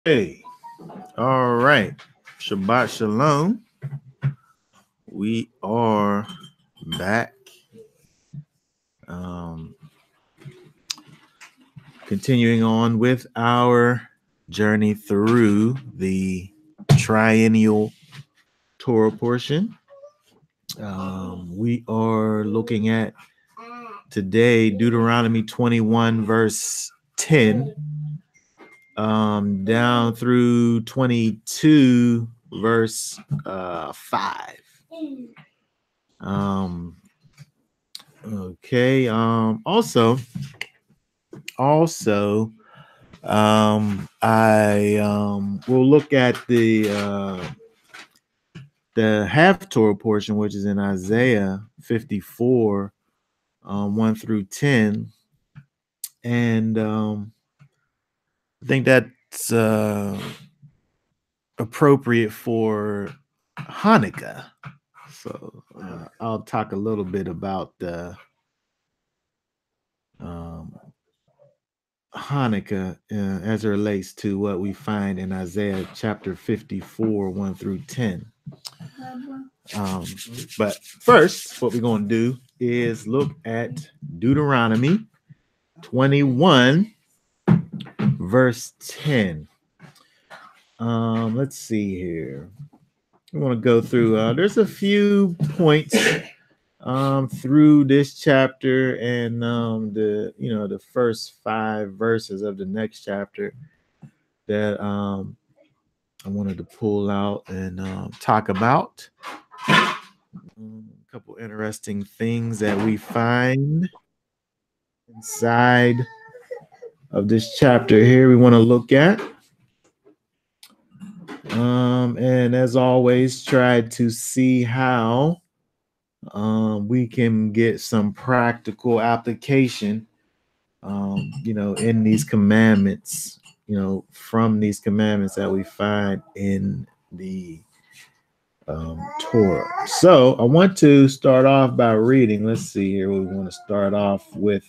Hey, all right. Shabbat Shalom. We are back. Um, Continuing on with our journey through the triennial Torah portion. We are looking at today Deuteronomy 21, verse 10, down through 22, verse 5. Um, okay. I will look at the half Torah portion, which is in Isaiah 54, 1 through 10, and I think that's appropriate for Hanukkah. So I'll talk a little bit about um, Hanukkah as it relates to what we find in Isaiah chapter 54, 1 through 10. But first, what we're going to do is look at Deuteronomy 21, verse 10. Let's see here. I want to go through, there's a few points through this chapter and the first 5 verses of the next chapter that I wanted to pull out and talk about. A couple interesting things that we find inside of this chapter here we want to look at. And as always, try to see how we can get some practical application, in these commandments, from these commandments that we find in the Torah. So I want to start off by reading. Let's see here. We want to start off with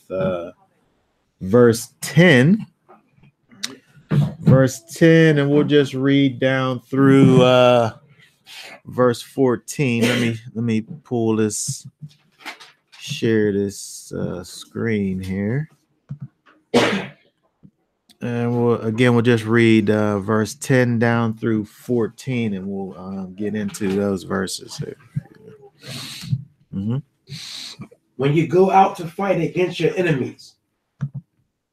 verse 10. Verse 10, and we'll just read down through verse 14. Let me pull this, share this screen here. And we'll just read verse 10 down through 14, and we'll get into those verses here. Mm-hmm. When you go out to fight against your enemies,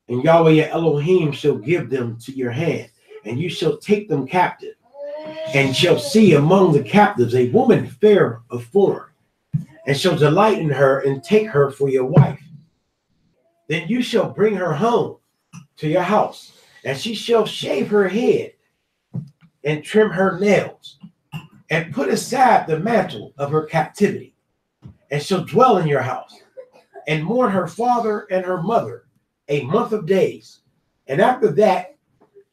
and Yahweh your Elohim shall give them to your hand, and you shall take them captive, and shall see among the captives a woman fair of form, and shall delight in her and take her for your wife. Then you shall bring her home to your house, and she shall shave her head and trim her nails, and put aside the mantle of her captivity, and shall dwell in your house, and mourn her father and her mother a month of days. And after that,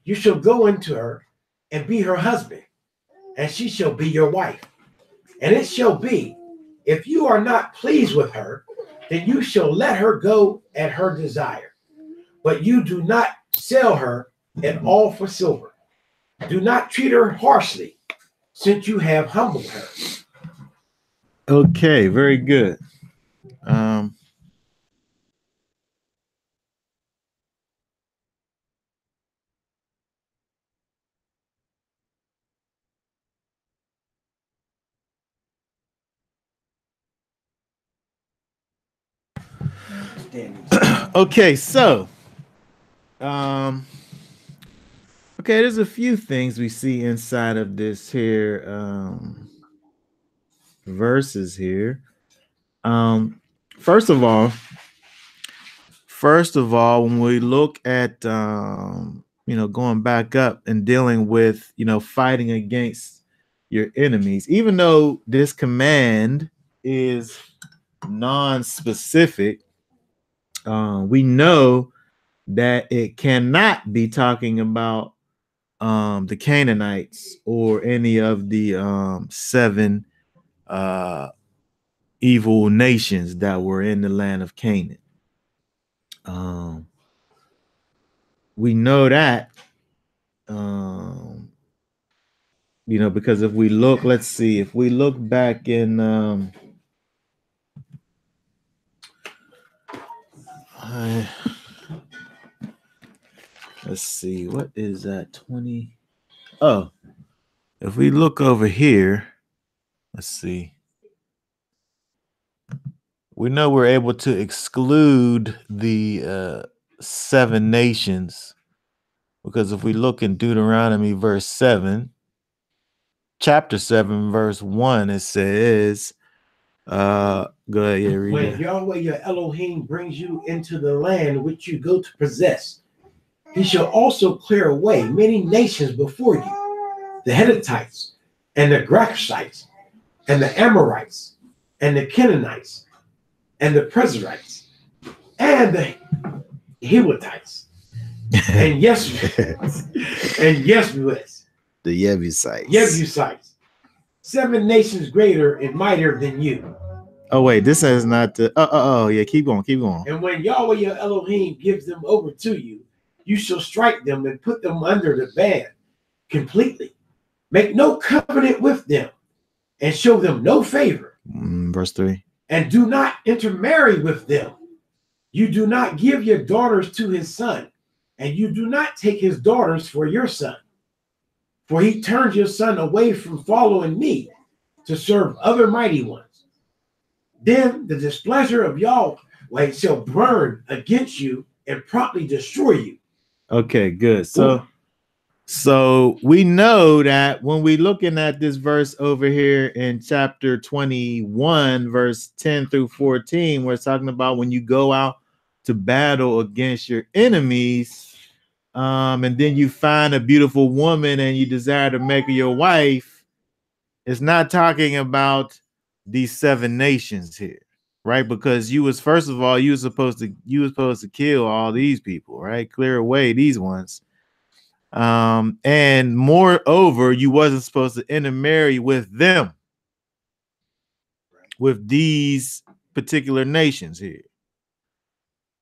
you shall go into her and be her husband, and she shall be your wife. And it shall be, if you are not pleased with her, then you shall let her go at her desire. But you do not sell her at all for silver. Do not treat her harshly, since you have humbled her. Okay, very good. Okay, so there's a few things we see inside of this here verses here. First of all, when we look at going back up and dealing with fighting against your enemies, even though this command is non-specific, we know that it cannot be talking about the Canaanites or any of the 7 evil nations that were in the land of Canaan. We know that Because if we look, let's see, if we look back in let's see, what is that 20? Oh, if we look over here, let's see. We know we're able to exclude the 7 nations, because if we look in Deuteronomy verse 7, chapter 7, verse 1, it says, go ahead, yeah, read when it. Yahweh your Elohim brings you into the land which you go to possess, he shall also clear away many nations before you, the Hittites, and the Grashites, and the Amorites, and the Canaanites, and the Perizzites, and the Hiwithites, and Yebusites, The Jebusites. Jebusites, 7 nations greater and mightier than you. Oh wait, this is not the. Yeah. Keep going. And when Yahweh your Elohim gives them over to you, you shall strike them and put them under the ban completely. Make no covenant with them, and show them no favor. Verse 3. And do not intermarry with them. You do not give your daughters to his son, and you do not take his daughters for your son. For he turns your son away from following me to serve other mighty ones. Then the displeasure of Yahweh shall burn against you and promptly destroy you. Okay, good. So we know that when we looking at this verse over here in chapter 21, verse 10 through 14, we're talking about when you go out to battle against your enemies, and then you find a beautiful woman and you desire to make her your wife. It's not talking about these 7 nations here, right? Because you was, first of all, you were supposed to kill all these people, right? Clear away these ones. And moreover, you wasn't supposed to intermarry with them, with these particular nations here.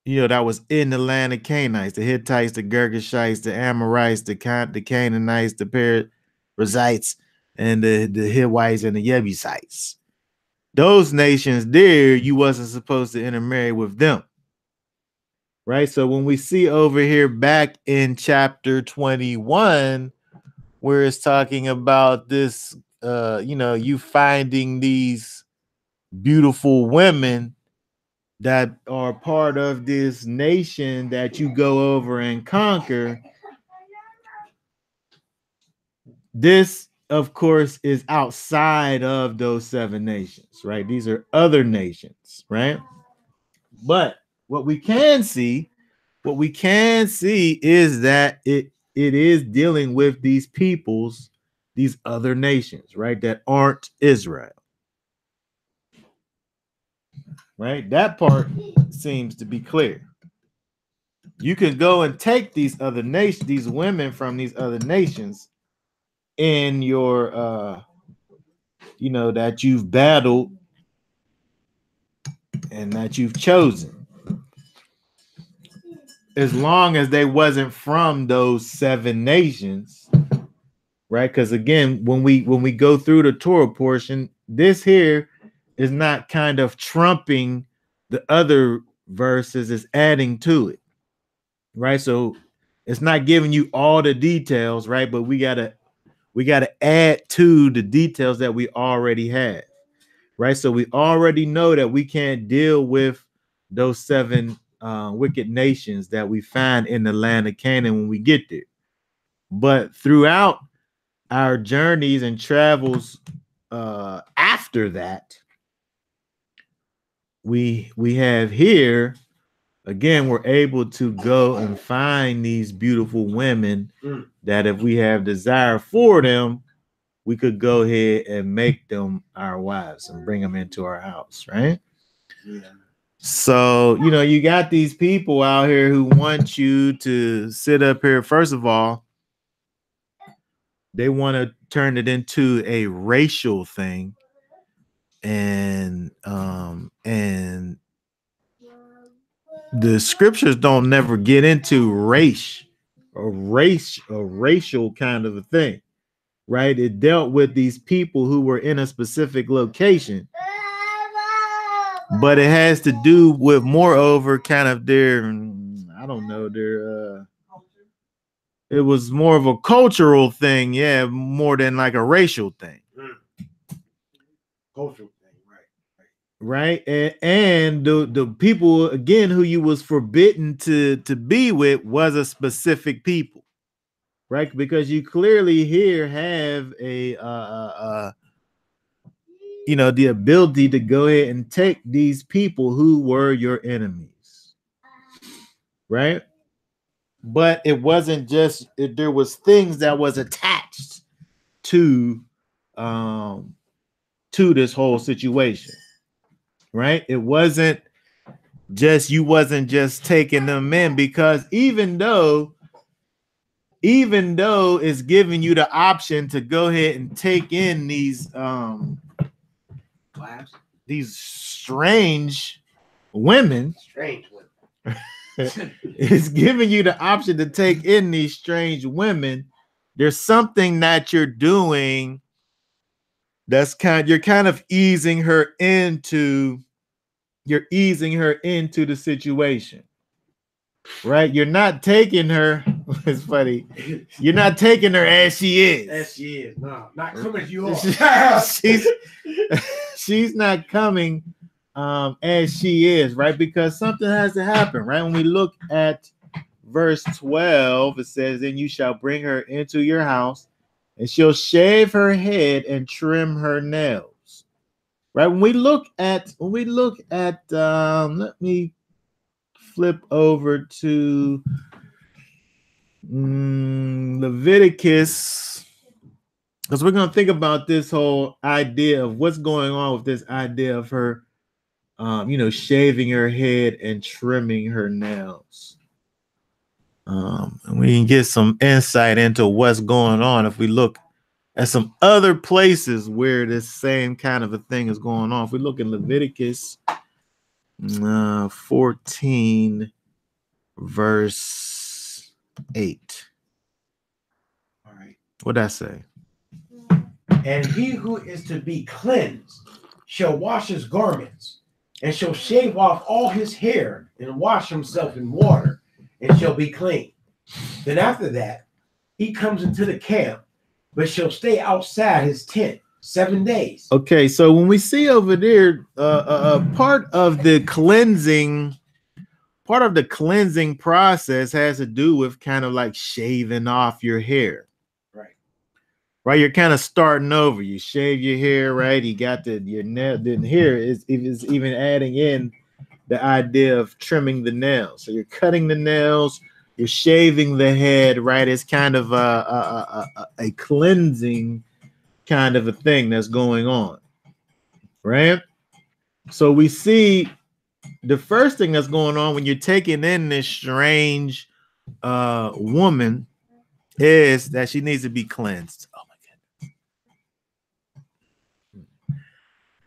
That was in the land of Canaanites, the Hittites, the Girgashites, the Amorites, the Canaanites, the Perizzites, and the Hivites and the Jebusites. Those nations there, you wasn't supposed to intermarry with them. Right? So when we see over here back in chapter 21, where it's talking about this, you finding these beautiful women that are part of this nation that you go over and conquer. This, of course, is outside of those 7 nations, right? These are other nations, right? But what we can see is that it is dealing with these peoples, these other nations, right? That aren't Israel. Right? That part seems to be clear. You can go and take these other nations, these women from these other nations in your that you've battled and that you've chosen, as long as they wasn't from those 7 nations, right? Because again, when we go through the Torah portion, this here is not kind of trumping the other verses, it's adding to it, right? So it's not giving you all the details, right? But we gotta add to the details that we already have, right? So we already know that we can't deal with those 7 wicked nations that we find in the land of Canaan when we get there. But throughout our journeys and travels after that, we have here, again, we're able to go and find these beautiful women that if we have desire for them, we could go ahead and make them our wives and bring them into our house, right? Yeah. So, you got these people out here who want you to sit up here. First of all, they want to turn it into a racial thing. And the scriptures don't never get into race, racial kind of a thing, right? It dealt with these people who were in a specific location, but it has to do with, moreover, kind of their, I don't know, their it was more of a cultural thing, yeah, more than like a racial thing. Cultural thing, right? And the people, again, who you was forbidden to be with was a specific people, right? Because you clearly here have a the ability to go ahead and take these people who were your enemies, right? But it wasn't just there was things that was attached to this whole situation, right? It wasn't just, you wasn't just taking them in, because even though it's giving you the option to go ahead and take in these strange women. It's giving you the option to take in these strange women. There's something that you're doing that's you're kind of easing her into the situation, right? You're not taking her. It's funny. You're not taking her as she is. No, not coming as you are. she's not coming as she is, right? Because something has to happen, right? When we look at verse 12, it says, "Then you shall bring her into your house, and she'll shave her head and trim her nails." Right? When we look at let me flip over to Leviticus, because we're going to think about this whole idea of what's going on with this idea of her shaving her head and trimming her nails. And we can get some insight into what's going on if we look at some other places where this same kind of a thing is going on. If we look in Leviticus 14, verse 8. All right. What'd that say? "And he who is to be cleansed shall wash his garments, and shall shave off all his hair, and wash himself in water, and shall be clean. Then after that, he comes into the camp, but shall stay outside his tent 7 days." Okay, so when we see over there, part of the cleansing process has to do with kind of like shaving off your hair. Right, you're kind of starting over. You shave your hair, right? You got your nail. Then here is even adding in the idea of trimming the nails. So you're cutting the nails, you're shaving the head, right? It's kind of a cleansing kind of a thing that's going on, right? So we see the first thing that's going on when you're taking in this strange woman is that she needs to be cleansed. Oh my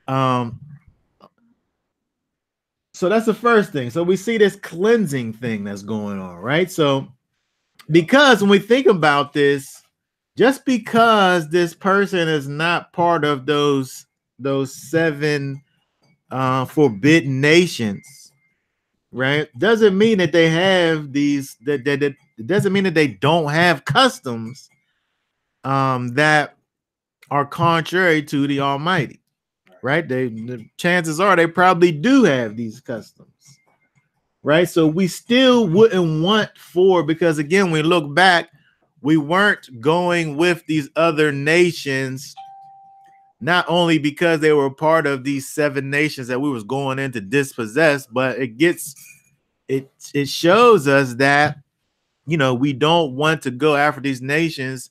goodness. So that's the first thing. So we see this cleansing thing that's going on, right? So because when we think about this, just because this person is not part of those 7 forbidden nations, right, doesn't mean that they have these, that it doesn't mean that they don't have customs that are contrary to the Almighty, right? The chances are they probably do have these customs, right? So we still wouldn't want because again, when we look back, we weren't going with these other nations, not only because they were part of these 7 nations that we was going in to dispossess, but it shows us that, we don't want to go after these nations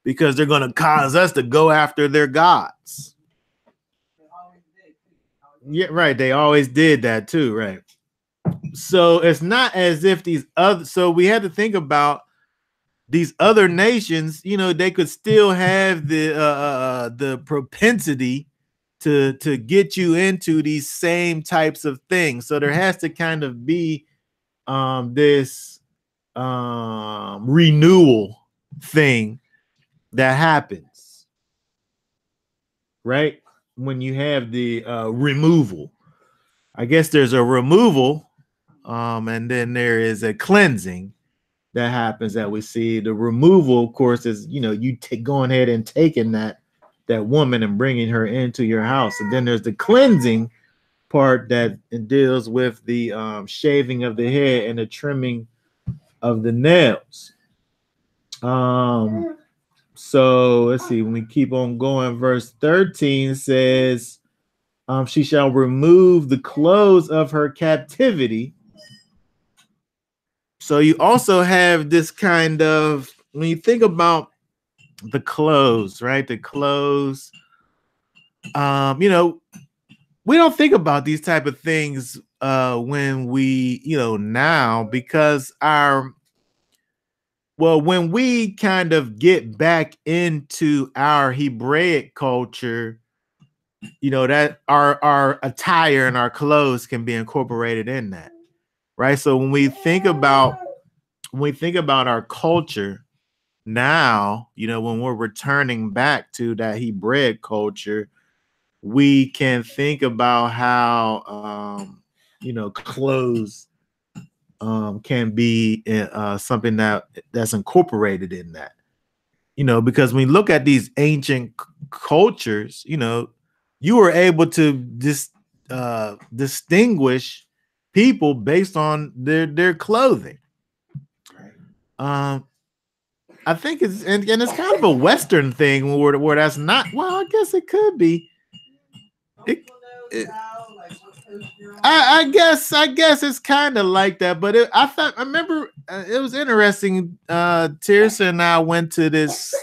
because they're going to cause us to go after their gods. Yeah, right. They always did that too, right? So it's not as if so we had to think about these other nations, they could still have the propensity to get you into these same types of things. So there has to kind of be this renewal thing that happens, right? When you have the removal. I guess there's a removal, and then there is a cleansing that happens that we see. The removal, of course, is, you know, you going ahead and taking that woman and bringing her into your house. And then there's the cleansing part that deals with the shaving of the head and the trimming of the nails. So let's see, when we keep on going, verse 13 says, she shall remove the clothes of her captivity. So you also have this kind of, when you think about the clothes, right? The clothes, you know, we don't think about these type of things when we, you know, now, because when we kind of get back into our Hebraic culture, you know, that our attire and our clothes can be incorporated in that, right? So when we think about our culture now, you know, when we're returning back to that Hebraic culture, we can think about how you know, clothes can be something that's incorporated in that, you know, because when you look at these ancient cultures, you know, you were able to distinguish people based on their clothing. I think it's and it's kind of a Western thing where that's not. Well, I guess it could be. I guess it's kind of like that, but I remember it was interesting. Tirsa and I went to this.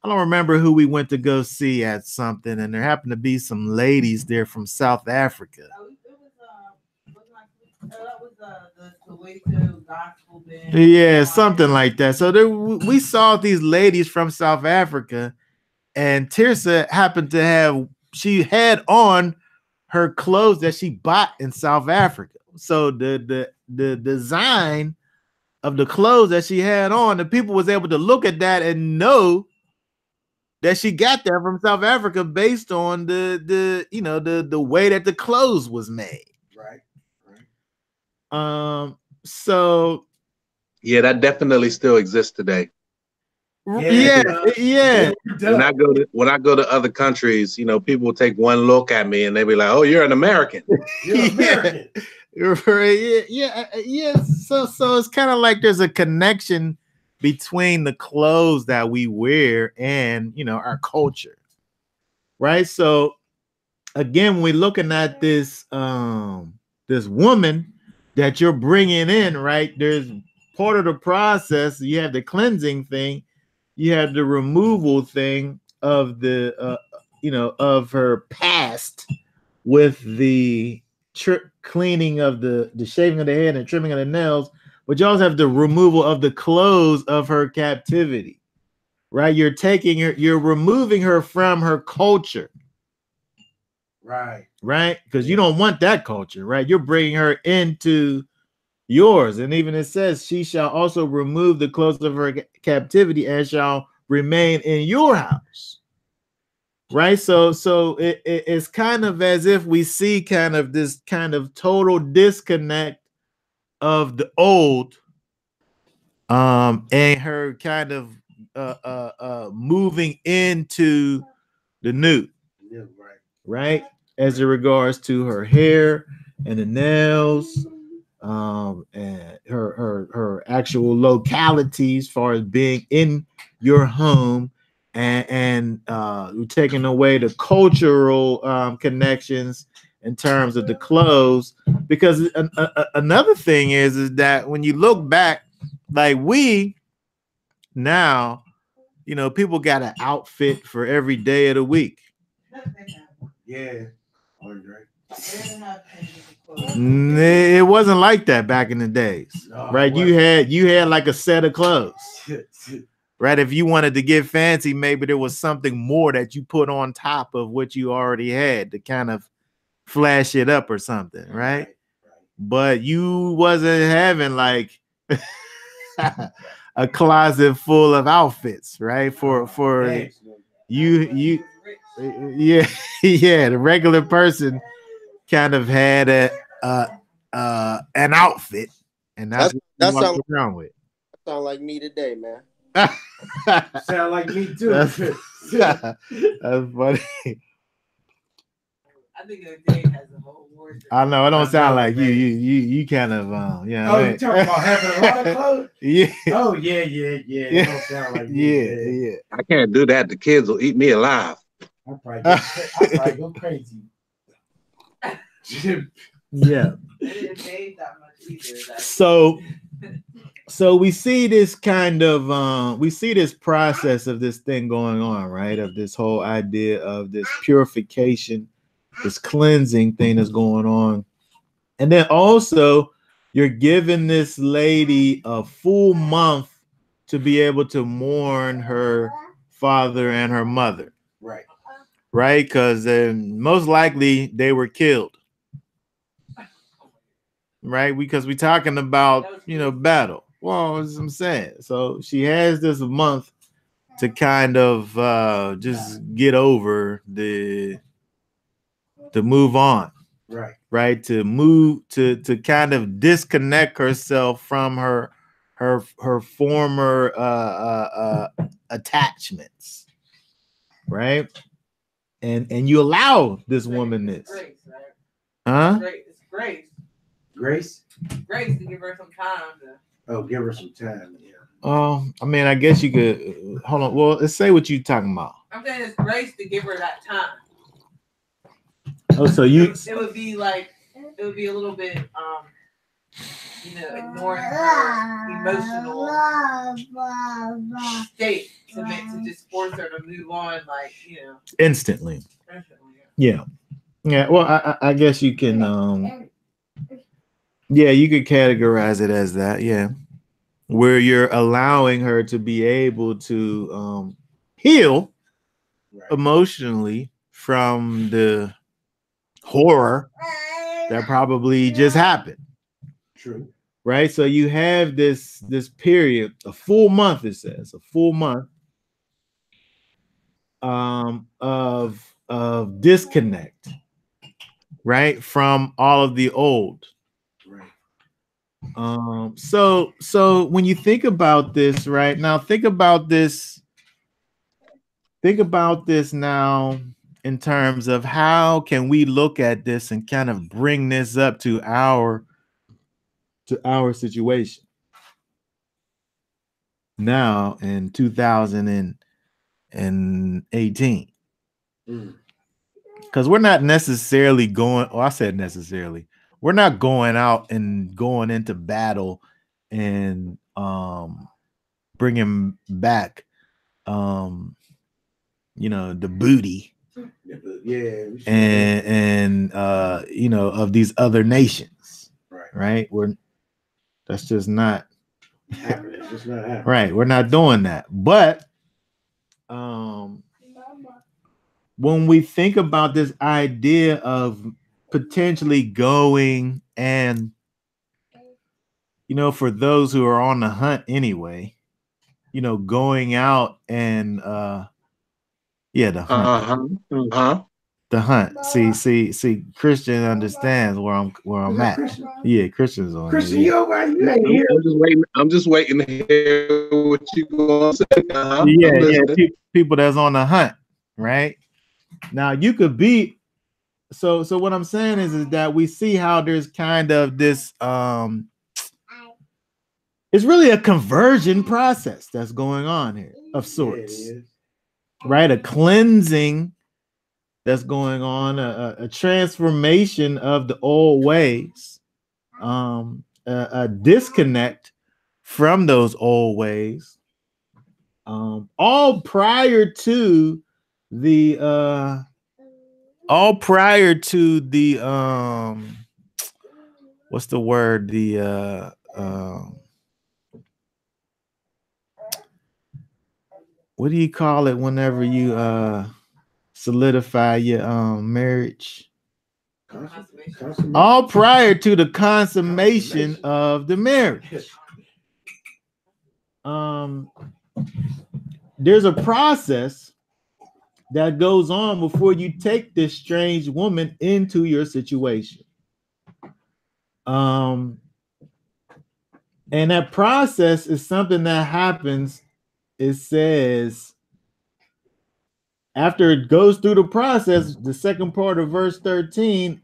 I don't remember who we went to go see at something, and there happened to be some ladies there from South Africa. Yeah, something like that. So we saw these ladies from South Africa, and Tirsa happened to have, she had on her clothes that she bought in South Africa. So the design of the clothes that she had on, the people was able to look at that and know that she got that from South Africa based on the you know, the way that the clothes was made. Right. So yeah, that definitely still exists today. Yeah. When I go to other countries, you know, people will take one look at me and they be like, "Oh, you're an American." You're American. Yeah. So it's kind of like there's a connection between the clothes that we wear and, you know, our culture, right? So again, when we're looking at this this woman that you're bringing in, right? There's part of the process. You have the cleansing thing. You have the removal thing of the, you know, of her past with the cleaning of the shaving of the head and trimming of the nails, but you also have the removal of the clothes of her captivity, right? You're taking her, you're removing her from her culture, right? Because you don't want that culture, right? You're bringing her into yours. And even it says, she shall also remove the clothes of her captivity and shall remain in your house, right? So it's kind of as if we see kind of this kind of total disconnect of the old and her kind of moving into the new, right? As it regards to her hair and the nails, and her actual locality as far as being in your home, and you're taking away the cultural connections in terms of the clothes. Because another thing is that when you look back, like we now, you know, people got an outfit for every day of the week. Yeah. It wasn't like that back in the days, right? You had like a set of clothes, right? If you wanted to get fancy, maybe there was something more that you put on top of what you already had to kind of flash it up or something, right? But you wasn't having like a closet full of outfits, right? For you yeah, yeah, the regular person kind of had an outfit, and that's what you walk around with. Sound like me today, man. Sound like me too. That's funny. I think the day has a whole word. I know it don't sound like you. You kind of yeah. Oh, you talking about having a lot of clothes? Yeah. Oh yeah. It don't sound like me. Yeah. I can't do that. The kids will eat me alive. I probably go crazy. Yeah. So we see this kind of we see this process of this thing going on, right? Of this whole idea of this purification, this cleansing thing that's going on. And then also you're giving this lady a full month to be able to mourn her father and her mother. Right. Right? Because most likely they were killed. Right? Because we're talking about, battle. Well, as I'm saying. So she has this month to kind of just get over to move on. Right. Right. To move to kind of disconnect herself from her former attachments. Right. And you allow this woman this. Grace, right? Huh? It's grace. Grace? Grace to give her some time to. Oh, give her some time, yeah. I mean, I guess you could hold on. Well, let's say what you talking about. I'm saying it's grace to give her that time. Oh, so you it would be a little bit ignoring her emotional state to just force her to move on, instantly. Yeah. Well, I guess you can you could categorize it as that, yeah. Where you're allowing her to be able to heal emotionally from the horror that probably just happened. True. Right? So you have this period, a full month, it says, a full month of disconnect, right? From all of the old. Right. So when you think about this, right now, think about this now in terms of how can we look at this and kind of bring this up to our situation now in 2018. Because we're not necessarily going, I said necessarily, we're not going out and going into battle and bringing back the booty and of these other nations, right? That's just not happening. It's just not happening. Right, we're not doing that. But when we think about this idea of potentially going and for those who are on the hunt anyway, going out and the hunt. The hunt. See, Christian understands where I'm at. Christian? Yeah, Christian's on. Christian, yeah. you ain't here. I'm just waiting to hear what you gonna say. Yeah. People that's on the hunt, right? Now you could be. So what I'm saying is that we see how there's kind of this. It's really a conversion process that's going on here of sorts, right? A cleansing that's going on, a transformation of the old ways, a disconnect from those old ways, all prior to the what's the word? What do you call it whenever you solidify your marriage? All prior to the consummation of the marriage. there's a process that goes on before you take this strange woman into your situation. And that process is something that happens. It says, after it goes through the process, the second part of verse 13,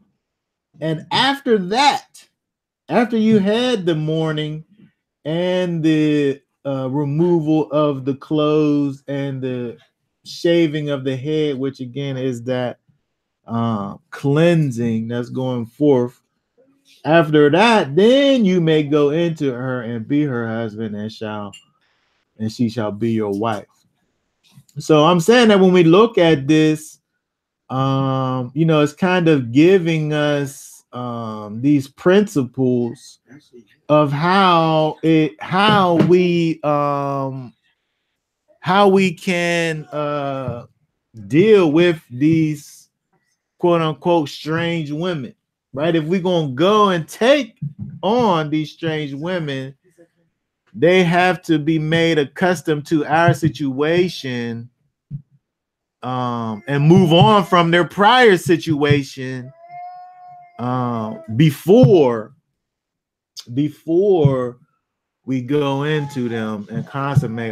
and after that, after you had the mourning and the removal of the clothes and the shaving of the head, which again is that cleansing that's going forth. After that, then you may go into her and be her husband, and she shall be your wife. So I'm saying that when we look at this, it's kind of giving us these principles of how we can deal with these quote unquote strange women, right? If we're gonna go and take on these strange women, they have to be made accustomed to our situation, and move on from their prior situation before we go into them and consummate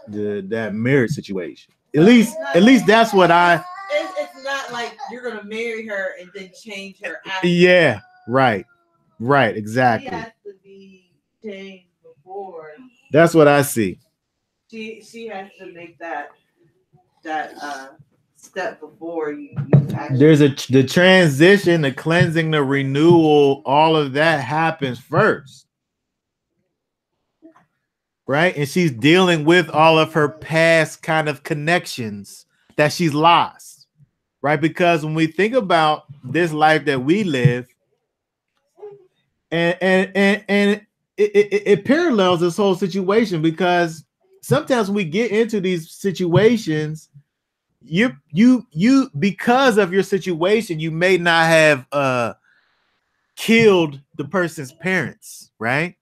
that marriage situation. At least that's what I. It's not like you're gonna marry her and then change her after. Yeah, right, exactly. She has to be changed before. That's what I see. She has to make that step before you actually. There's the transition, the cleansing, the renewal, all of that happens first. Right? And she's dealing with all of her past kind of connections that she's lost. Right? Because when we think about this life that we live, and it parallels this whole situation, because sometimes we get into these situations, you because of your situation, you may not have killed the person's parents, right?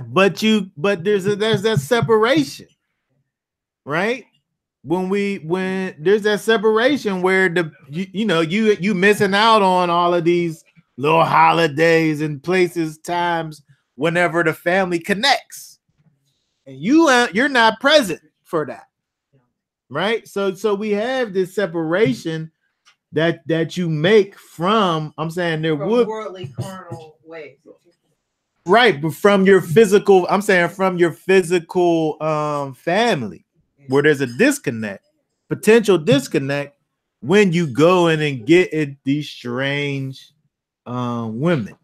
But there's that separation, right? When there's that separation where you missing out on all of these little holidays and places, times whenever the family connects, and you're not present for that, right? So we have this separation that you make from. I'm saying there from would worldly carnal ways. Right, but from your physical, I'm saying from your physical family, where there's a potential disconnect when you go in and get these strange women,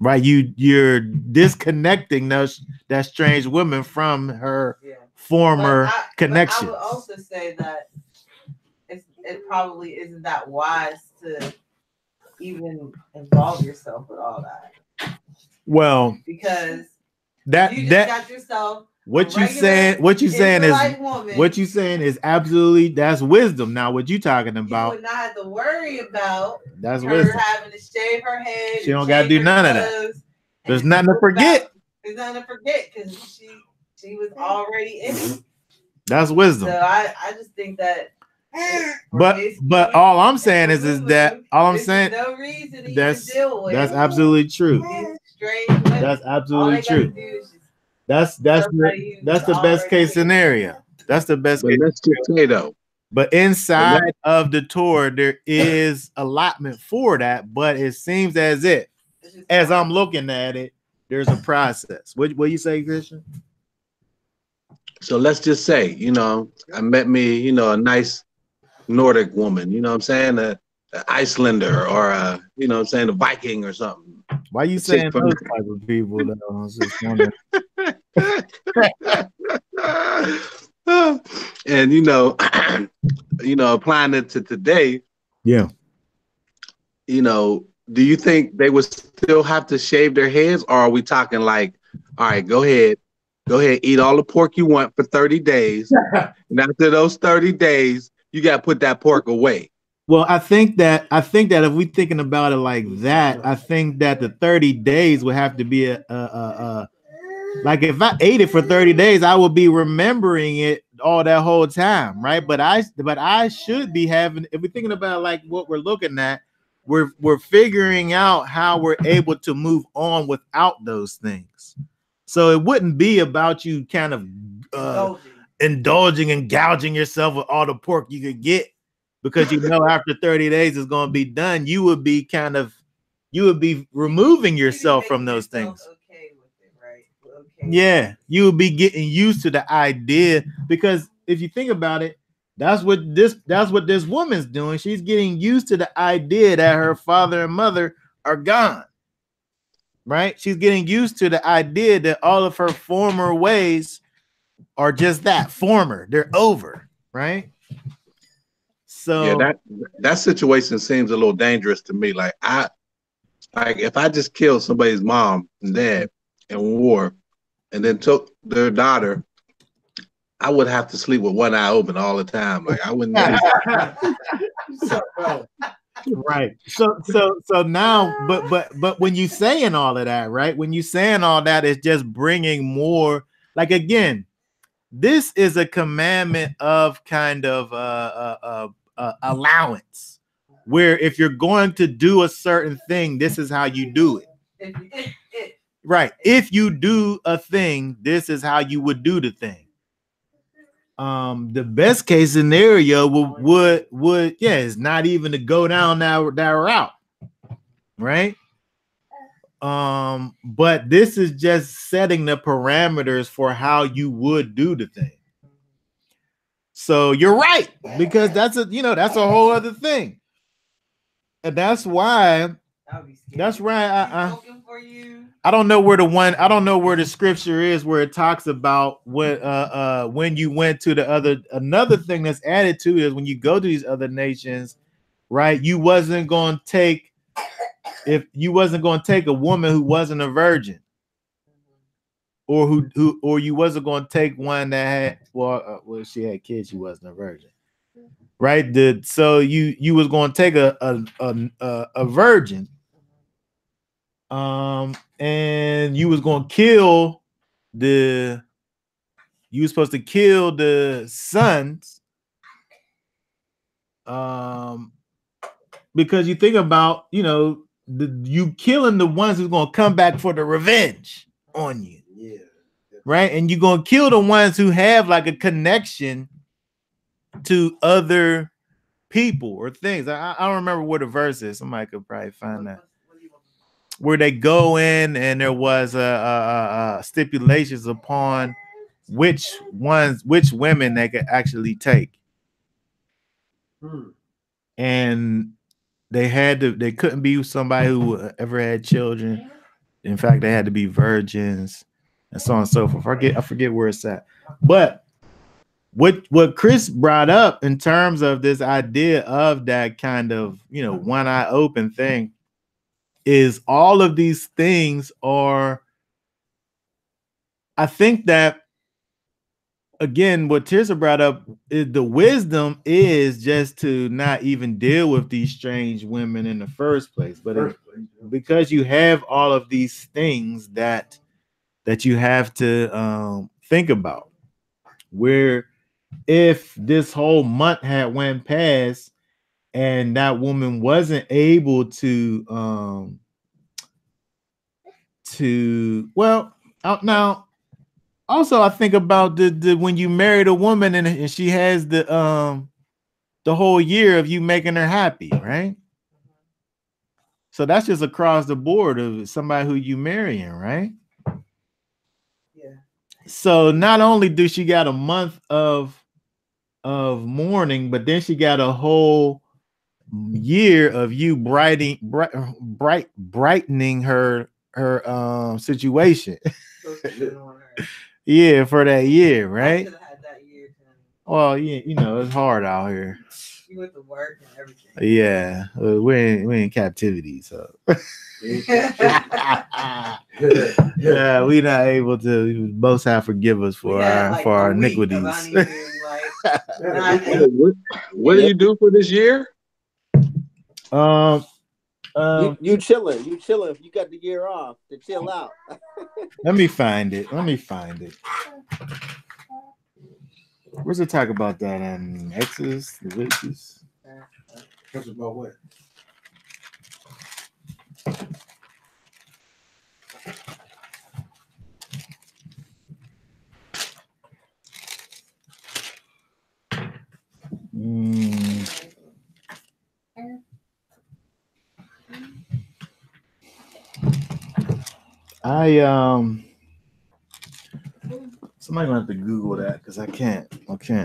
right? You're disconnecting that strange woman from her former connection. I would also say that it probably isn't that wise to even involve yourself with all that. Well, because you got yourself what you saying is absolutely, that's wisdom. Now what you talking about, you would not have to worry about that's her wisdom. having to shave her head. She don't gotta do none of that. There's nothing to forget. There's nothing to forget because she was already in it. That's wisdom. So I just think that. But all I'm saying is that all I'm saying, no reason to deal with. That's absolutely true. That's absolutely true. That's the best case scenario. That's the best case. Let's just say though. But inside of the Torah, there is allotment for that. But it seems as if, as I'm looking at it, there's a process. What you say, Christian? So let's just say, I met me, a nice Nordic woman, you know what I'm saying? An Icelander or a Viking or something. Why are you saying those type of people though? I was just wondering. And applying it to today, yeah. Do you think they would still have to shave their heads, or are we talking like, all right, go ahead, eat all the pork you want for 30 days. And after those 30 days, you got to put that pork away. Well, I think that if we're thinking about it like that, I think that the 30 days would have to be Like if I ate it for 30 days, I would be remembering it all that whole time, right? But I should be having, if we're thinking about like what we're looking at, we're figuring out how we're able to move on without those things. So it wouldn't be about you kind of indulging and gouging yourself with all the pork you could get, because you know after 30 days it's going to be done. You would be removing yourself from those things. Okay with it, right? Yeah, you would be getting used to the idea, because if you think about it, that's what this woman's doing. She's getting used to the idea that her father and mother are gone. Right? She's getting used to the idea that all of her former ways are just that, former. They're over, right? So yeah, that situation seems a little dangerous to me. Like if I just killed somebody's mom and dad in war and then took their daughter, I would have to sleep with one eye open all the time. Like I wouldn't. Right. So now, but when you saying all of that, right? When you saying all that, it's just bringing more. Like again, this is a commandment of kind of allowance, where if you're going to do a certain thing, this is how you do it. Right. If you do a thing, this is how you would do the thing. The best case scenario would is not even to go down that route, right? But this is just setting the parameters for how you would do the thing. So you're right, because that's a whole other thing, and that's why I don't know where the scripture is where it talks about when you went to another thing that's added to is when you go to these other nations, right? You wasn't going to take a woman who wasn't a virgin, or or you wasn't going to take one that had she had kids, she wasn't a virgin, right? So you was going to take a virgin. And you was going to kill you were supposed to kill the sons, because you think about, you killing the ones who's going to come back for the revenge on you. Yeah. Right. And you're going to kill the ones who have like a connection to other people or things. I don't remember what the verse is. Somebody could probably find that. Where they go in and there was stipulations upon which women they could actually take. And they couldn't be somebody who ever had children. In fact, they had to be virgins and so on and so forth. I forget where it's at. But what Chris brought up in terms of this idea of that kind of, one eye open thing, is all of these things are, I think that, again, what Tirsa brought up is the wisdom is just to not even deal with these strange women in the first place. But because you have all of these things that you have to think about, where if this whole month had went past and that woman wasn't able to now also I think about the when you married a woman and she has the whole year of you making her happy, right? So that's just across the board of somebody who you marrying, right? Yeah. So not only do she got a month of mourning, but then she got a whole year of you brightening her situation. Yeah, for that year, right? Well, yeah, it's hard out here. You went to work and everything. Yeah, we're in captivity, so yeah, we're not able to. Most have forgive us for our iniquities. What do you do for this year? You chilling. You chilling. You got the year off to chill out. Let me find it. Where's it talk about that in Exodus, Leviticus? Talks about what? Somebody gonna have to Google that because I can't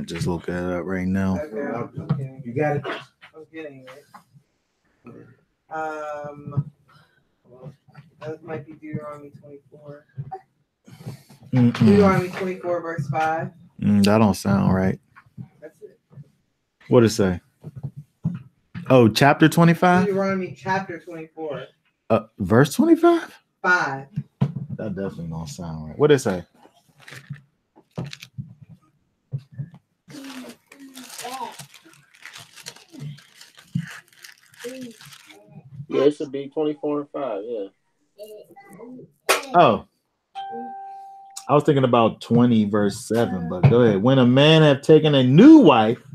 just look that up right now. Okay. You got it? I'm getting it. That might be Deuteronomy 24. Deuteronomy 24, verse 5. That don't sound right. That's it. What it say? Oh, chapter 25? Deuteronomy chapter 24. Verse 25? 5. That definitely don't sound right. What it say? Yeah, it should be 24 and 5. Yeah. Oh, I was thinking about 20 verse 7, but go ahead. When a man have taken a new wife,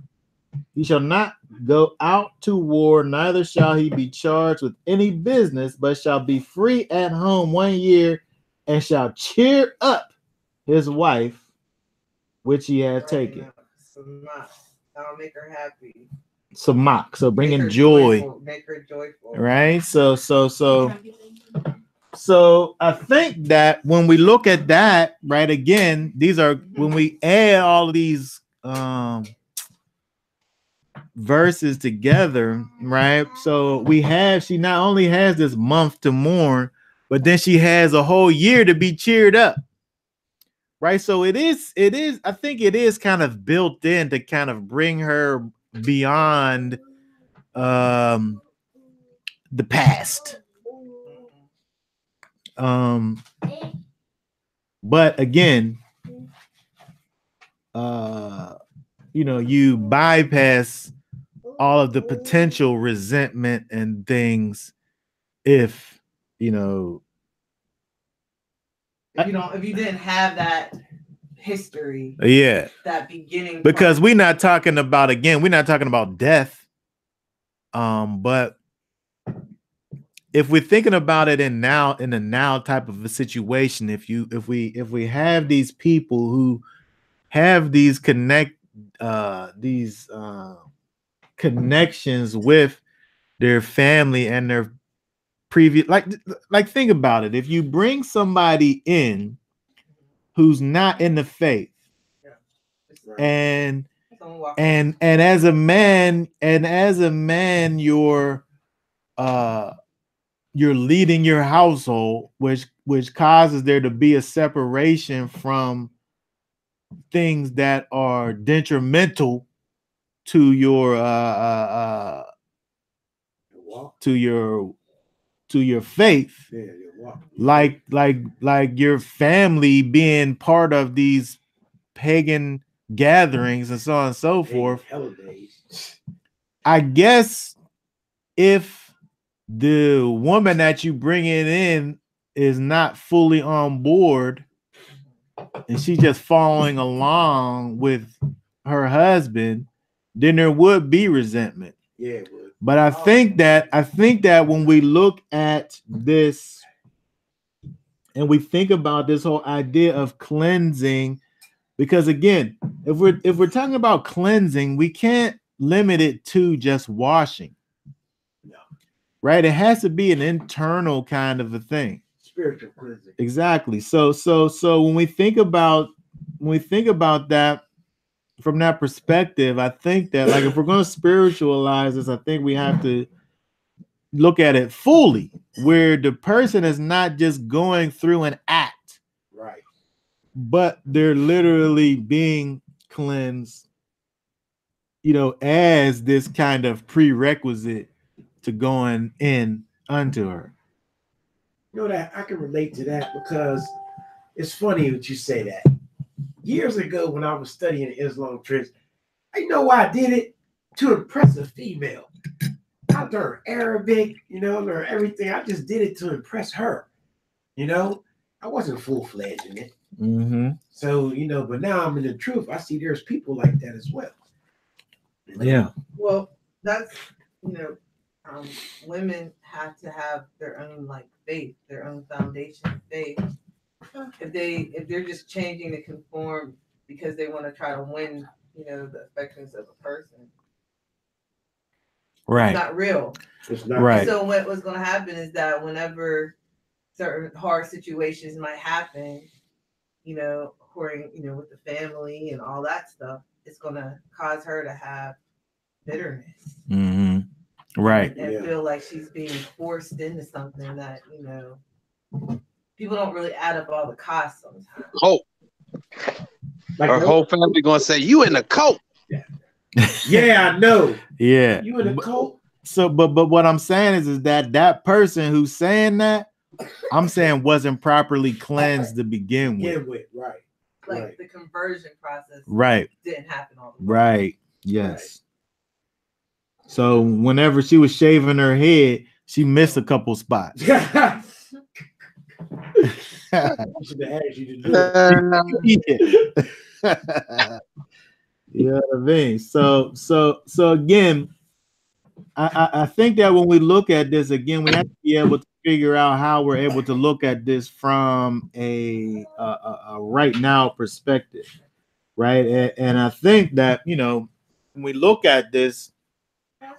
he shall not go out to war, neither shall he be charged with any business, but shall be free at home 1 year, and shall cheer up his wife, which he has taken. That'll make her happy. Samak, so bringing joy. joy. Make her joyful. Right? So I think that when we look at that, right, again, these are when we add all of these verses together, right? So she not only has this month to mourn, but then she has a whole year to be cheered up. Right? So it is, I think it is kind of built in to kind of bring her beyond the past. But again, you bypass all of the potential resentment and things if if you didn't have that history, that beginning, because we're not talking about death, but if we're thinking about it in the now type of a situation, if we have these people who have these connections with their family and their previous, like think about it. If you bring somebody in who's not in the faith, and as a man, you're leading your household, which causes there to be a separation from things that are detrimental to your faith, like your family being part of these pagan gatherings and so on and so forth. I guess if the woman that you bring in is not fully on board and she's just following along with her husband, then there would be resentment. Yeah, it would. But I think that when we look at this and we think about this whole idea of cleansing, because again, if we're talking about cleansing, we can't limit it to just washing. No. Right? It has to be an internal kind of a thing. Spiritual cleansing. Exactly. So when we think about that from that perspective, I think that like if we're going to spiritualize this, I think we have to look at it fully, where the person is not just going through an act, right, but they're literally being cleansed, as this kind of prerequisite to going in unto her. That I can relate to that because it's funny that you say that. Years ago, when I was studying Islam tricks, I know why I did it, to impress a female. I I learned Arabic, learned everything. I just did it to impress her. I wasn't full-fledged in it. Mm-hmm. So, but now I'm in the truth. I see there's people like that as well. Yeah. Well, that's, women have to have their own faith, their own foundation of faith. If they're just changing to conform because they want to try to win, the affections of a person. Right. It's not real. It's not right. So what's going to happen is that whenever certain hard situations might happen, according, with the family and all that stuff, it's going to cause her to have bitterness. Mm-hmm. Right. And feel like she's being forced into something that, people don't really add up all the costs sometimes. Cult. Her whole family gonna say you in the cult. Yeah, I know. Yeah. You in the cult. So, but what I'm saying is that person who's saying that, I'm saying wasn't properly cleansed to begin with. Right. Like the conversion process. Right. Didn't happen all the time. Right. Yes. Right. So whenever she was shaving her head, she missed a couple spots. Should have asked you to do it. You know what I mean? So again, I think that when we look at this again, we have to be able to figure out how we're able to look at this from a right now perspective, right? And I think that when we look at this,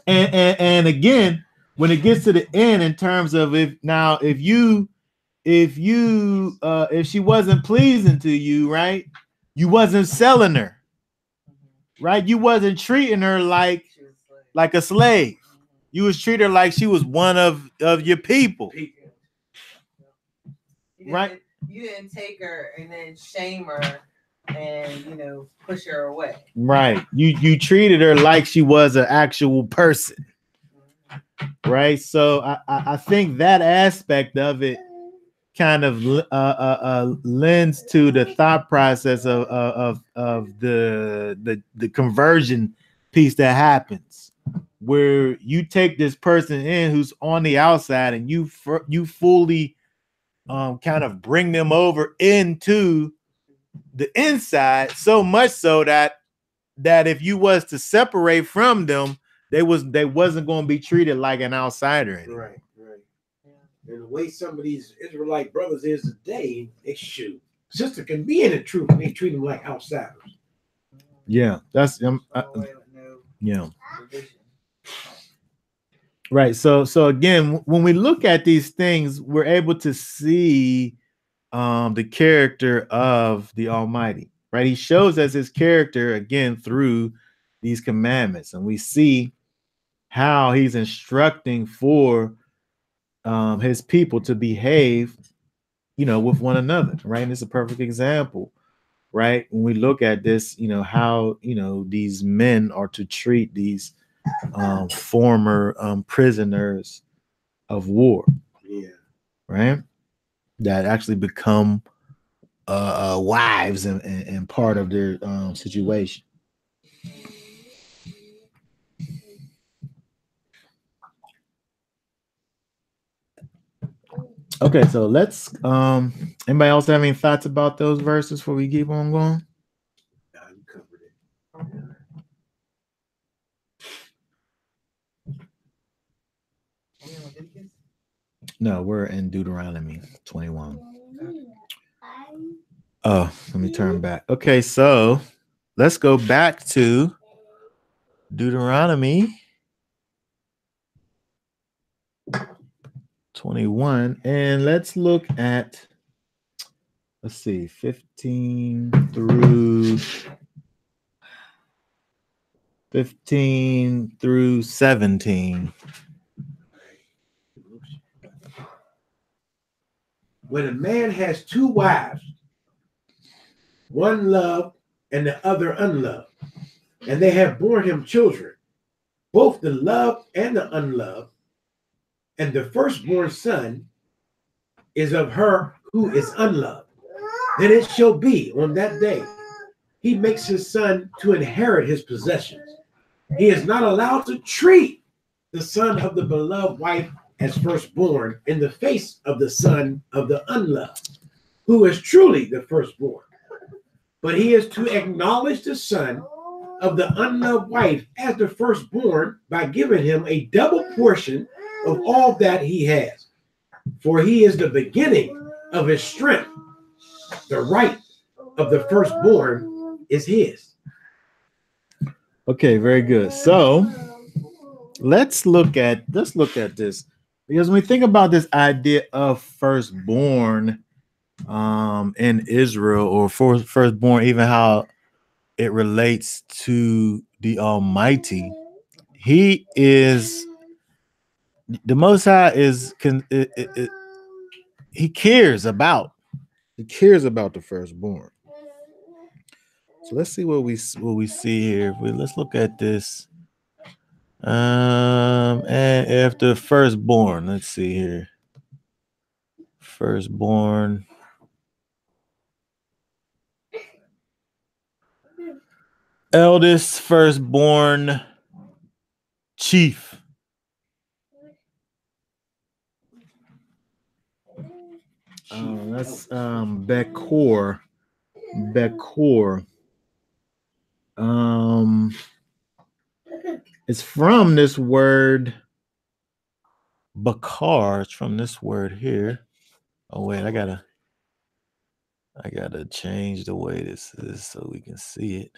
and again, when it gets to the end, in terms of if she wasn't pleasing to you, right? You wasn't selling her, right? You wasn't treating her like a slave. You was treating her like she was one of your people. Right? You didn't take her and then shame her and push her away. Right. You treated her like she was an actual person. Right. So I think that aspect of it kind of lends to the thought process of the conversion piece that happens, where you take this person in who's on the outside and you fully kind of bring them over into the inside, so much so that if you was to separate from them, they wasn't going to be treated like an outsider anymore. Right. And the way some of these Israelite brothers is today, they shoot. Sister can be in the truth and they treat them like outsiders. Yeah, that's yeah. Right. So again, when we look at these things, we're able to see the character of the Almighty. Right. He shows us his character again through these commandments, and we see how he's instructing for his people to behave, with one another, right? And it's a perfect example, right? When we look at this, how, these men are to treat these former prisoners of war, right? That actually become wives and part of their situation. Okay, so let's anybody else have any thoughts about those verses before we keep on going? You covered it. No, we're in Deuteronomy 21. Oh, let me turn back. Okay, so let's go back to Deuteronomy 21, and let's look at, let's see, 15 through 17. When a man has two wives, one loved and the other unloved, and they have borne him children, both the loved and the unloved, and the firstborn son is of her who is unloved, then it shall be on that day he makes his son to inherit his possessions. He is not allowed to treat the son of the beloved wife as firstborn in the face of the son of the unloved, who is truly the firstborn. But he is to acknowledge the son of the unloved wife as the firstborn by giving him a double portion of all that he has. For he is the beginning of his strength. The right of the firstborn is his. Okay, very good. So let's look at this, because when we think about this idea of firstborn in Israel, or firstborn, even how it relates to the Almighty, he is the Most High. He cares about the firstborn. So let's see what we see here. Let's look at this. And after firstborn, let's see here. Firstborn. Eldest, firstborn, chief. That's Bekor. It's from this word Bakar. It's from this word here. Oh wait, I gotta change the way this is so we can see it.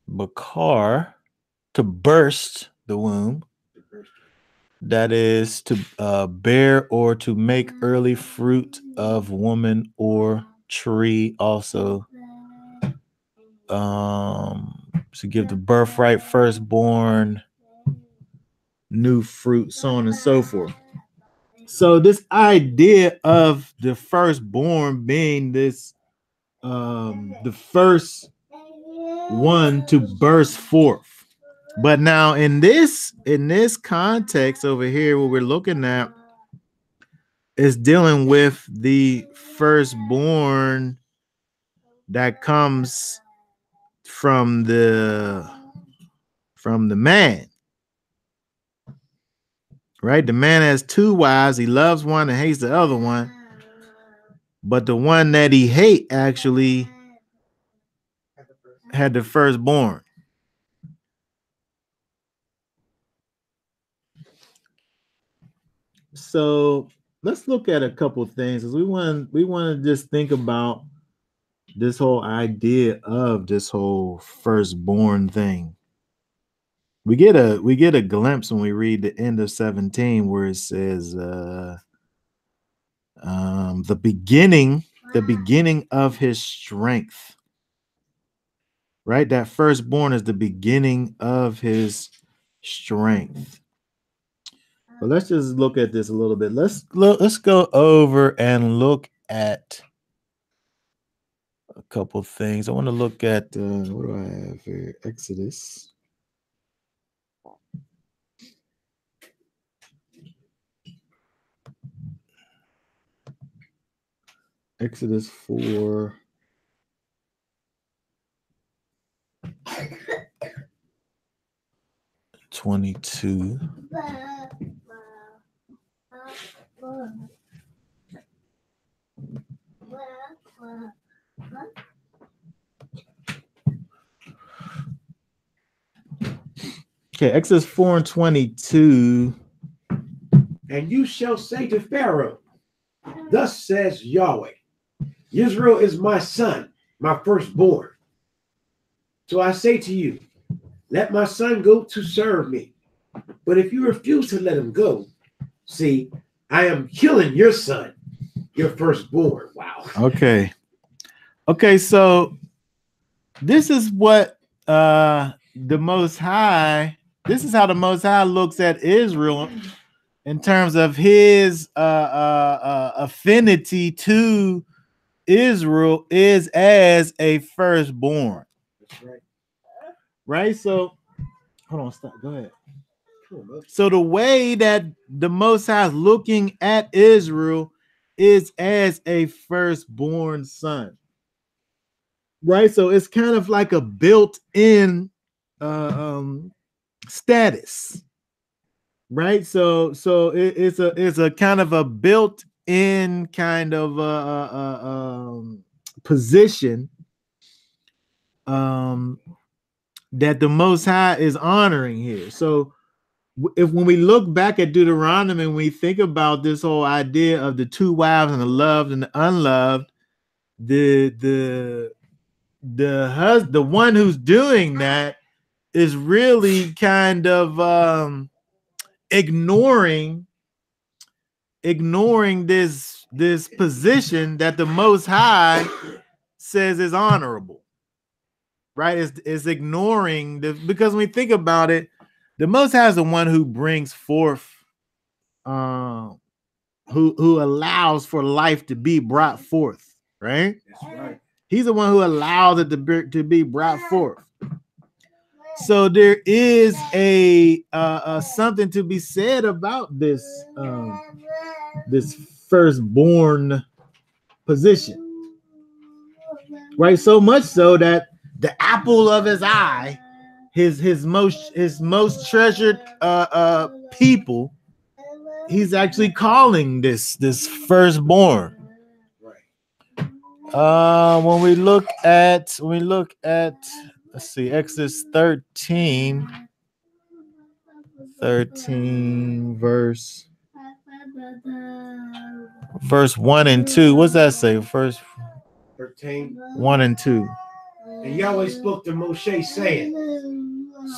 Bakar, to burst the womb. That is to bear or to make early fruit of woman or tree. Also, to give the birthright, firstborn, new fruit, so on and so forth. So this idea of the firstborn being this, the first one to burst forth. But now in this context over here, what we're looking at is dealing with the firstborn that comes from the man. Right? The man has two wives. He loves one and hates the other one. But the one that he hates actually had the firstborn. So let's look at a couple things, because we want to just think about this whole idea of this whole firstborn thing. We get a glimpse when we read the end of 17, where it says the beginning of his strength. Right? That firstborn is the beginning of his strength. But let's just look at this a little bit. Let's go over and look at a couple things. I want to look at what do I have here? Exodus. Exodus 4. (22). Okay, Exodus 4:22. And you shall say to Pharaoh, thus says Yahweh, Israel is my son, my firstborn. So I say to you, let my son go to serve me. But if you refuse to let him go, see, I am killing your son, your firstborn. Wow. Okay, so this is what the Most High, this is how the Most High looks at Israel in terms of his affinity to Israel is as a firstborn. That's right. Right? So, hold on, stop. Go ahead. So the way that the Most High is looking at Israel is as a firstborn son. Right? So it's kind of like a built-in status. Right? So it's a kind of a built-in kind of position that the Most High is honoring here. So if when we look back at Deuteronomy and we think about this whole idea of the two wives and the loved and the unloved, the one who's doing that is really kind of ignoring this position that the Most High says is honorable, right? It's ignoring because when we think about it, the Most High is the one who brings forth, who allows for life to be brought forth, right? That's right. He's the one who allows it to be brought forth. So there is a something to be said about this this firstborn position, right? So much so that the apple of his eye, his most treasured people, he's actually calling this firstborn. When we look at let's see, Exodus 13 verse 1 and 2. What's that say? Verse 13. 1 and 2. And Yahweh spoke to Moshe, saying,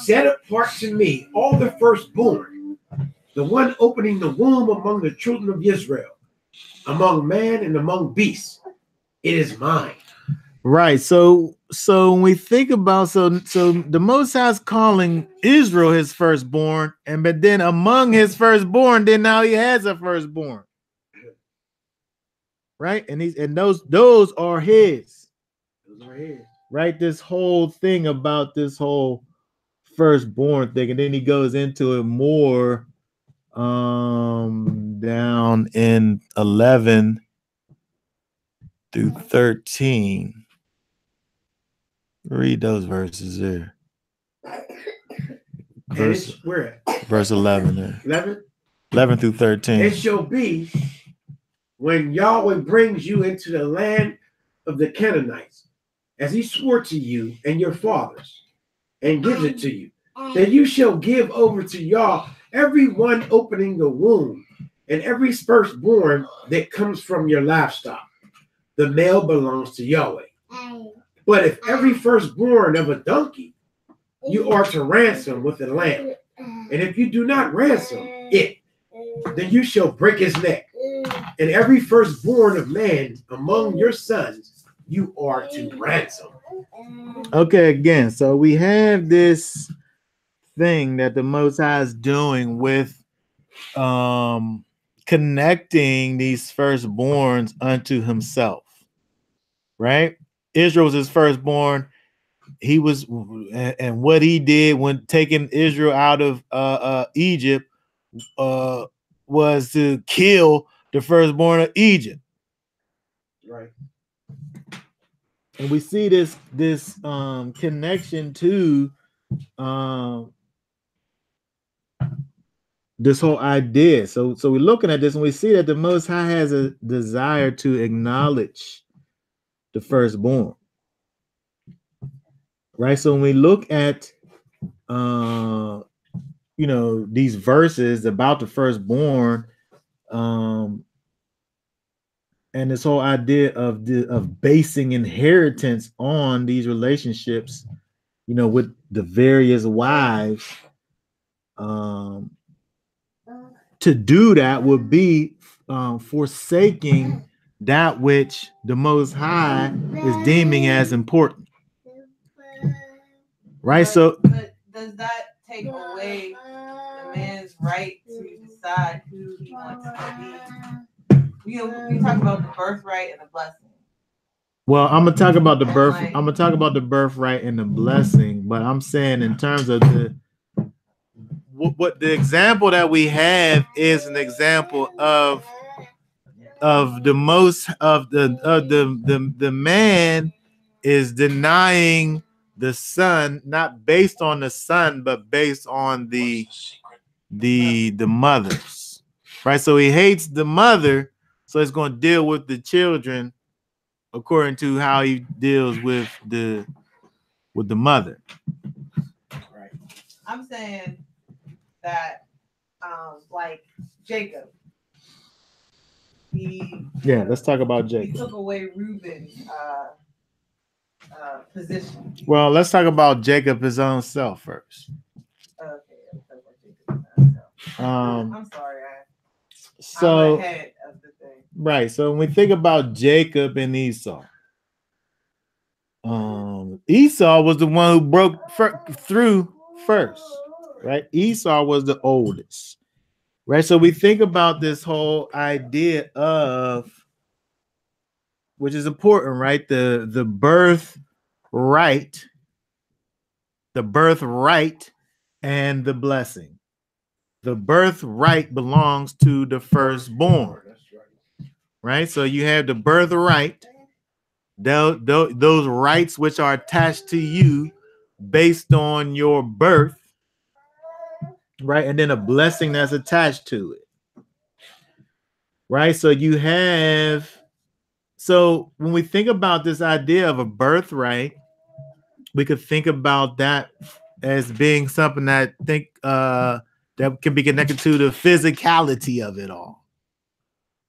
set apart to me all the firstborn, the one opening the womb among the children of Israel, among man and among beasts. It is mine. Right. So when we think about so the Most High is calling Israel his firstborn, but then among his firstborn, then now he has a firstborn. Right? And those are his. Those are his. Right? This whole thing about this whole firstborn thing, and then he goes into it more down in 11 through 13. Read those verses there. Verse 11 there. 11 through 13. It shall be when Yahweh brings you into the land of the Canaanites, as he swore to you and your fathers, and gives it to you, that you shall give over to Yah every one opening the womb, and every firstborn that comes from your livestock. The male belongs to Yahweh. But if every firstborn of a donkey, you are to ransom with a lamb. And if you do not ransom it, then you shall break his neck. And every firstborn of man among your sons, you are to ransom. Okay, again, so we have this thing that the Most High is doing with connecting these firstborns unto himself, right? Israel was his firstborn. He was, and what he did when taking Israel out of Egypt was to kill the firstborn of Egypt. Right. And we see this connection to this whole idea. So we're looking at this and we see that the Most High has a desire to acknowledge the firstborn. Right. So when we look at these verses about the firstborn, and this whole idea of basing inheritance on these relationships, with the various wives, to do that would be forsaking that which the Most High is deeming as important. Right? But does that take away the man's right to decide who he wants to be? We talk about the birthright and the blessing. Well, I'm gonna talk about the birth. I'm gonna talk about the birthright and the blessing, but I'm saying in terms of what the example that we have is an example of of the most of the man is denying the son, not based on the son, but based on the mothers, right? So he hates the mother, so he's going to deal with the children according to how he deals with the mother. Right. I'm saying that, like Jacob, let's talk about Jacob. He took away Reuben's position. Well, let's talk about Jacob, his own self first. Okay, let's talk about Jacob his own self. I'm sorry, I'm ahead of the thing. Right. So when we think about Jacob and Esau, Esau was the one who broke through first, right? Esau was the oldest, right? So we think about this whole idea of, which is important, right? The birthright and the blessing. The birthright belongs to the firstborn, right? So you have the birthright, those rights which are attached to you based on your birth, right? And then a blessing that's attached to it, right? So you have, so when we think about this idea of a birthright, we could think about that as being something that that can be connected to the physicality of it all,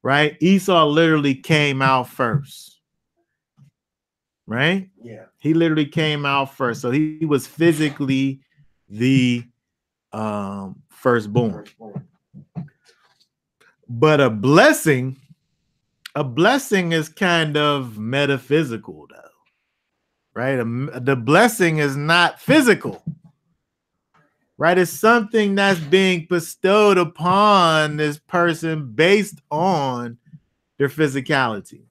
right? Esau literally came out first, right? Yeah. He literally came out first. So he was physically the firstborn. But a blessing is kind of metaphysical, though, right? The blessing is not physical, right? It's something that's being bestowed upon this person based on their physicality,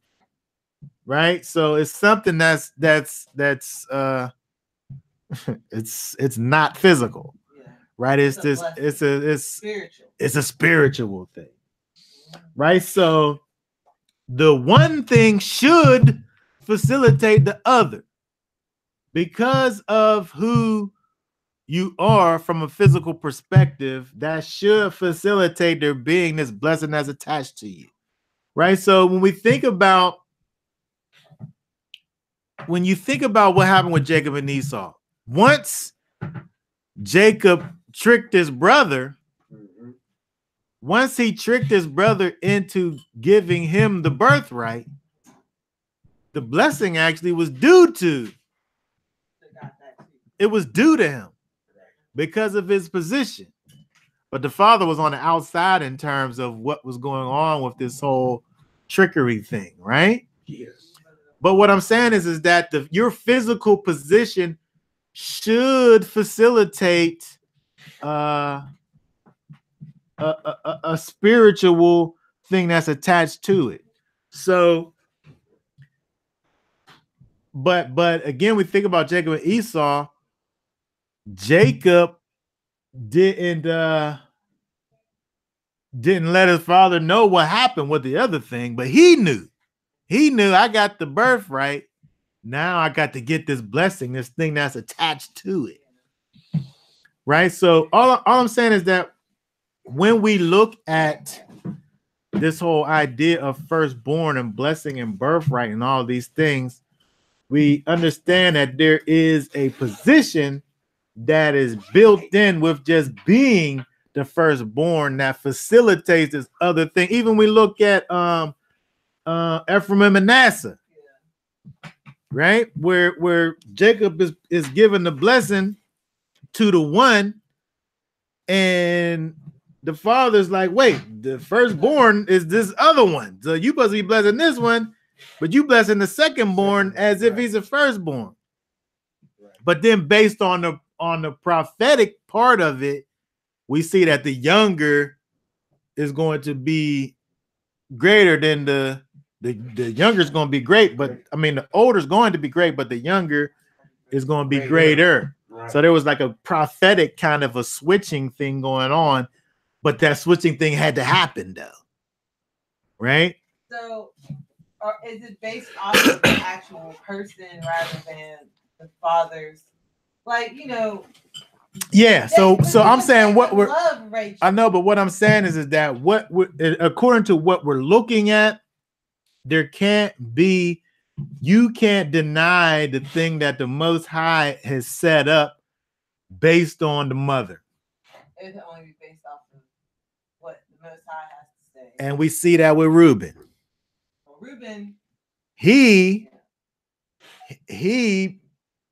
right? So it's something that's it's not physical, right? It's Spiritual. It's a spiritual thing, right? So the one thing should facilitate the other because of who you are from a physical perspective. That should facilitate there being this blessing that's attached to you, right? So when you think about what happened with Jacob and Esau, once Jacob tricked his brother, once he tricked his brother into giving him the birthright, the blessing actually was due to him because of his position. But the father was on the outside in terms of what was going on with this whole trickery thing, right? Yes. But what I'm saying is that your physical position should facilitate a spiritual thing that's attached to it. So, but again, we think about Jacob and Esau. Jacob didn't let his father know what happened with the other thing, but he knew I got the birthright. Now I got to get this blessing, this thing that's attached to it, right? So all I'm saying is that when we look at this whole idea of firstborn and blessing and birthright and all these things, we understand that there is a position that is built in with just being the firstborn that facilitates this other thing. Even we look at Ephraim and Manasseh, right? Where Jacob is given the blessing to the one, and the father's like, wait, the firstborn is this other one. So you supposed to be blessing this one, but you blessing the secondborn as if he's a firstborn. But then based on the prophetic part of it, we see that the younger is going to be greater than the younger is going to be great, but I mean the older is going to be great, but the younger is going to be greater. Right. So there was like a prophetic kind of a switching thing going on, but that switching thing had to happen though, right? So, or is it based off of the actual person rather than the father's? Like, you know. Yeah. So I'm saying what we're. Love Rachel. I know, but what I'm saying is that what according to what we're looking at, there can't be. You can't deny the thing that the Most High has set up based on the mother. It can only be based off of what the Most High has to say. And we see that with Reuben. Well, Reuben, he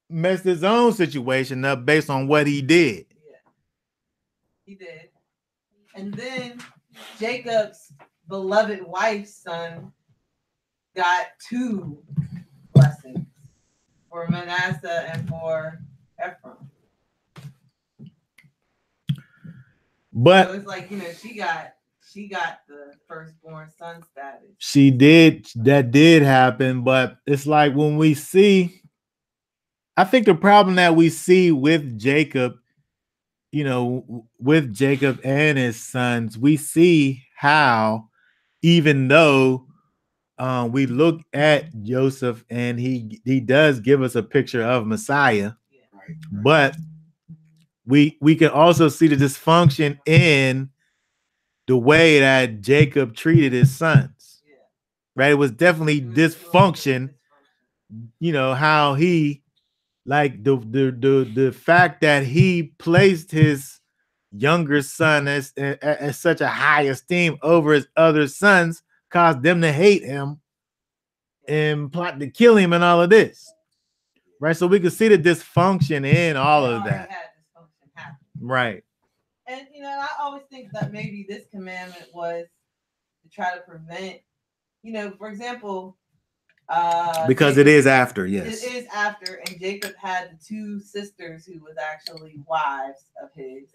messed his own situation up based on what he did. Yeah, he did. And then Jacob's beloved wife's son got 2 blessings for Manasseh and for Ephraim. But so it's like, you know, she got the firstborn son status. She did. That did happen, but it's like when we see, I think the problem that we see with Jacob, you know, with Jacob and his sons, we see how even though we look at Joseph and he does give us a picture of Messiah, Right. but we can also see the dysfunction in the way that Jacob treated his sons. Yeah. Right? It was definitely dysfunction. You know, how he, like the fact that he placed his younger son as such a high esteem over his other sons caused them to hate him and plot to kill him and all of this. Right? So we can see the dysfunction in all of that. Right. And you know, I always think that maybe this commandment was to try to prevent, you know, for example, because Jacob, it is after, yes. It is after, and Jacob had the 2 sisters who was actually wives of his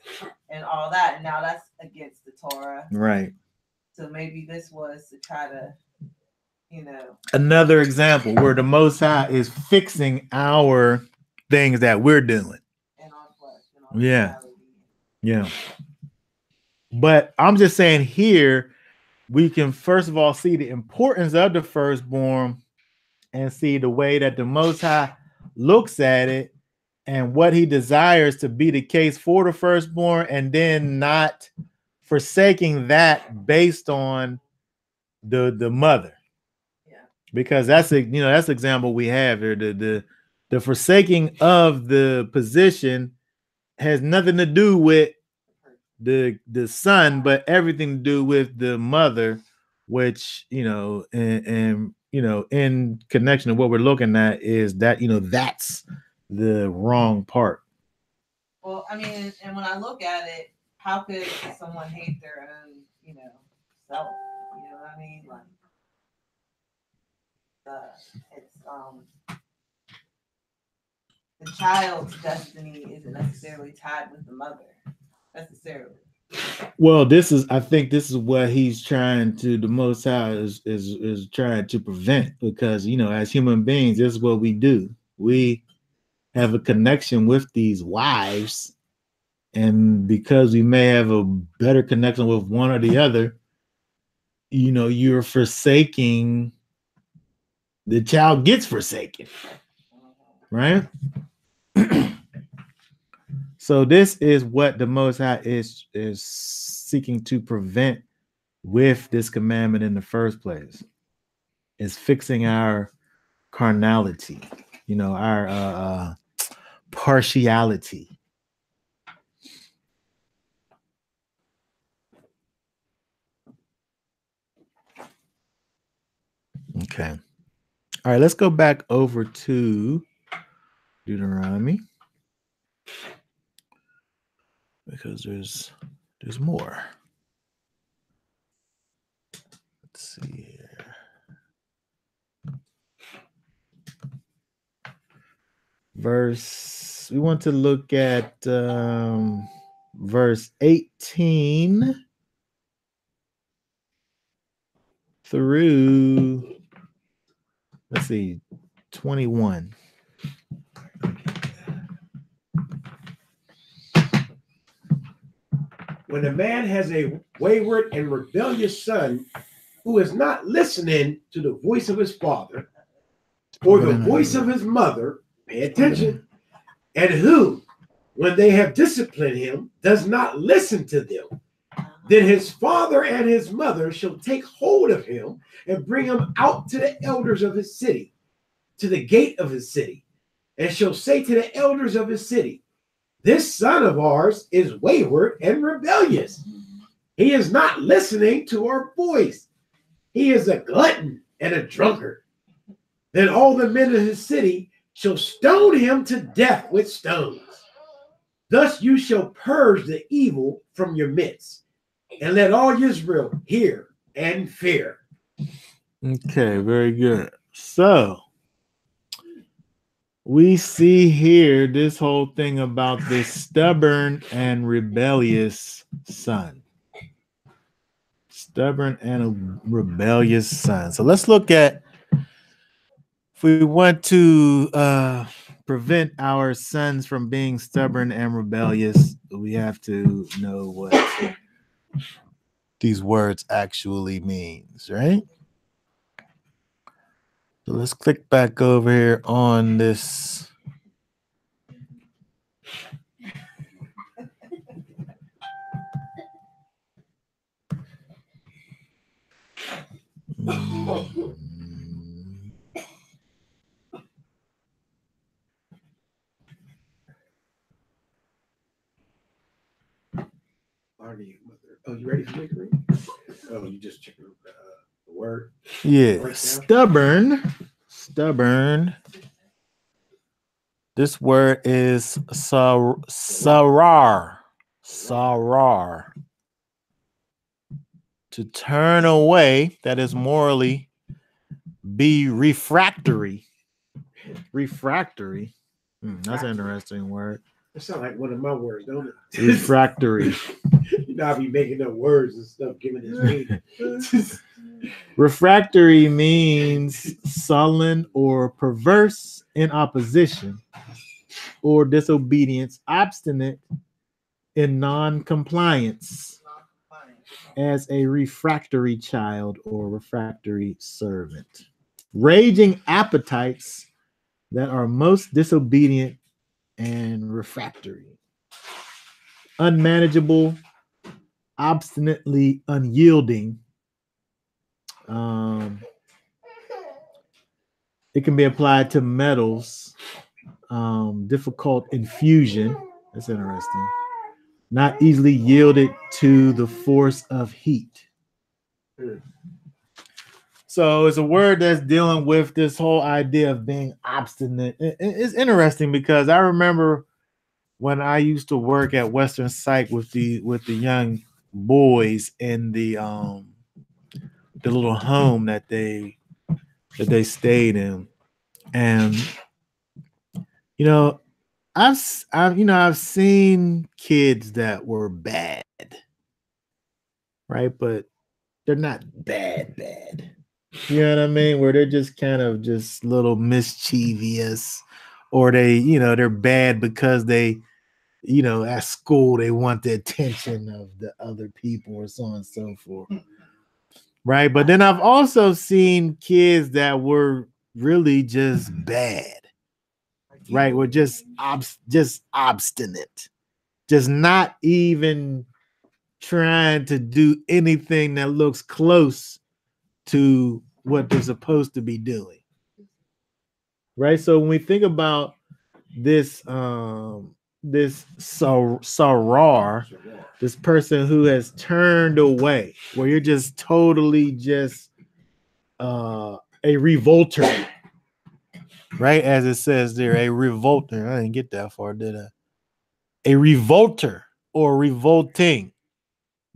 and all that, and now that's against the Torah. Right. So maybe this was to try to, you know. Another example where the Most High is fixing our things that we're doing. And our flesh. And our reality. Yeah. But I'm just saying here, we can first of all see the importance of the firstborn and see the way that the Most High looks at it and what he desires to be the case for the firstborn, and then not forsaking that based on the mother. Yeah. Because that's a, you know, that's the example we have here. The forsaking of the position has nothing to do with the son, but everything to do with the mother, which, you know, and you know, in connection to what we're looking at is that, you know, that's the wrong part. Well, I mean, and when I look at it, how could someone hate their own, you know, self? You know what I mean? Like, it's the child's destiny isn't necessarily tied with the mother, necessarily. Well, I think this is what he's trying to, the Most High is trying to prevent, because, you know, as human beings, this is what we do. We have a connection with these wives, and because we may have a better connection with one or the other, you know, you're forsaking, the child gets forsaken, right? So this is what the Most High is seeking to prevent with this commandment in the first place, is fixing our carnality, you know, our partiality. Okay. All right, let's go back over to Deuteronomy, because there's more. Let's see here. We want to look at verse 18 through, let's see, 21. When a man has a wayward and rebellious son who is not listening to the voice of his father or the voice of his mother, pay attention, and who, when they have disciplined him, does not listen to them, then his father and his mother shall take hold of him and bring him out to the elders of his city, to the gate of his city, and shall say to the elders of his city, this son of ours is wayward and rebellious. He is not listening to our voice. He is a glutton and a drunkard. Then all the men of his city shall stone him to death with stones. Thus you shall purge the evil from your midst, and let all Israel hear and fear. Okay, very good. So we see here this whole thing about this stubborn and rebellious son. Stubborn and a rebellious son. So let's look at, if we want to prevent our sons from being stubborn and rebellious, we have to know what these words actually means, right? So let's click back over here on this. Oh, you ready for me to read? Oh, you just checking the word? Yeah, stubborn. This word is sarar. To turn away, that is morally, be refractory. Refractory. That's an interesting word. It sounds like one of my words, don't it? Refractory. You know, I be making up words and stuff, giving this meaning. Refractory means sullen or perverse in opposition or disobedience, obstinate in non-compliance, as a refractory child or refractory servant. Raging appetites that are most disobedient and refractory. Unmanageable, obstinately unyielding. It can be applied to metals. Difficult infusion. That's interesting. Not easily yielded to the force of heat. So it's a word that's dealing with this whole idea of being obstinate. It's interesting because I remember when I used to work at Western Psych with the young boys in the little home that they stayed in, and I've seen kids that were bad, right? But they're not bad. You know what I mean? Where they're just kind of just little mischievous, or they're bad because they, at school they want the attention of the other people or so on and so forth. Right. But then I've also seen kids that were really just bad. Right. We're just obstinate, just not even trying to do anything that looks close to what they're supposed to be doing. Right. So when we think about this sarar, this person who has turned away, where you're just totally just a revolter, right? As it says there, a revolter. I didn't get that far, did I? A revolter or revolting,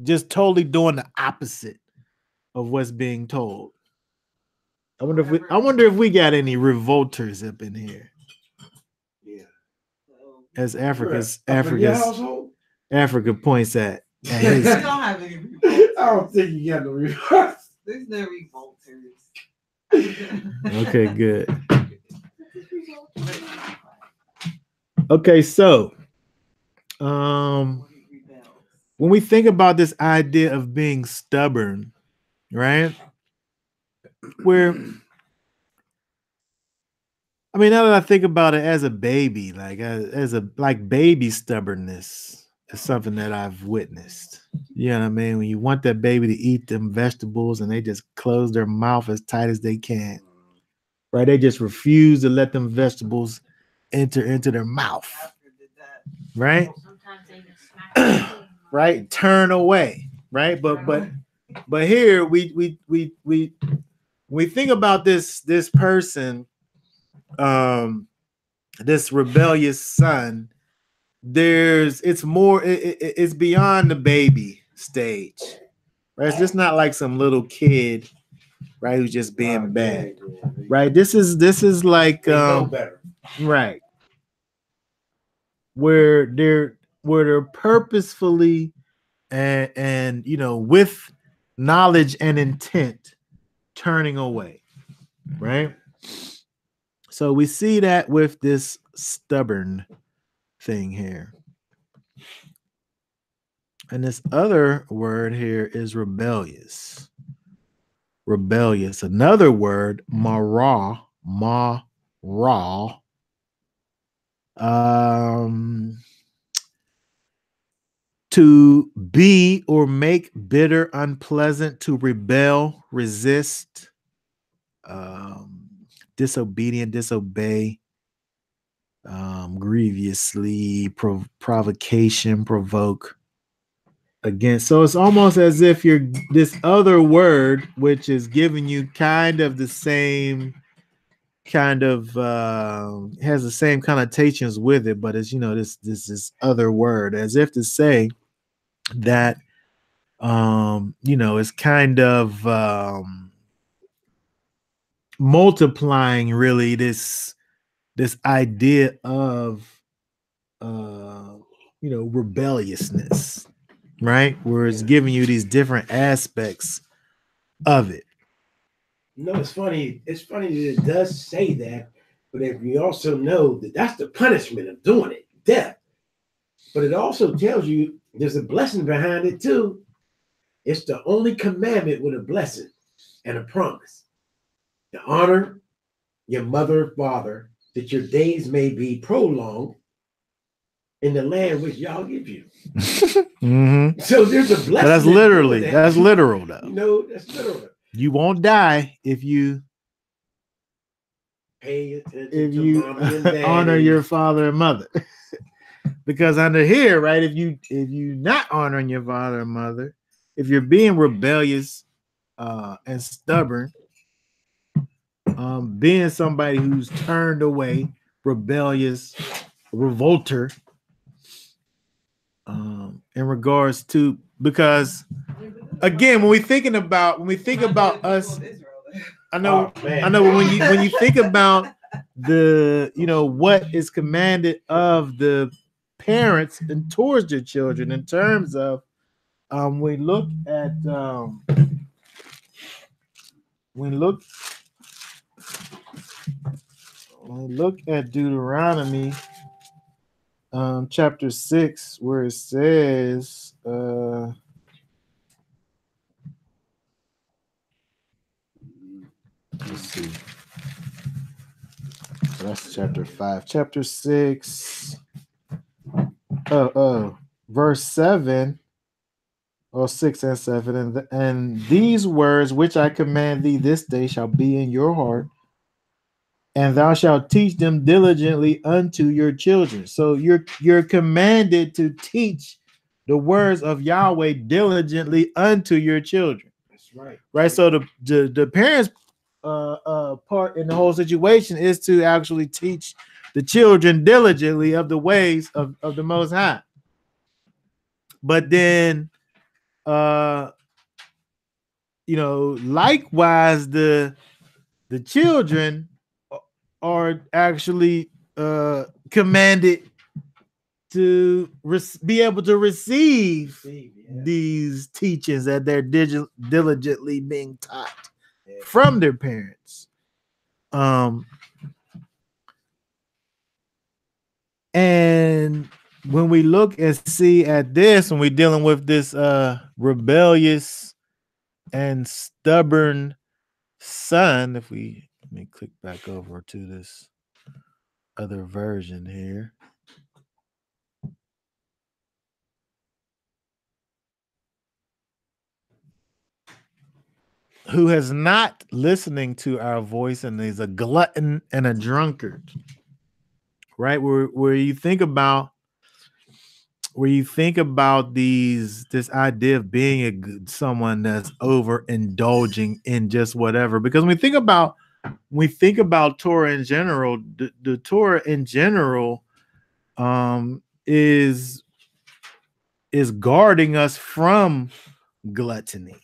just totally doing the opposite of what's being told. I wonder if we got any revolters up in here. Yeah. As Africa points at his. We don't have any revolters. I don't think you got no revolters. There's no revolters. Okay, good. Okay, so when we think about this idea of being stubborn, right? where, I mean, now that I think about it as a baby, like as a like baby stubbornness is something that I've witnessed. You know what I mean? When you want that baby to eat them vegetables and they just close their mouth as tight as they can, right? They just refuse to let them vegetables enter into their mouth, right? Right? Turn away, right? But here we think about this person, this rebellious son. It's beyond the baby stage, right? It's just not like some little kid, right, who's just being bad, right? This is like right, where they're purposefully and with knowledge and intent turning away, right? So we see that with this stubborn thing here. And this other word here is rebellious. Rebellious. Another word, marah. To be or make bitter, unpleasant, to rebel, resist, disobedient, disobey, grievously, provocation, provoke against. So it's almost as if you're this other word, which is giving you kind of the same kind of has the same connotations with it, but it's this other word, as if to say that it's kind of multiplying really this idea of rebelliousness, right? Where it's giving you these different aspects of it. No, it's funny. It's funny that it does say that, but if you also know that that's the punishment of doing it, death. But it also tells you there's a blessing behind it too. It's the only commandment with a blessing and a promise. To honor your mother and father, that your days may be prolonged in the land which y'all give you. Mm-hmm. So there's a blessing. But that's literal though. That's literal. You won't die if you pay attention if to you mommy and daddy. honor your father and mother. Because under here, right, if you not honoring your father and mother, if you're being rebellious and stubborn, being somebody who's turned away, rebellious, revolter, in regards to, because again, when we think about us, I know when you think about the what is commanded of the parents and towards their children in terms of we look at Deuteronomy chapter 6, where it says let's see. So that's chapter 5. Chapter 6. Verse 7. 6 and 7. And these words which I command thee this day shall be in your heart, and thou shalt teach them diligently unto your children. So you're commanded to teach the words of Yahweh diligently unto your children. That's right. Right. So the parents part in the whole situation is to actually teach the children diligently of the ways of the Most High. But then likewise the children are actually commanded to be able to receive these teachings that they're diligently being taught from their parents. And when we look and see at this, when we're dealing with this rebellious and stubborn son, if we let me click back over to this other version here. Who has not listening to our voice and is a glutton and a drunkard. Right? Where you think about this idea of being someone that's overindulging in just whatever, because when we think about Torah in general, the Torah in general is guarding us from gluttony,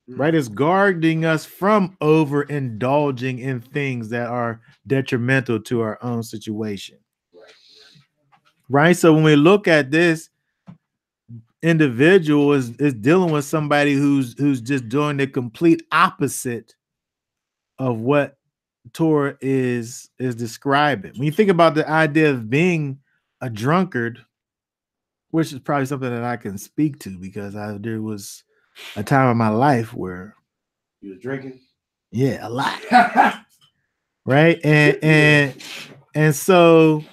right? It's guarding us from overindulging in things that are detrimental to our own situation. Right. So when we look at this individual is dealing with somebody who's just doing the complete opposite of what Torah is describing. When you think about the idea of being a drunkard, which is probably something that I can speak to because there was a time in my life where you was drinking. Yeah, a lot. Right. And so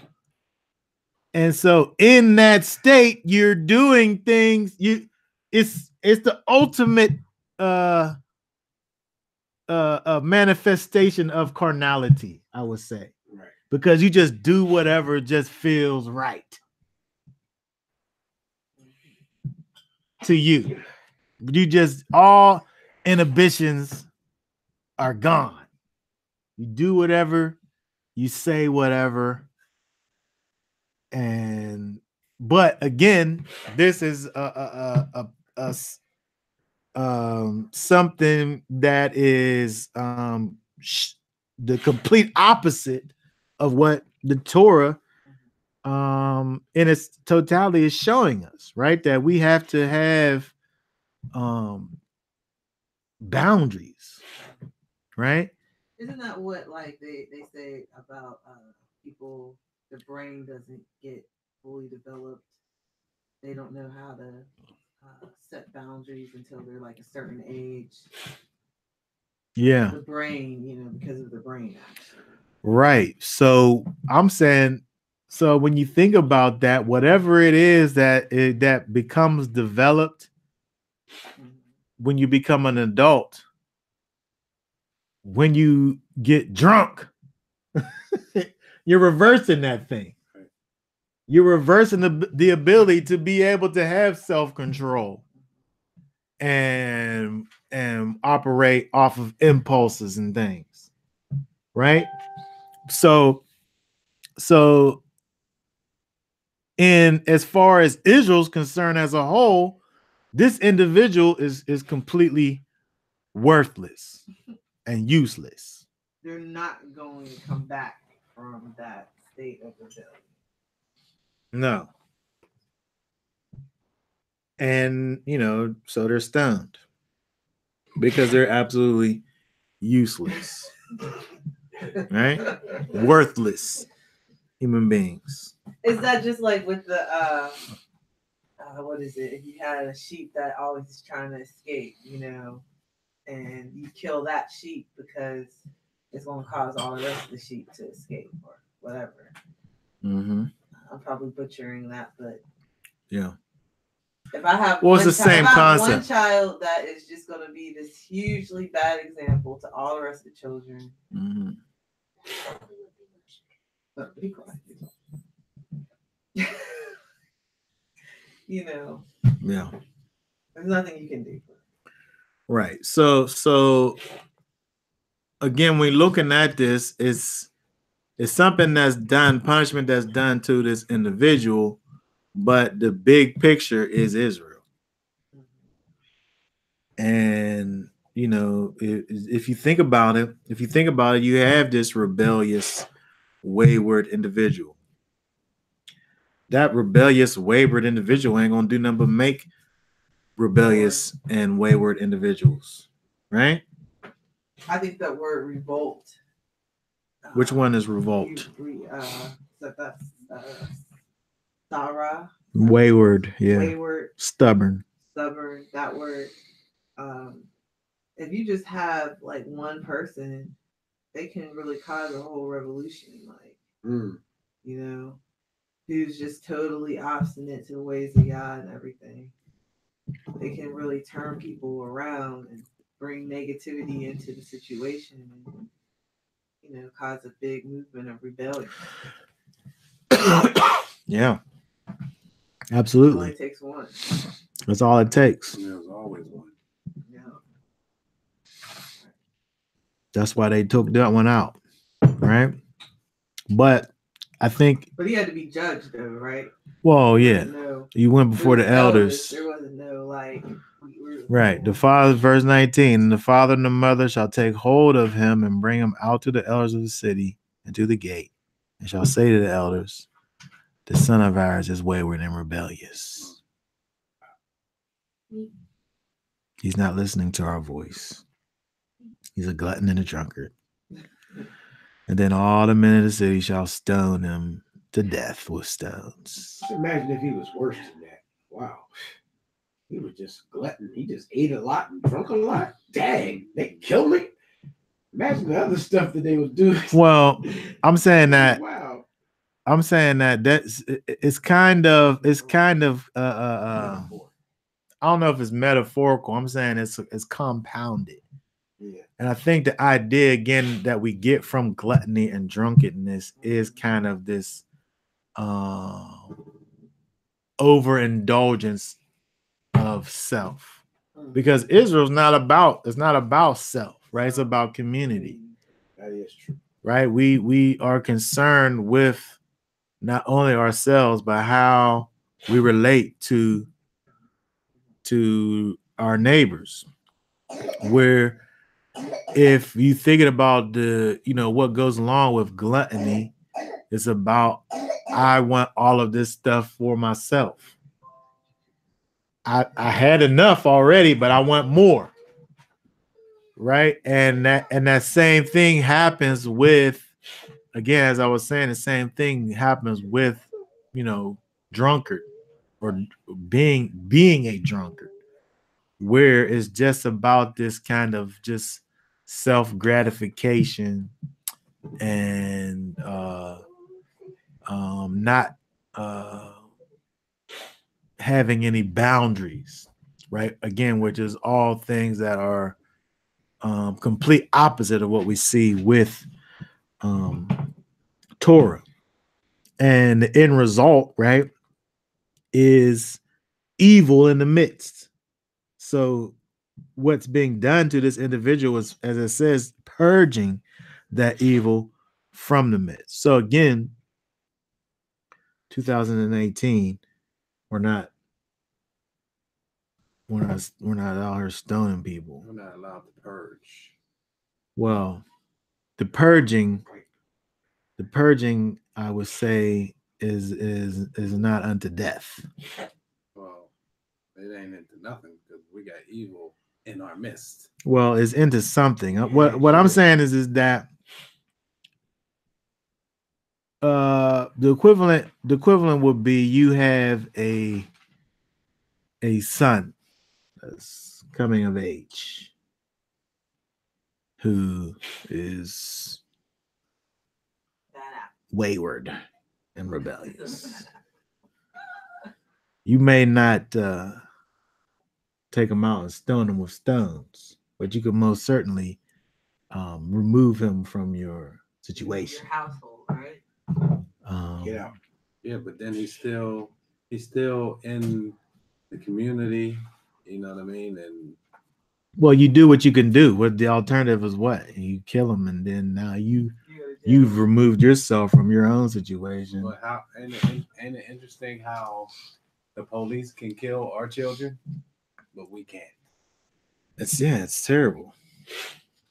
in that state, you're doing things. It's the ultimate a manifestation of carnality, I would say, Right. because you just do whatever just feels right to you. You just, all inhibitions are gone. You do whatever, you say whatever, but again, this is something that is the complete opposite of what the Torah in its totality is showing us, right? That we have to have boundaries, right? Isn't that what like they say about people, the brain doesn't get fully developed. They don't know how to set boundaries until they're like a certain age. Yeah. The brain, because of the brain action. Right. So I'm saying, so when you think about that, whatever it is that becomes developed when you become an adult, when you get drunk, you're reversing that thing. You're reversing the ability to be able to have self-control and operate off of impulses and things, right? So in as far as Israel's concerned as a whole, this individual is completely worthless and useless. They're not going to come back from that state of rebellion. No. And so they're stoned because they're absolutely useless. Right? Worthless human beings. Is that just like with the what is it? If you had a sheep that always is trying to escape, and you kill that sheep because it's going to cause all the rest of the sheep to escape or whatever. Mm-hmm. I'm probably butchering that, but yeah. If I have the same concept. One child that is just going to be this hugely bad example to all the rest of the children. Mm-hmm. But be quiet. Yeah. There's nothing you can do. Right. So again, when looking at this, it's something that's done, punishment that's done to this individual, but the big picture is Israel. And if you think about it, you have this rebellious, wayward individual. That rebellious, wayward individual ain't gonna do nothing but make rebellious and wayward individuals, right? I think that word revolt. Which one is revolt? Sarah. Wayward, yeah. Wayward. Stubborn. That word. if you just have like one person, they can really cause a whole revolution. Like, you know, who's just totally obstinate to the ways of God and everything. They can really turn people around and bring negativity into the situation and, you know, cause a big movement of rebellion. Yeah. It Absolutely. only takes one. That's all it takes. There's always one. Yeah. That's why they took that one out. Right. But I think. But he had to be judged, though, right? Well, yeah. No, You went before the elders. There wasn't no like. Right. The father, verse 19, the father and the mother shall take hold of him and bring him out to the elders of the city and to the gate, and shall say to the elders, the son of ours is wayward and rebellious. He's not listening to our voice. He's a glutton and a drunkard. And then all the men of the city shall stone him to death with stones. Just imagine if he was worse than that. Wow. He was just glutton. He just ate a lot and drunk a lot. Dang, they killed me. Imagine the other stuff that they would do. Well, I'm saying that. Wow. I'm saying that it's kind of I don't know if it's metaphorical. I'm saying it's compounded. Yeah. And I think the idea again that we get from gluttony and drunkenness is kind of this overindulgence of self, because Israel's not about self, right? It's about community. That is true. Right? We are concerned with not only ourselves, but how we relate to our neighbors. Where if you thinking about what goes along with gluttony, it's about I want all of this stuff for myself. I had enough already, but I want more. Right? And that same thing happens with, again, as I was saying, the same thing happens with, drunkard or being a drunkard, where it's just about this kind of just self-gratification and not having any boundaries, right? Again, which is all things that are complete opposite of what we see with Torah. And the end result, right, is evil in the midst. So what's being done to this individual is, as it says, purging that evil from the midst. So again, 2018, we're not out here stoning people. We're not allowed to purge. Well, the purging, I would say, is not unto death. Well, it ain't into nothing because we got evil in our midst. Well, it's into something. What I'm saying is that the equivalent would be you have a son that's coming of age who is wayward and rebellious. You may not take him out and stone him with stones, but you could most certainly remove him from your situation. Your household, right? Yeah, but then he's still in the community. You know what I mean? And well, you do what you can do. What the alternative is? What you kill him, and then now you've removed yourself from your own situation. But how? Ain't it interesting how the police can kill our children, but we can't? It's terrible.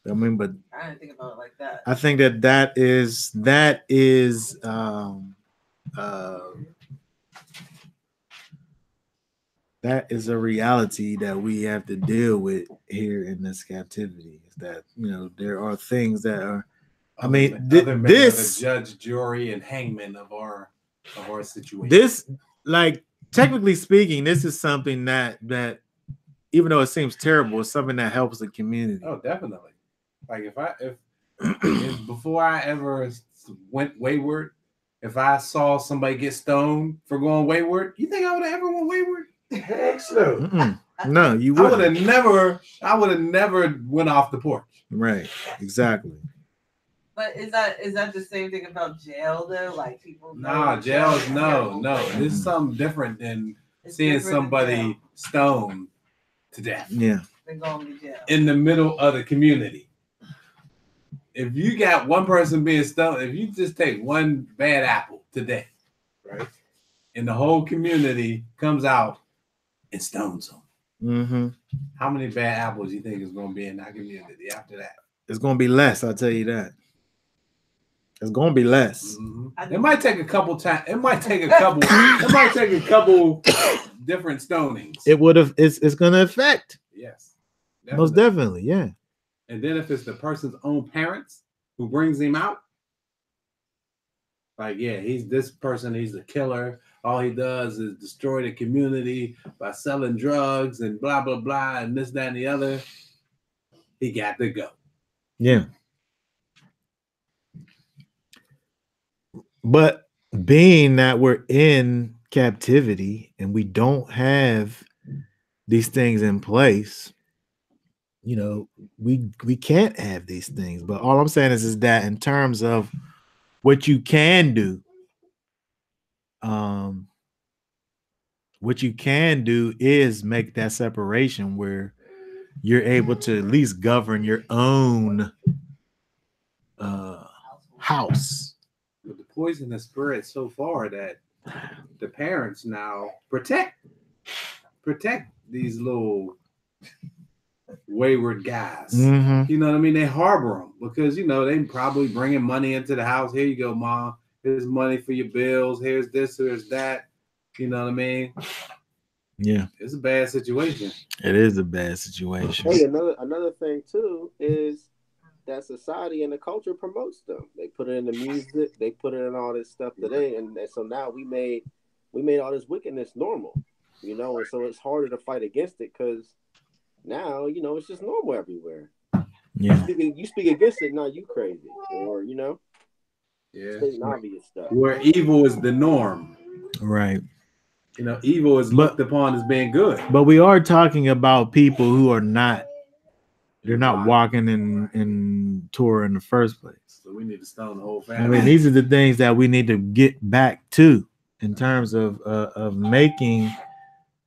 I mean, but I didn't think about it like that. I think that is that is a reality that we have to deal with here in this captivity. Is that there are things that are. I mean, this judge, jury, and hangman of our situation. This, like, technically speaking, this is something that even though it seems terrible, it's something that helps the community. Oh, definitely. Like if before I ever went wayward, if I saw somebody get stoned for going wayward, you think I would have ever went wayward? Heck no. Mm-mm. No, you I wouldn't. I would have never went off the porch. Right. Exactly. But is that the same thing about jail though? Like people? Nah, jails. No. This is something different than seeing somebody stoned to death. Yeah. They're going to jail in the middle of the community. If you got one person being stoned, if you just take one bad apple today, right, and the whole community comes out and stones them, Mm-hmm. how many bad apples do you think is going to be in that community after that? It's going to be less. I'll tell you that. It's going to be less. Mm-hmm. It might take a couple times. It might take a couple. It might take a couple different stonings. It would have. It's going to affect. Yes. Definitely. Most definitely. Yeah. And then if it's the person's own parents who brings him out, like, yeah, he's this person, he's a killer. All he does is destroy the community by selling drugs and blah, blah, blah, and this, that, and the other. He got to go. Yeah. But being that we're in captivity and we don't have these things in place, you know, we can't have these things. But all I'm saying is that in terms of what you can do, is make that separation where you're able to at least govern your own house. But the poison has spread so far that the parents now protect these little wayward guys. Mm-hmm. You know what I mean? They harbor them because, you know, they probably bringing money into the house. Here you go, Mom. Here's money for your bills. Here's this, here's that. You know what I mean? Yeah. It's a bad situation. It is a bad situation. Hey, another thing too is that society and the culture promotes them. They put it in the music, they put it in all this stuff today, and so now we made all this wickedness normal, you know, and so it's harder to fight against it because now, you know, it's just normal everywhere. Yeah. You speak against it, now you crazy, or you know, yeah, obvious stuff. Where evil is the norm, right? You know, evil is looked upon as being good. But we are talking about people who are not. They're not walking in Torah in the first place. So we need to stone the whole family. I mean, these are the things that we need to get back to in terms of making,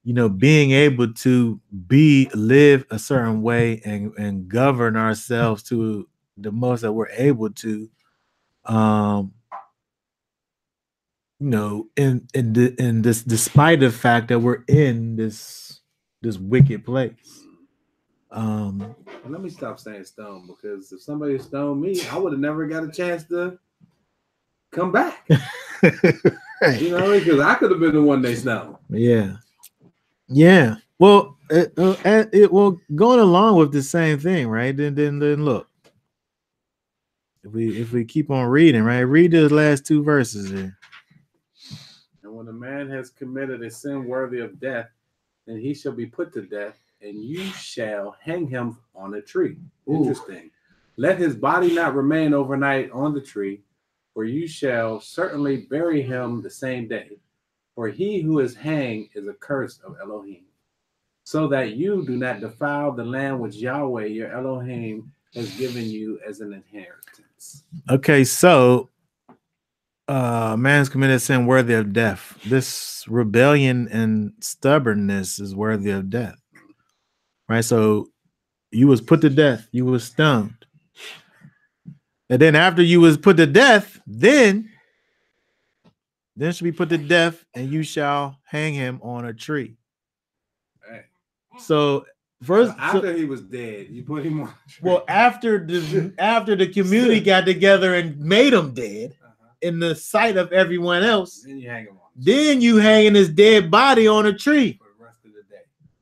you know, being able to live a certain way and govern ourselves to the most that we're able to, you know, in this, despite the fact that we're in this wicked place. Let me stop saying stone, because if somebody stoned me, I would have never got a chance to come back. Right. You know, because I could have been the one they stoned. Yeah. Well, going along with the same thing, right? Then look, if we keep on reading, right? Read the last two verses here. And when a man has committed a sin worthy of death, then he shall be put to death, and you shall hang him on a tree. Ooh. Interesting. Let his body not remain overnight on the tree, for you shall certainly bury him the same day. For he who is hanged is accursed of Elohim, so that you do not defile the land which Yahweh your Elohim has given you as an inheritance. Okay, so man's committed sin worthy of death. This rebellion and stubbornness is worthy of death. Right, so you was put to death, you was stoned, and then after you was put to death, then should be put to death, and you shall hang him on a tree. Right. So first, after he was dead, you put him on a tree. Well, after the community got together and made him dead in the sight of everyone else, then you hang him on. Then you hanging his dead body on a tree.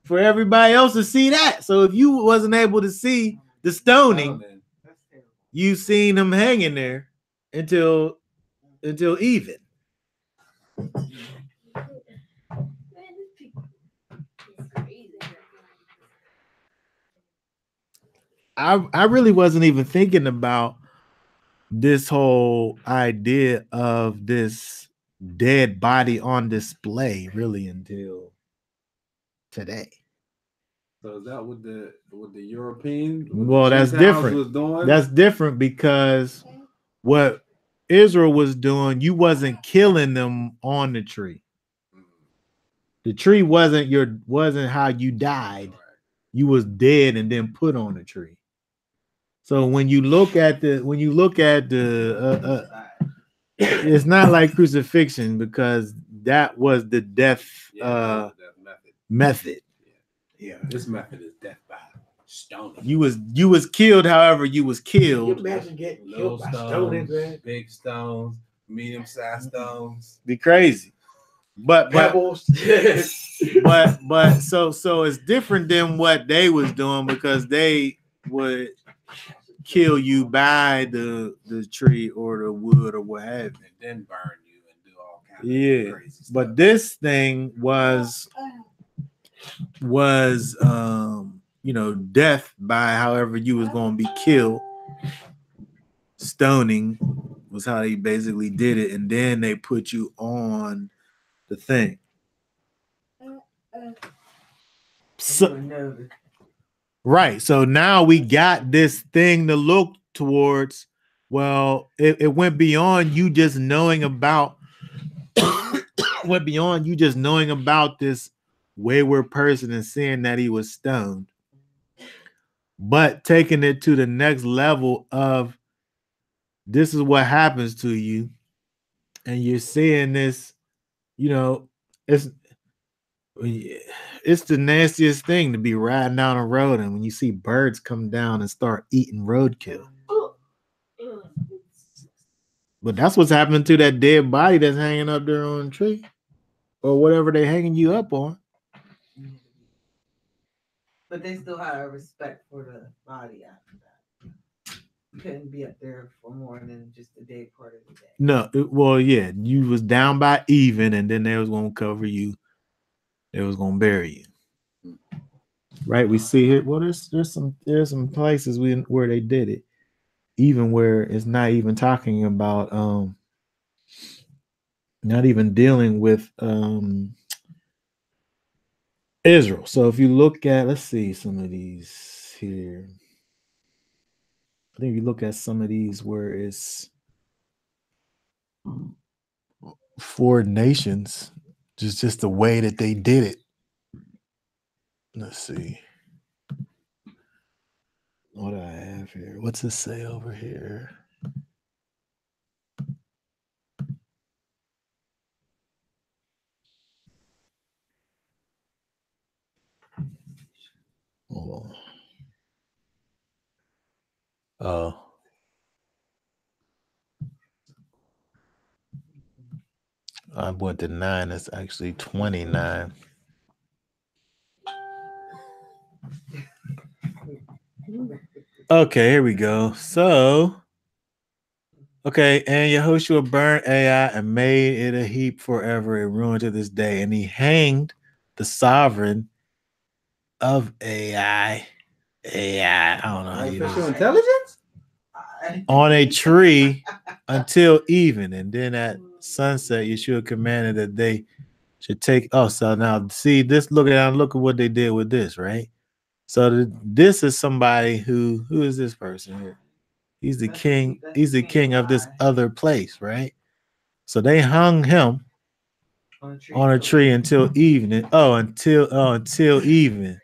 For everybody else to see that. So if you wasn't able to see the stoning, you seen him hanging there until even. I really wasn't even thinking about this whole idea of this dead body on display really until today. So is that what the European Well, the that's Gentiles different. was doing? That's different because what Israel was doing, you wasn't killing them on the tree. The tree wasn't how you died. You was dead and then put on the tree. So when you look at the it's not like crucifixion because that was the death method. Yeah, this method is death by stoning. You was killed however you was killed. Can you imagine getting killed by stoning, man? Big stones, medium sized stones. Be crazy. But Pebbles. but so it's different than what they was doing because they would kill you by the tree or the wood or what have you, and then burn you and do all kinds of crazy stuff. But this thing was death by however you was going to be killed. Stoning was how they basically did it, and then they put you on the thing. So, right. So now we got this thing to look towards. Well, it went beyond you just knowing about this wayward person and seeing that he was stoned, but taking it to the next level of this is what happens to you, and you're seeing this, it's the nastiest thing to be riding down a road and when you see birds come down and start eating roadkill. But that's what's happening to that dead body that's hanging up there on the tree or whatever they're hanging you up on. But they still had a respect for the body after that. You couldn't be up there for more than just the day part of the day. No, you was down by even, and then they was gonna cover you. They was gonna bury you. Right? We see it. Well, there's some places where they did it, even where it's not even talking about not even dealing with Israel. So if you look at, let's see some of these here. I think if you look at some of these where it's 4 nations, just the way that they did it. Let's see. What do I have here? What's it say over here? Hold on. Oh. I went to 9. It's actually 29. Okay, here we go. So, okay, and Yehoshua burned Ai and made it a heap forever and ruined to this day. And he hanged the sovereign of Ai. I don't know how you artificial intelligence on a tree until even, and then at sunset Yeshua commanded that they should take. Oh, so now see this. Look at what they did with this, right? So this is somebody who is this person here? He's the king. He's the king of this other place, right? So they hung him on a tree until evening. Until evening.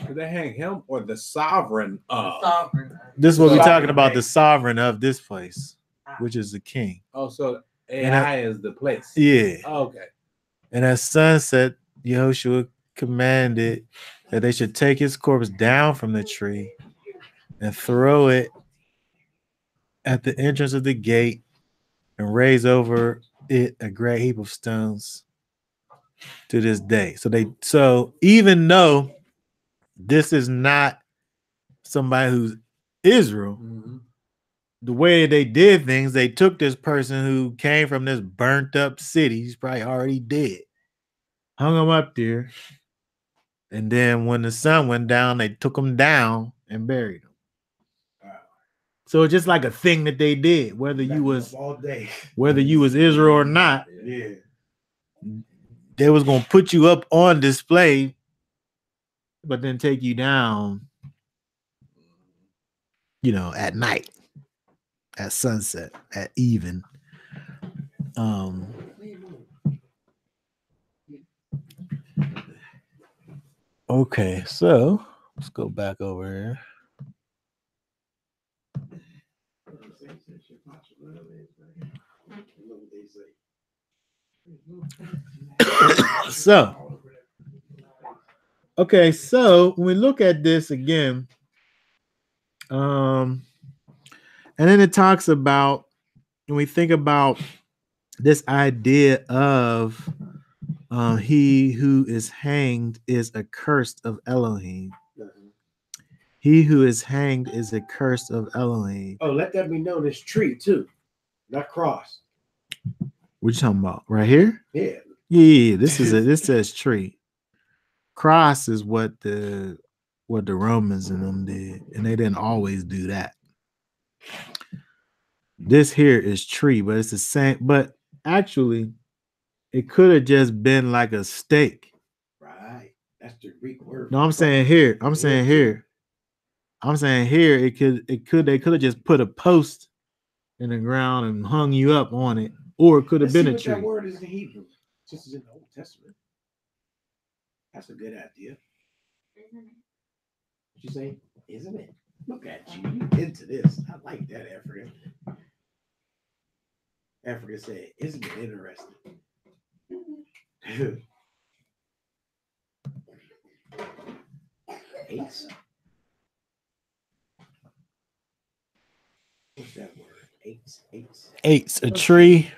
Did they hang him or the sovereign of? Sovereign. This is what we're talking about, the sovereign of this place, which is the king. Oh, so AI is the place. Yeah. Oh, okay. And at sunset, Yehoshua commanded that they should take his corpse down from the tree and throw it at the entrance of the gate and raise over it a great heap of stones to this day. So even though this is not somebody who's Israel, the way they did things, they took this person who came from this burnt up city, he's probably already dead, hung him up there, and then when the sun went down, they took him down and buried him. So it's just like a thing that they did, whether you was all day, Israel or not. yeah. They was gonna put you up on display, but then take you down, at night, at sunset, at even. Okay, so let's go back over here. So when we look at this again, and then it talks about, when we think about this idea of he who is hanged is accursed of Elohim. He who is hanged is accursed of Elohim. Oh, let that be known as tree too, not cross. What you talking about? Right here? Yeah. Yeah. This says tree. Cross is what the Romans and them did, and they didn't always do that. This here is tree, but it's the same. But actually, it could have just been like a stake. Right. That's the Greek word. No, I'm saying here. It could. They could have just put a post in the ground and hung you up on it, or it could have been a tree. That word is in Hebrew. This is in the Old Testament. That's a good idea. What you say? Isn't it? Look at you. You into this. I like that, Africa. Africa said, isn't it interesting? Eights. What's that word? Eights. A tree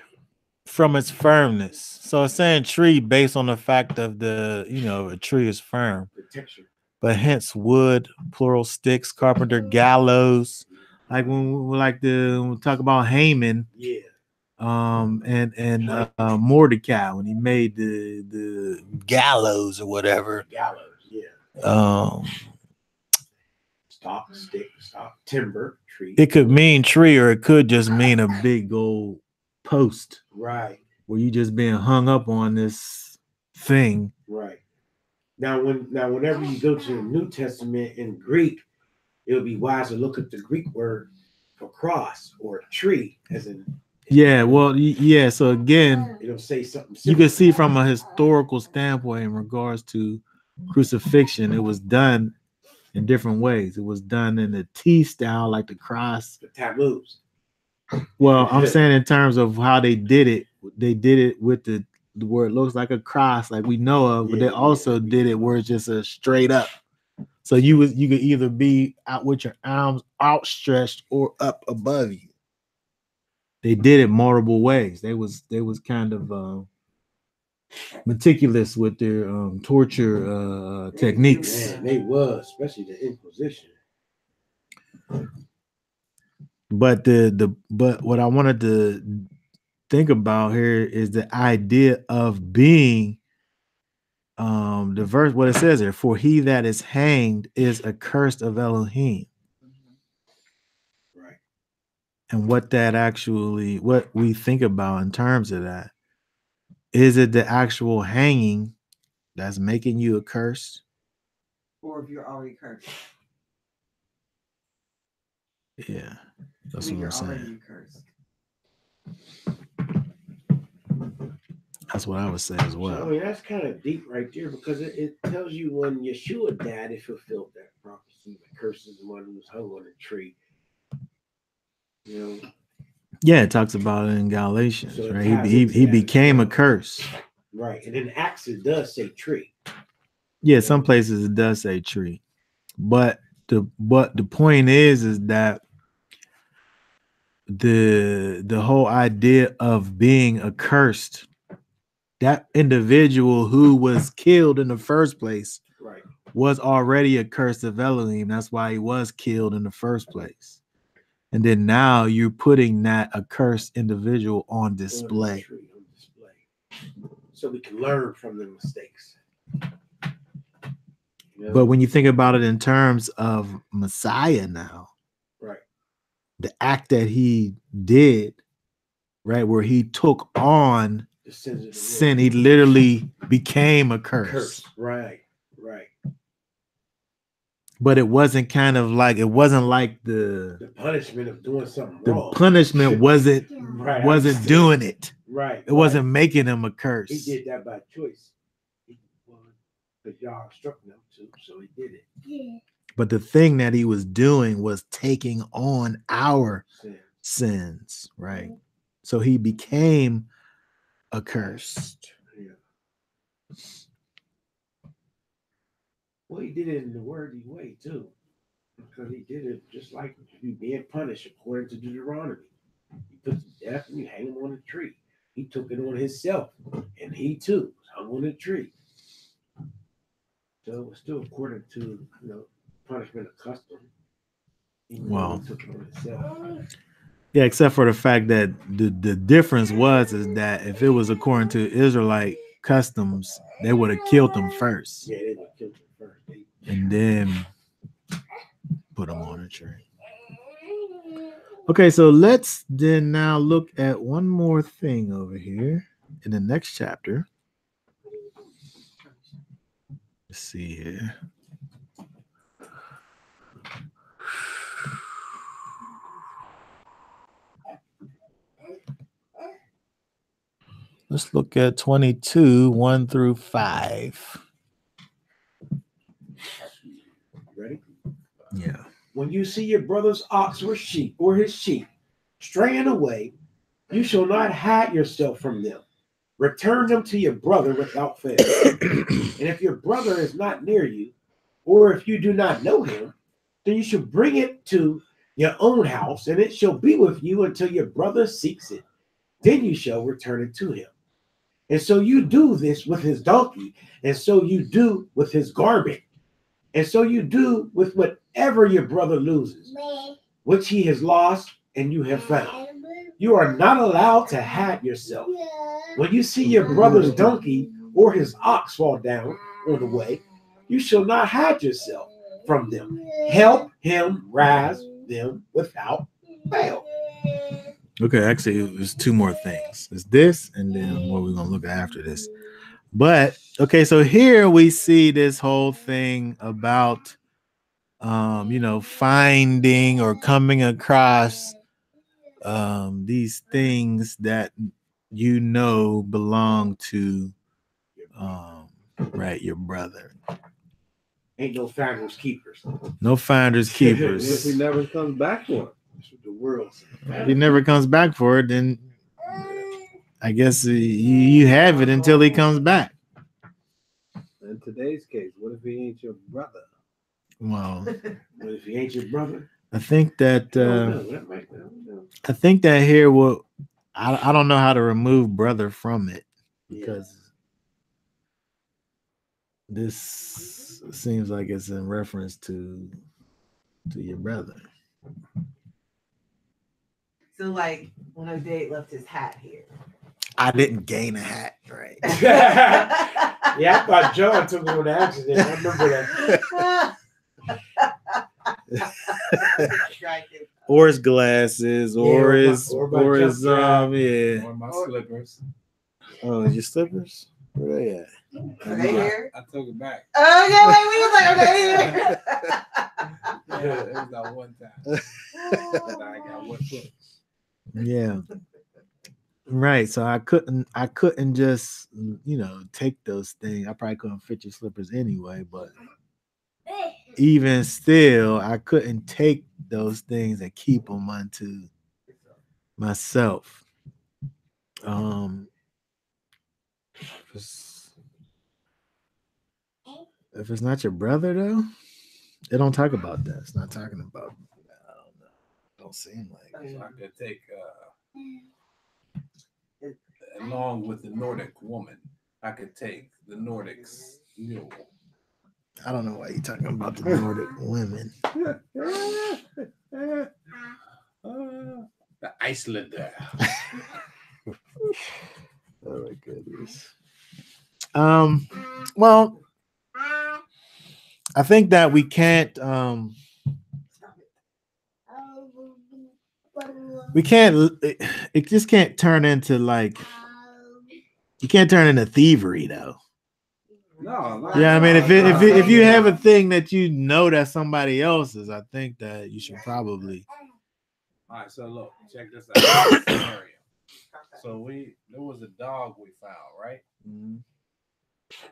from its firmness. So it's saying tree based on the fact of a tree is firm. The texture. But hence wood, plural sticks, carpenter, gallows. Like when we talk about Haman. Yeah. And Mordecai when he made the gallows or whatever. Gallows, yeah. Stock, stick, stock, timber, tree. It could mean tree, or it could just mean a big old post. Right. Where you just being hung up on this thing. Right. Now whenever you go to the New Testament in Greek, it'll be wise to look at the Greek word for cross or tree, as in. Yeah, well, yeah. So again, it'll say something similar. You can see from a historical standpoint in regards to crucifixion, it was done in different ways. It was done in the T style, like the cross. The taboos. Well, I'm saying in terms of how they did it with the where it looks like a cross, like we know of, but they also did it where it's just a straight up. So you could either be out with your arms outstretched or up above you. They did it multiple ways. They was kind of meticulous with their torture techniques. Man, they was, especially the Inquisition. But but what I wanted to think about here is the idea of being the verse, what it says here, for he that is hanged is accursed of Elohim. Right. And what we think about in terms of that, is it the actual hanging that's making you accursed? Or if you're already cursed. Yeah, that's what I'm saying. That's what I would say as well. I mean, that's kind of deep right there, because it tells you when Yeshua died, it fulfilled that prophecy. The curse is the one who was hung on a tree. Yeah, it talks about it in Galatians, so right? He became a curse. Right. And in Acts it does say tree. Yeah, some places it does say tree. But the point is that the whole idea of being accursed, that individual who was killed in the first place, right, was already a curse of Elohim. That's why he was killed in the first place. And then now you're putting that accursed individual on display. So we can learn from the mistakes. But when you think about it in terms of Messiah now, right, the act that he did, right, where he took on The sins of the world. sin, he literally became a curse. Right, right. But it wasn't like The punishment of doing something the wrong. punishment wasn't Right, I wasn't understand. doing it. Right. It wasn't making him a curse. He did that by choice. The God struck him to, so he did it. But the thing that he was doing was taking on our sins, right? So he became accursed. Yeah. Well, he did it in the worthy way too, because he did it just like you being punished according to Deuteronomy. He put to death and you hang him on a tree. He took it on himself, and he too was hung on a tree. So it was still according to punishment of custom. Wow. He took it on himself. Yeah, except for the fact that the difference is that if it was according to Israelite customs, they would have killed them first. Yeah, they would have killed him first. And then put him on a tree. Okay, so let's then now look at one more thing over here in the next chapter. Let's see here. Let's look at 22, 1 through 5. Ready? Yeah. When you see your brother's ox or sheep or his sheep straying away, you shall not hide yourself from them. Return them to your brother without fail. And if your brother is not near you, or if you do not know him, then you shall bring it to your own house, and it shall be with you until your brother seeks it. Then you shall return it to him. And so you do this with his donkey, and so you do with his garment, and so you do with whatever your brother loses, which he has lost and you have found. You are not allowed to hide yourself. When you see your brother's donkey or his ox fall down on the way, you shall not hide yourself from them. Help him rise them without fail. Okay, actually, there's two more things. It's this, and then what we're going to look at after this. But, okay, so here we see this whole thing about, finding or coming across these things that belong to, your brother. Ain't no finders keepers. No finders keepers. If he never comes back for it. That's what the world says. If he never comes back for it, then I guess you have it until he comes back. In today's case, what if he ain't your brother? Well, What if he ain't your brother? I think that I I think that here I don't know how to remove brother from it, because this seems like it's in reference to your brother. So, like, when O'Day left his hat here. I didn't gain a hat, right? Yeah, I thought John took it on accident. I remember that. Or his glasses, or his or my slippers. Oh, your slippers? Where they at? Are they here? I took it back. Okay, wait, we was like, okay. Yeah, it was that one time. I got one foot. Yeah. Right. So I couldn't just, take those things. I probably couldn't fit your slippers anyway, but even still, I couldn't take those things and keep them unto myself. If it's not your brother, though, it don't talk about that. It's not talking about. I don't know. Don't seem like. So I could take along with the Nordic woman. I could take the Nordic's mule. I don't know why you're talking about the Nordic women. The Icelander. Oh my goodness. Well, I think that we can't we can't. It just can't turn into like. You can't turn into thievery though. No, Yeah, I mean, if you have a thing that you know that somebody else's, I think that you should probably. All right, so look, check this out. Scenario. So there was a dog we found, right? Mm-hmm.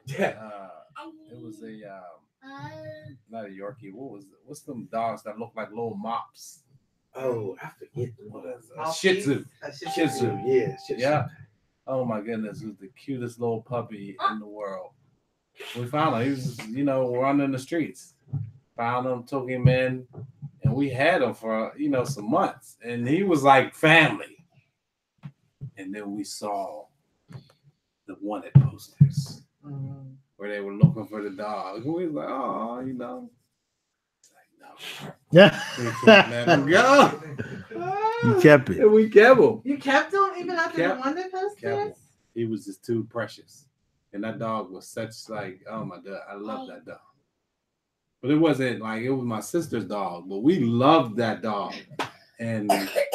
It was not a Yorkie. What's them dogs that look like little mops? Oh, I forget. What is it? A Shih Tzu. Shih Tzu, yeah. Shih Tzu. Yeah. Oh my goodness, it was the cutest little puppy in the world. We found him. He was, running the streets. Found him, took him in, and we had him for, some months. And he was like family. And then we saw the wanted posters where they were looking for the dog. And we was like, oh, It's like, no. Yeah. We can't let him go. You kept it. And we kept him. You kept him even after the wanted posters? He was just too precious. And that dog was such like, oh my God, I love that dog. But it wasn't like, it was my sister's dog, but we loved that dog and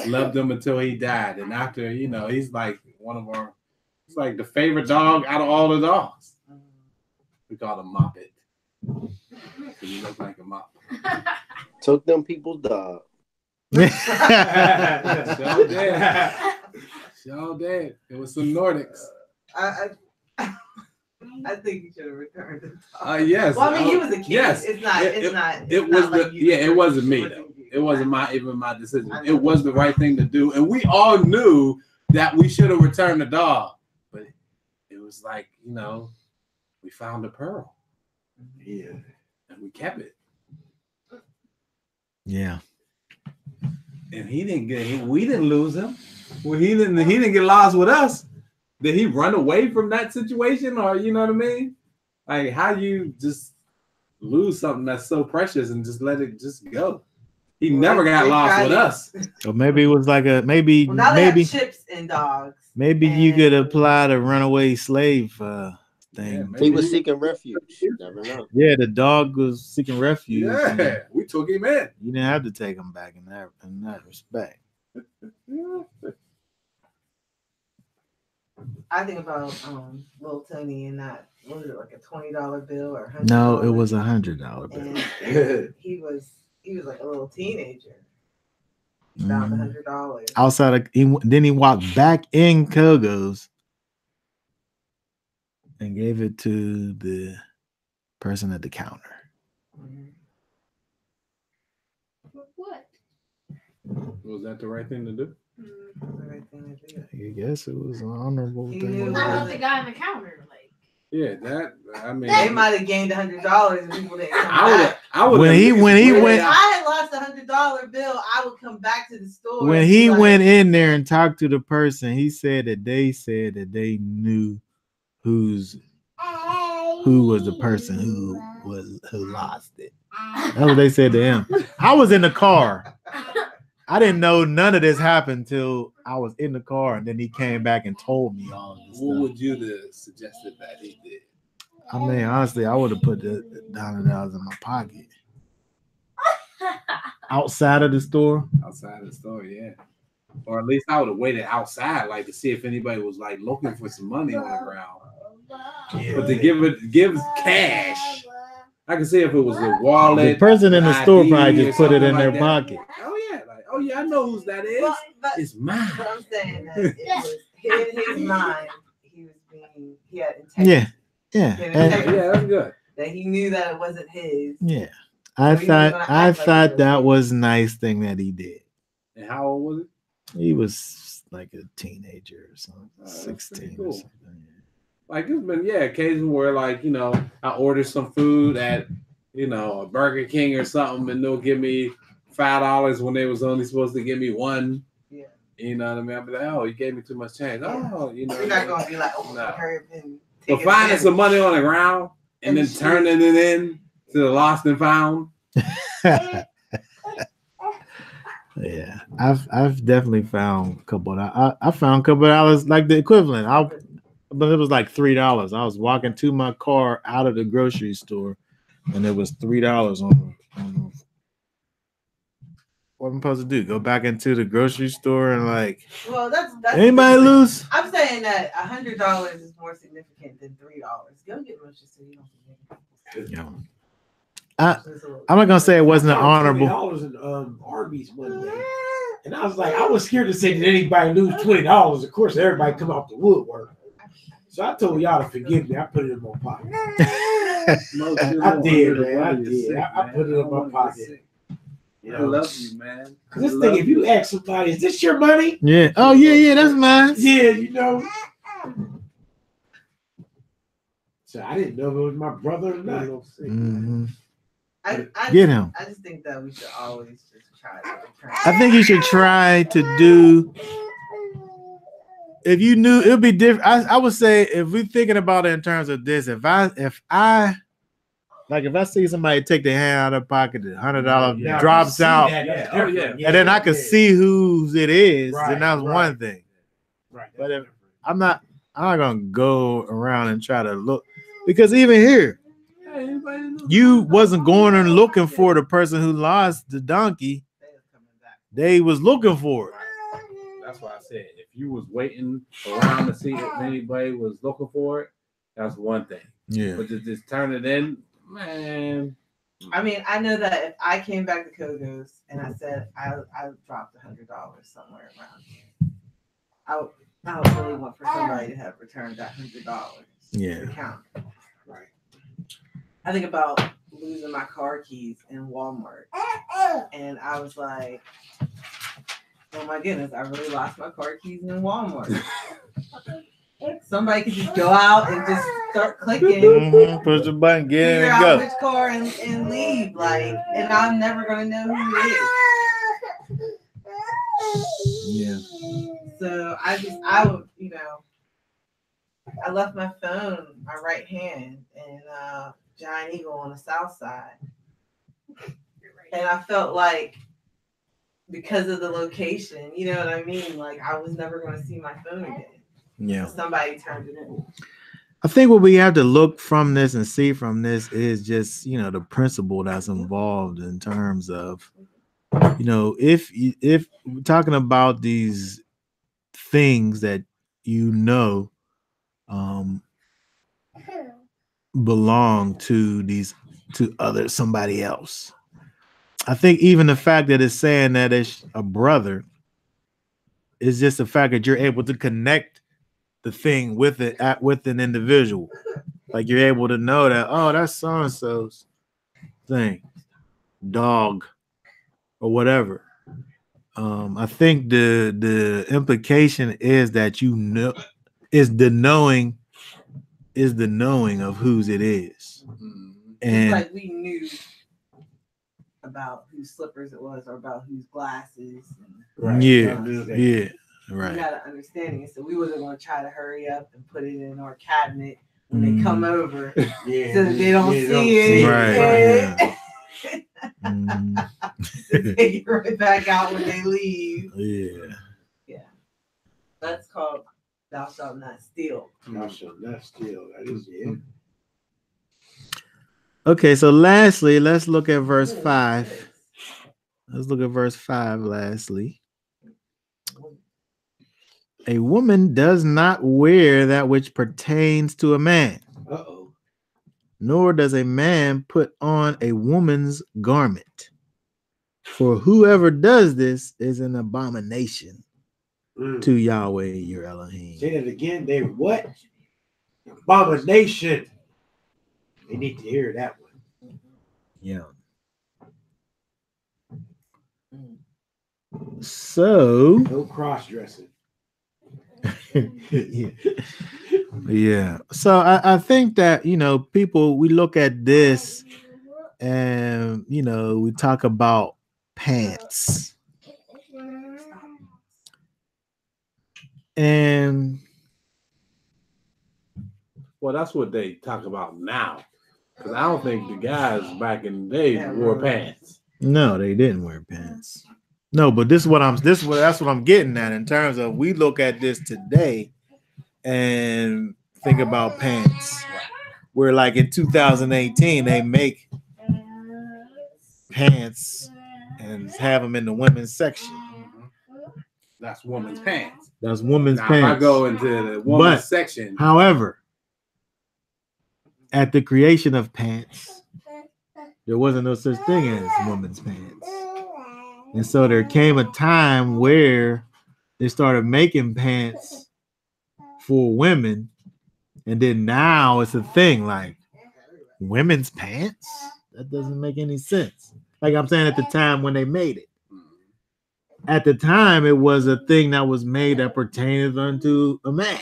loved him until he died. And after, he's like he's like the favorite dog out of all the dogs. We call him Moppet. He looked like a mop. Took them people's dog. Sure did. It was some Nordics. I think you should have returned it. Yes. Well, I mean, he was a kid. Yes. It's not. It wasn't me though. It wasn't my decision. It was the right thing to do, and we all knew that we should have returned the dog. But it was like, we found a pearl. Yeah. And we kept it. Yeah. And we didn't lose him. Well, he didn't get lost with us. Did he run away from that situation, or you know what I mean? Like, how you just lose something that's so precious and just let it just go? He never got lost with us. Or maybe it was like maybe they have chips and dogs. Maybe you could apply the runaway slave thing. He was seeking refuge. Never know. Yeah, the dog was seeking refuge. Yeah, we took him in. You didn't have to take him back in that respect. I think about little Tony and that. Was it like a $20 bill or $100? No, it was $100 bill. And he was like a little teenager. He found $100 outside. Then he walked back in Kogo's and gave it to the person at the counter. What? Was that the right thing to do? I guess it was an honorable thing. Not help the guy on the counter, like. Yeah, they might have gained $100 and people didn't come back. When he went, if I had lost $100 bill, I would come back to the store. When he went in there and talked to the person, he said that they knew who was the person who lost it. That's what they said to him. I was in the car. I didn't know none of this happened till I was in the car, and then he came back and told me all of this. What would you have suggested that he did? I mean, honestly, I would have put the $100 in my pocket. Outside of the store? Outside of the store, yeah. Or at least I would have waited outside, like to see if anybody was like looking for some money on the ground. Yeah. But to give cash, I can see if it was a wallet. The person in the store probably just put it in their pocket. Oh yeah, I know whose that is. But it's mine. But I'm saying that it was in his mind. He had integrity. Yeah, that's good. That he knew that it wasn't his. Yeah, I thought that was a nice thing that he did. And how old was it? He was like a teenager or something, 16 cool. or something. Like there's been occasions where like I ordered some food at a Burger King or something, and they'll give me $5 when they was only supposed to give me $1. Yeah. You know what I mean? I'll be like, oh, you gave me too much change. Yeah. Oh, you're not gonna be like, hurry up and but finding some money on the ground and then turning it in to the lost and found. Yeah, I've definitely found a couple. I found a couple of dollars, like the equivalent. But it was like $3. I was walking to my car out of the grocery store, and it was $3 on what I'm supposed to do? Go back into the grocery store and like, Well, that's anybody lose? I'm saying that $100 is more significant than $3. Go get Mr. So you don't forget. Yeah. I'm not gonna say it wasn't an honorable. $20 in Arby's one day, and I was like, I was scared to say, did anybody lose $20? Of course, everybody come out the woodwork. So I told y'all to forgive me. I put it in my pocket. I did, man. I did. I put it in my pocket. You know, I love you, man. This thing, if you ask somebody, is this your money? Yeah. Oh yeah, that's mine. Yeah, you know. So I didn't know if it was my brother or not. Mm-hmm. I Get him. I just think that we should always just try to return. I think you should try to do. If you knew, it'd be different. I would say if we're thinking about it in terms of this, if I see somebody take their hand out of their pocket, the $100 drops out, and then I can see whose it is, Right, then that's right. one thing. Right. But if I'm not gonna go around and try to look, because even here, you wasn't going and looking for the person who lost the donkey. They was looking for it. That's why I said if you was waiting around to see if anybody was looking for it, that's one thing. Yeah. But to just turn it in, man. I mean, I know that if I came back to Kogo's and I said I dropped $100 somewhere around here, I would really want for somebody to have returned that $100. Yeah. To count. Right. I think about losing my car keys in Walmart, and I was like, "Oh my goodness, I really lost my car keys in Walmart." Somebody could just go out and just start clicking, Push the button, get in figure and out go. which car and leave, like, and I'm never gonna know who it is. Yeah. So I would, I left my phone, my right hand, in Giant Eagle on the south side. And I felt like because of the location, you know what I mean? Like I was never going to see my phone again. Yeah. Somebody turned it in. I think what we have to look from this and see from this is just, the principle that's involved in terms of, if we're talking about these things that belong to somebody else. I think even the fact that it's saying that it's a brother is just the fact that you're able to connect the thing with an individual. Like you're able to know that, oh, that's so-and-so's thing, dog, or whatever. I think the implication is that is the knowing of whose it is. And just like we knew about whose slippers it was or about whose glasses. Right. Yeah, right. We got an understanding, so we wasn't going to try to hurry up and put it in our cabinet when they come over, so that they don't see it. Right. Take it right back out when they leave. Yeah. That's called "Thou shalt not steal." Thou shalt not steal. That is it. Okay, so lastly, let's look at verse 5. Let's look at verse 5 lastly. A woman does not wear that which pertains to a man. Uh-oh. Nor does a man put on a woman's garment. For whoever does this is an abomination to Yahweh your Elohim. Say that again. They what? Abomination. They need to hear that one. Yeah. So no cross-dressing. Yeah. So I think that people, we look at this and we talk about pants. And well, that's what they talk about now. Because I don't think the guys back in the day wore pants. No, they didn't wear pants. No, but that's what I'm getting at in terms of we look at this today and think about pants. Where like in 2018 they make pants and have them in the women's section. That's woman's pants. That's women's Now, pants. if I go into the woman's section. However, at the creation of pants, there wasn't no such thing as women's pants. And so there came a time where they started making pants for women. And then now it's a thing like women's pants? That doesn't make any sense. Like I'm saying at the time when they made it. At the time, it was a thing that was made that pertained unto a man.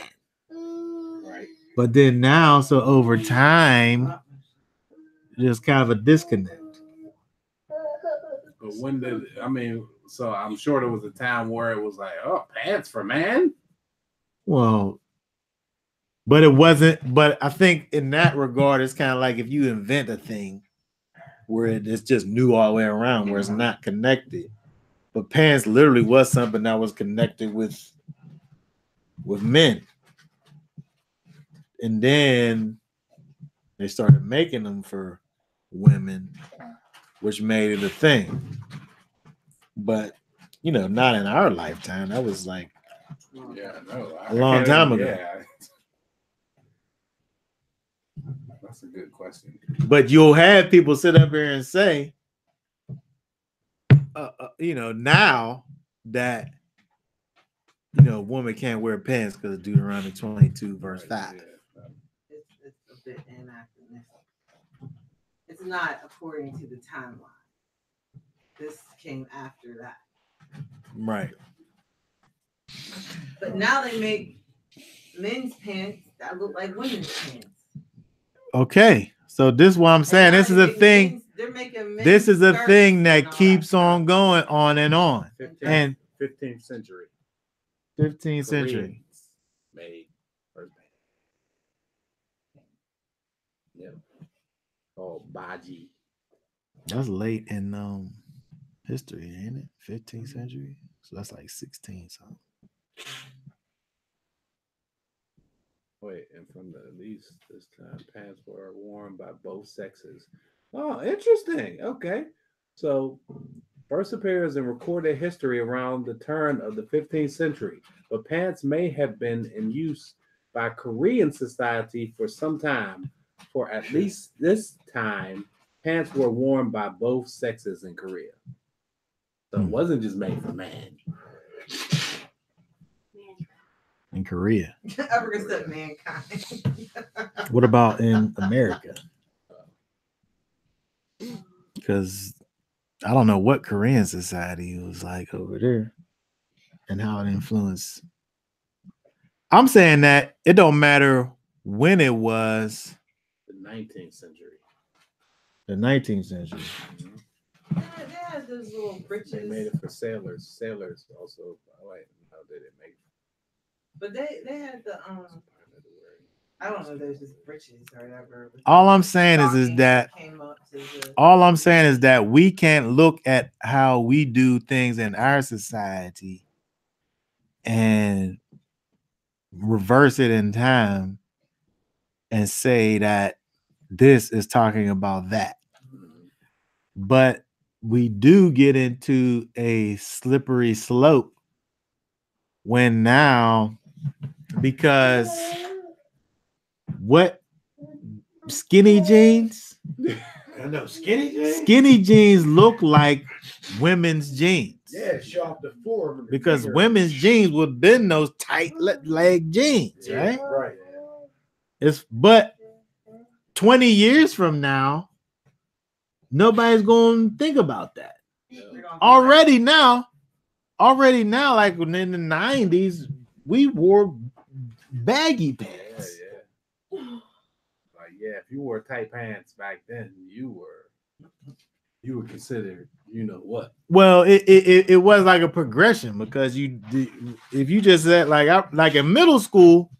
Right. But then now, so over time, there's kind of a disconnect. But when did, I mean, so I'm sure there was a time where it was like, oh, pants for man? Well, but it wasn't, but I think in that regard, it's kind of like if you invent a thing where it's just new all the way around, where it's not connected. But pants literally was something that was connected with men. And then they started making them for women, which made it a thing. But, you know, not in our lifetime. That was like a long time ago. Yeah. That's a good question. But you'll have people sit up here and say, you know, now that, you know, a woman can't wear pants because of Deuteronomy 22, verse 5. It's a bit anachronistic. It's not according to the timeline. This came after that. Right. But now they make men's pants that look like women's pants. Okay. So this is what I'm saying. This is a thing. This is a thing that keeps on going on and on. 15th century. 15th century. Made first pants. Yep. Oh, Baji. That's late in history, ain't it? 15th century. So that's like 16 something. Wait, and from at least this time, pants were worn by both sexes. Oh, interesting. Okay. So first appears in recorded history around the turn of the 15th century, but pants may have been in use by Korean society for some time. For at least this time, pants were worn by both sexes in Korea. So it wasn't just made for man. In Korea. Africa said mankind. What about in America? Because I don't know what Korean society was like over there and how it influenced. I'm saying that it don't matter when it was. The 19th century. The 19th century. They had those little breeches. They made it for sailors. Sailors also. Oh, wait, how did it make? But they had the I don't know if there's just breeches or whatever. All I'm saying is that all I'm saying is that we can't look at how we do things in our society and reverse it in time and say that this is talking about that. But we do get into a slippery slope when now, because what skinny jeans? I know skinny jeans. Skinny jeans look like women's jeans. Yeah, show off the form. Because women's jeans would have been those tight leg jeans, right? Right. But 20 years from now, nobody's going to think about that. Already now, like in the 90s, we wore baggy pants. Yeah, if you wore tight pants back then, you were considered, you know what? Well, it was like a progression because if you just said like in middle school,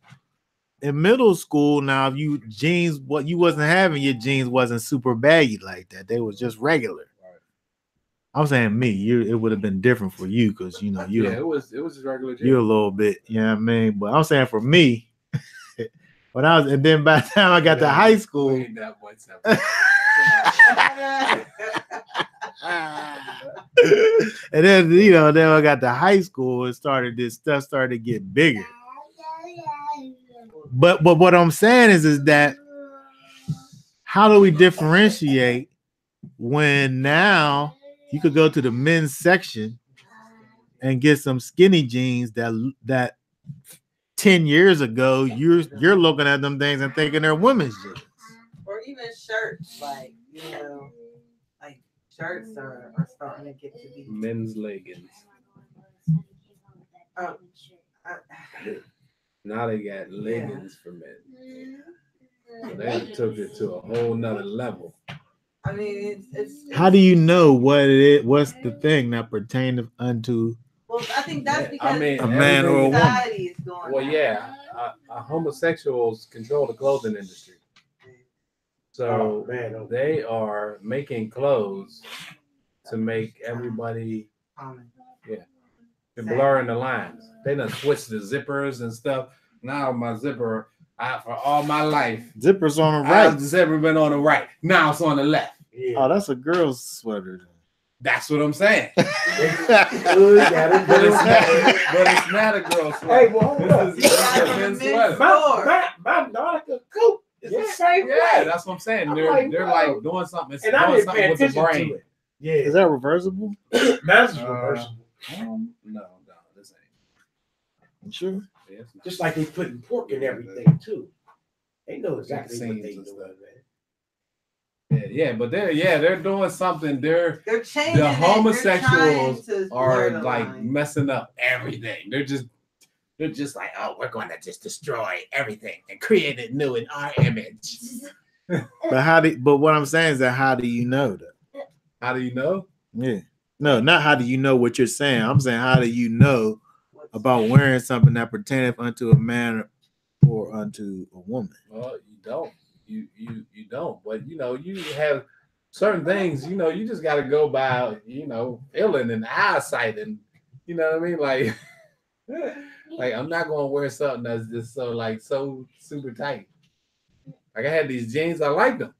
now if you jeans, what you wasn't having, your jeans wasn't super baggy like that. They was just regular. Right. I'm saying it would have been different for you because you know it was just regular jeans. You're a little bit, you know what I mean? But I'm saying for me. And then by the time I got to high school, And then then I got to high school and this stuff started to get bigger. But what I'm saying is that how do we differentiate when now you could go to the men's section and get some skinny jeans that 10 years ago you're looking at them things and thinking they're women's jeans. Or even shirts, like like shirts are starting to get to be men's leggings. Now they got leggings for men. So they took it to a whole nother level. I mean, it's how do you know what it is? What's the thing that pertains unto? Well, I think that's because a man or a woman. Is going well, yeah, homosexuals control the clothing industry. So they are making clothes to make everybody, they're blurring the lines. They done switched the zippers and stuff. Now my zipper, for all my life, zippers on the right. It's ever been on the right. Now it's on the left. Yeah. Oh, that's a girl's sweater. That's what I'm saying. But it's not a girl's sweater. Hey, well, this is a men's sweater. My daughter could cook. It's the same way. That's what I'm saying. They're like doing something. And I didn't pay attention to it. Yeah. Is that reversible? That's reversible. No, this ain't. You sure? Yeah, just like they putting pork in everything too. They know exactly what they doing, man. Yeah, but they're doing something. They're changing. The homosexuals are like messing up everything. They're just like, oh, we're going to just destroy everything and create it new in our image. But what I'm saying is that how do you know that? How do you know? Yeah. No, not how do you know what you're saying. I'm saying how do you know about wearing something that pertaineth unto a man or unto a woman? Well, you don't. You don't. But you have certain things, you just gotta go by, feeling and eyesight, and you know what I mean? Like I'm not gonna wear something that's just so super tight. Like I had these jeans, I liked them.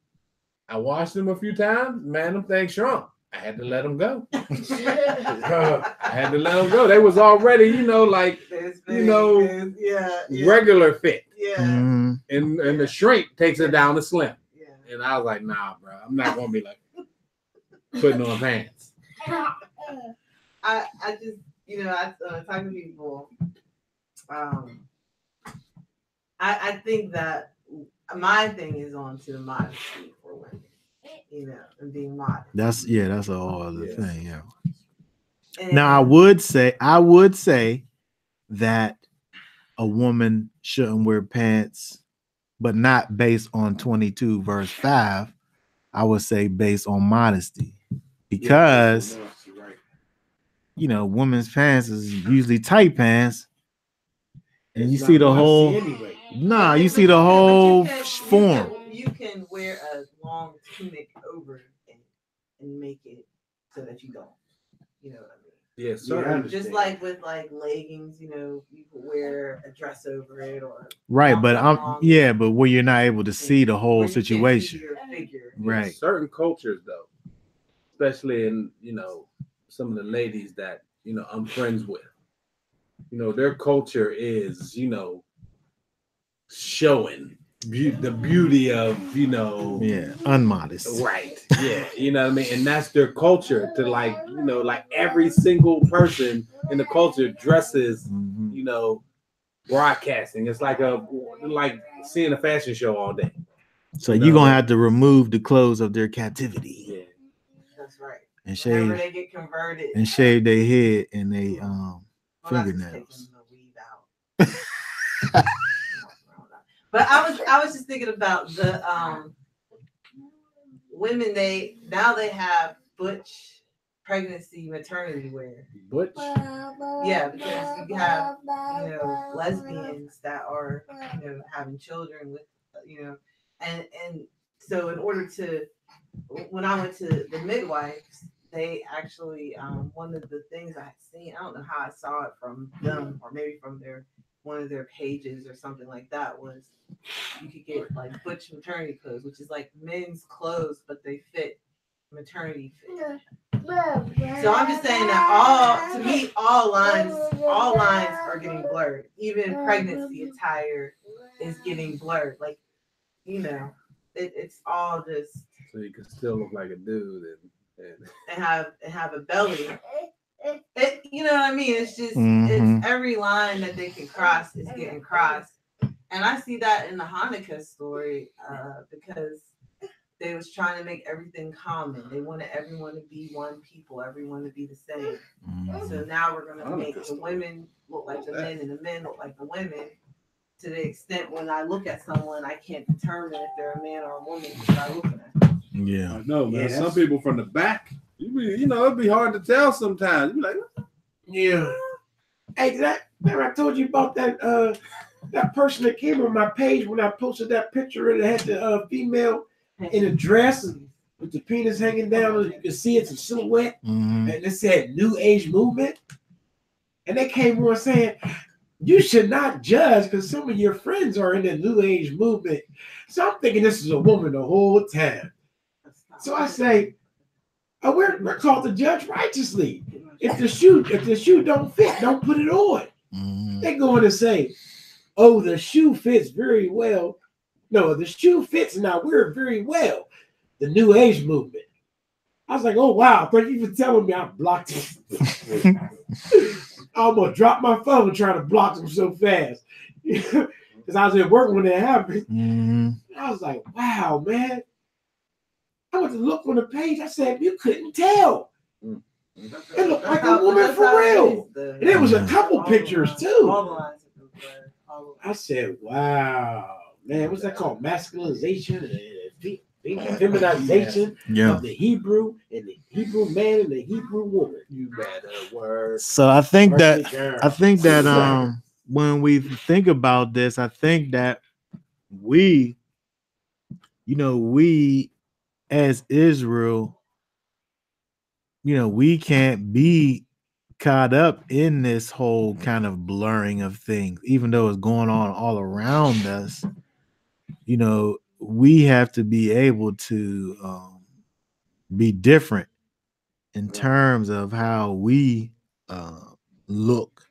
I washed them a few times, man, them things shrunk. I had to let them go. They was already, regular fit. Yeah. Mm-hmm. And the shrink takes it down to slim. Yeah. And I was like, nah, bro, I'm not gonna be like putting on pants. I just, I talk to people. I think that my thing is on to the modesty for women. And being modest. That's a whole other thing. Yeah. And now I would say that a woman shouldn't wear pants, but not based on 22 verse 5. I would say based on modesty, because women's pants is usually tight pants, and you see the whole. Nah, you see the whole form. You can wear a long tunic over and make it so that you don't. You know what I mean? Yes, just like with leggings, you could wear a dress over it or right, but but where you're not able to see the whole situation. Figure. Right. Certain cultures though, especially in some of the ladies that I'm friends with, their culture is showing the beauty of unmodest, right? Yeah, you know what I mean, and that's their culture to like every single person in the culture dresses broadcasting. It's like seeing a fashion show all day. So you're gonna have to remove the clothes of their captivity. Yeah, that's right. And shave. Whenever they get converted. And shave their head and they fingernails. But I was just thinking about the women. They have butch pregnancy maternity wear. Butch? Yeah, because you have lesbians that are having children with and so in order to, when I went to the midwives, they actually one of the things I had seen, I don't know how I saw it from them or maybe from one of their pages or something like that, was you could get like butch maternity clothes, which is like men's clothes, but they fit maternity fit. So I'm just saying that to me, all lines are getting blurred. Even pregnancy attire is getting blurred. Like, it's all just. So you can still look like a dude and have a belly. You know what I mean? It's just it's every line that they can cross is getting crossed. And I see that in the Hanukkah story because they was trying to make everything common. They wanted everyone to be one people, everyone to be the same. So now we're going to make the women look like the men and the men look like the women, to the extent when I look at someone, I can't determine if they're a man or a woman just by looking at them. Yeah. I know, man. Some people from the back, it'd be hard to tell sometimes. You be like, yeah. Hey, remember I told you about that that person that came on my page when I posted that picture and it had the female in a dress with the penis hanging down, and you can see it's a silhouette, and it said New Age Movement. And they came on saying, you should not judge because some of your friends are in the New Age Movement. So I'm thinking this is a woman the whole time. So I say, we're called to judge righteously. If the shoe don't fit, don't put it on. They go in and say, oh, the shoe fits very well. No, the shoe fits and I wear it very well. The New Age Movement. I was like, oh, wow. Thank you for telling me. I blocked it. I almost dropped my phone trying to block them so fast. Because I was at work when it happened. I was like, wow, man. I went to look on the page. I said, you couldn't tell. It looked like a woman for real. And there was a couple pictures too. I said, wow, man, what's that called? Masculinization and feminization of the Hebrew and the Hebrew man and the Hebrew woman. You better word. So I think that when we think about this, I think that we as Israel, we can't be caught up in this whole kind of blurring of things, even though it's going on all around us. We have to be able to be different in terms of how we look.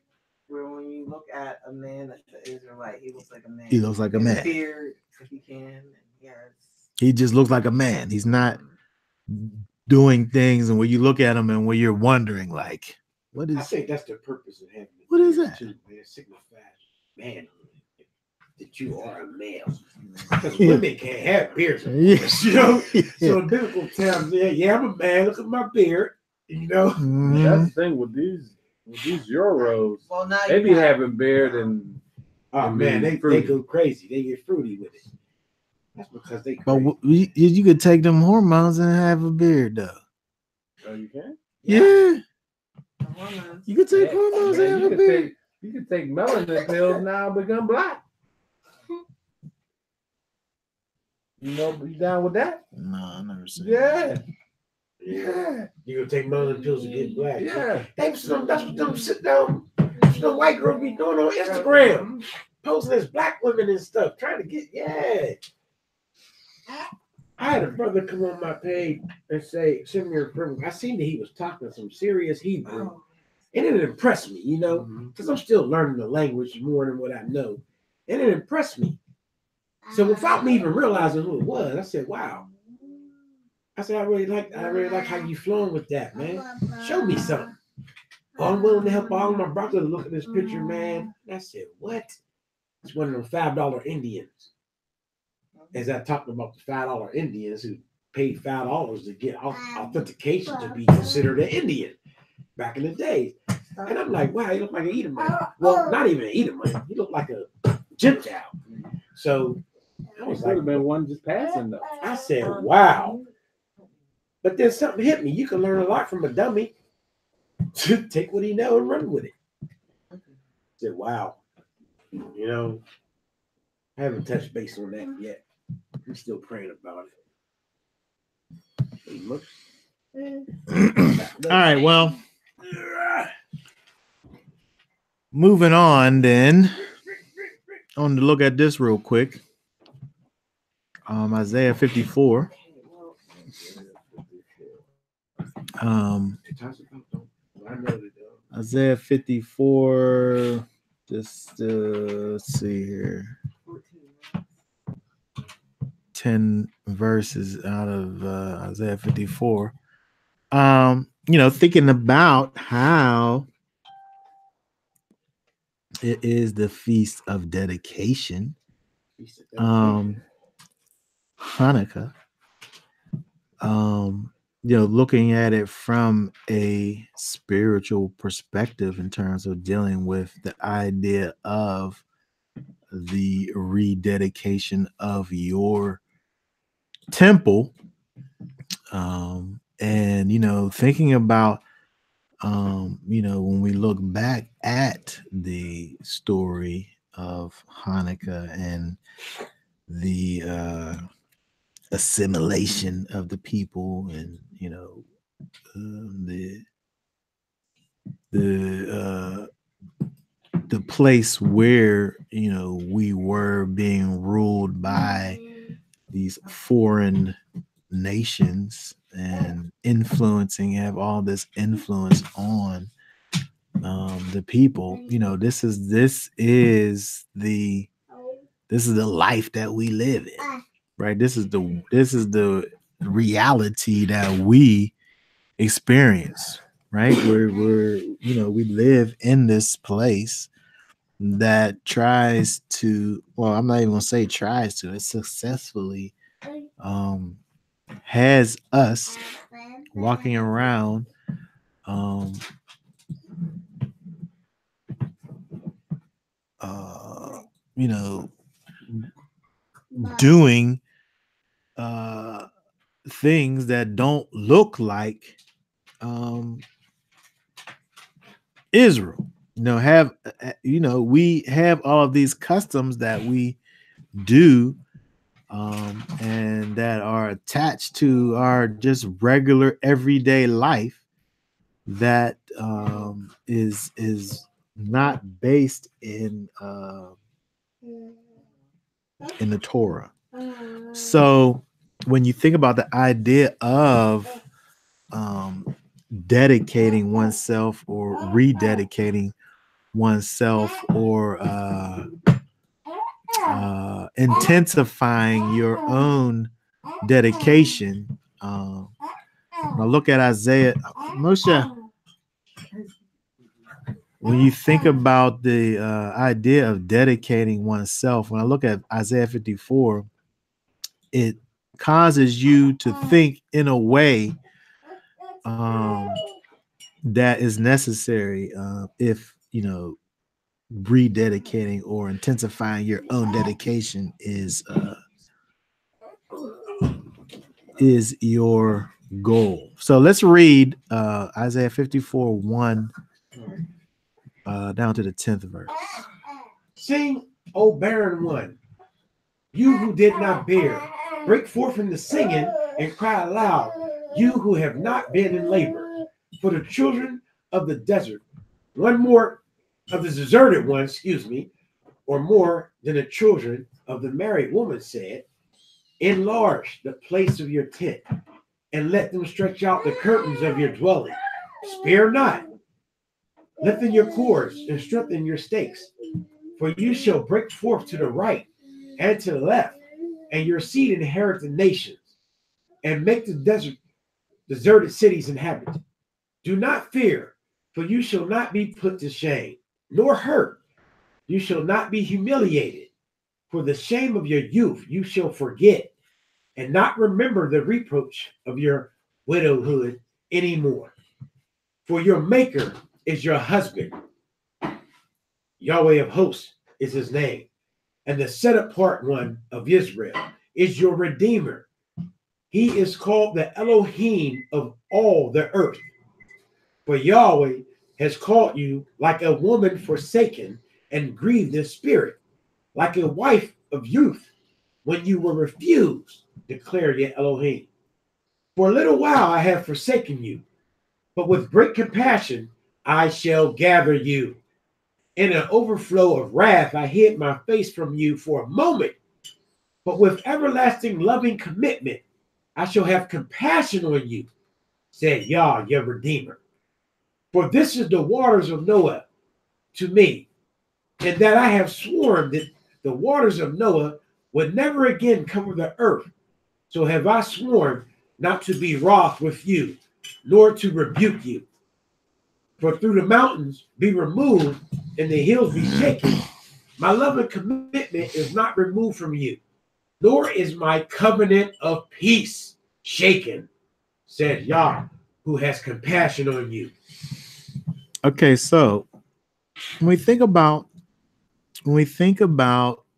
Where when you look at a man that's an Israelite, he looks like a man. He looks like a man. Beard, if he can. He just looks like a man. He's not doing things, and when you look at him and when you're wondering, like, what is? I think that's the purpose of having. What is that? Too, man, signifies manhood. That you are a male. Because women can't have beards. So in biblical terms, I'm a man. Look at my beard. That's the thing with these Euros. Well, they be having beard and they go crazy. They get fruity with it. That's because they. But you could take them hormones and have a beard, though. Oh, you can? Yeah. You could take hormones and have a beard. You could take melanin pills now and become black. You down with that? No, I never seen that. Yeah. You gonna take melanin pills to get black? Yeah. That's what them sit down. Some white girls be doing on Instagram, posting as black women and stuff, trying to get I had a brother come on my page and say, send me a friend. I seen that he was talking some serious Hebrew. And it impressed me, because I'm still learning the language more than what I know. And it impressed me. So without me even realizing who it was, I said, wow. I said, I really like how you flowing with that, man. Show me something. Oh, I'm willing to help all of my brothers look at this picture, man. And I said, what? It's one of them $5 Indians. As I talked about the $5 Indians who paid $5 to get authentication to be considered an Indian back in the day. And I'm like, wow, he looked like an Edomite. Well, not even an Edomite. He looked like a Gentile. So I was like, been one just passing though. I said, wow. But then something hit me. You can learn a lot from a dummy. Take what he knows and run with it. I said, wow. I haven't touched base on that yet. I'm still praying about it. All right, well, moving on then. I want to look at this real quick. Isaiah 54. It talks about, I know that. Isaiah 54. Just let's see here. 10 verses out of Isaiah 54. Thinking about how it is the feast of dedication. Hanukkah. Looking at it from a spiritual perspective in terms of dealing with the idea of the rededication of your temple, and thinking about when we look back at the story of Hanukkah and the assimilation of the people, and the place where we were being ruled by these foreign nations and have all this influence on the people. This is the life that we live in, right? This is the reality that we experience, right? We live in this place that tries to, well, I'm not even gonna say tries to, it successfully has us walking around doing things that don't look like Israel. We have all of these customs that we do, and that are attached to our just regular everyday life that is not based in the Torah. So when you think about the idea of dedicating oneself or rededicating oneself, or intensifying your own dedication, when I look at Isaiah, Moshe, when you think about the idea of dedicating oneself, when I look at Isaiah 54, it causes you to think in a way that is necessary if rededicating or intensifying your own dedication is your goal. So let's read Isaiah 54, 1 down to the 10th verse. Sing, O barren one, you who did not bear, break forth in the singing and cry aloud, you who have not been in labor. For the children of the desert, one more of the deserted one, or more than the children of the married woman said, enlarge the place of your tent, and let them stretch out the curtains of your dwelling. Spare not. Lengthen your cords and strengthen your stakes. For you shall break forth to the right and to the left, and your seed inherit the nations, and make the deserted cities inhabited. Do not fear, for you shall not be put to shame, nor hurt. You shall not be humiliated. For the shame of your youth you shall forget, and not remember the reproach of your widowhood anymore. For your maker is your husband. Yahweh of hosts is his name. And the set apart one of Israel is your redeemer. He is called the Elohim of all the earth. For Yahweh has called you like a woman forsaken and grieved in spirit, like a wife of youth when you were refused, declare your Elohim. For a little while I have forsaken you, but with great compassion I shall gather you. In an overflow of wrath I hid my face from you for a moment, but with everlasting loving commitment I shall have compassion on you, said Yah, your Redeemer. For this is the waters of Noah to me, and that I have sworn that the waters of Noah would never again cover the earth. So have I sworn not to be wroth with you, nor to rebuke you. For through the mountains be removed, and the hills be shaken, my love and commitment is not removed from you, nor is my covenant of peace shaken, said Yah, who has compassion on you. Okay, so when we think about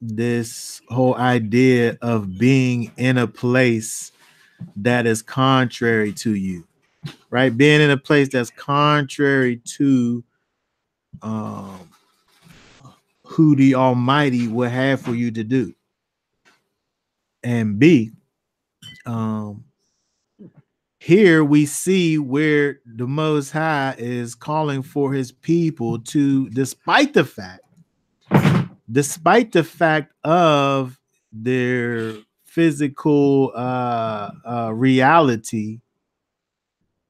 this whole idea of being in a place that is contrary to you, right? Being in a place that's contrary to who the Almighty would have for you to do. And B, here we see where the Most High is calling for his people to, despite the fact of their physical reality,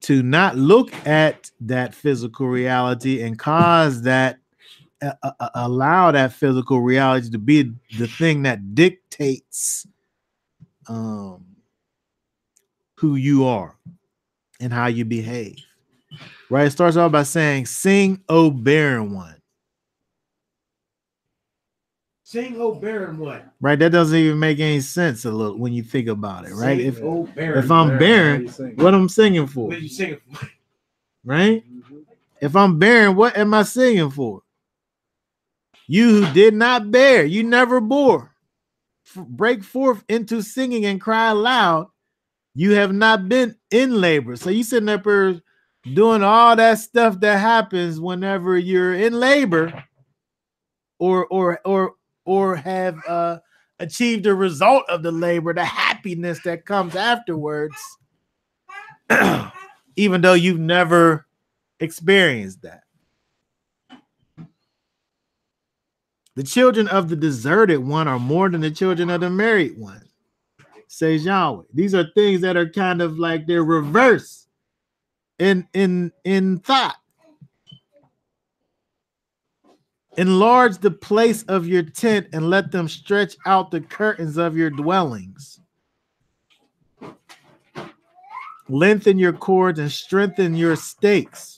to not look at that physical reality and cause that allow that physical reality to be the thing that dictates who you are and how you behave. Right? It starts off by saying, "Sing, O barren one." Sing, O barren one. Right? That doesn't even make any sense a little when you think about it, right? Sing, O barren. If I'm barren, what am I singing for? What are you singing for? Right? If I'm barren, what am I singing for? You who did not bear, you never bore. Break forth into singing and cry aloud. You have not been in labor. So you sitting up here doing all that stuff that happens whenever you're in labor, or have achieved the result of the labor, the happiness that comes afterwards, even though you've never experienced that. The children of the deserted one are more than the children of the married one, says Yahweh. These are things that are kind of like they're reverse in thought. Enlarge the place of your tent and let them stretch out the curtains of your dwellings. Lengthen your cords and strengthen your stakes.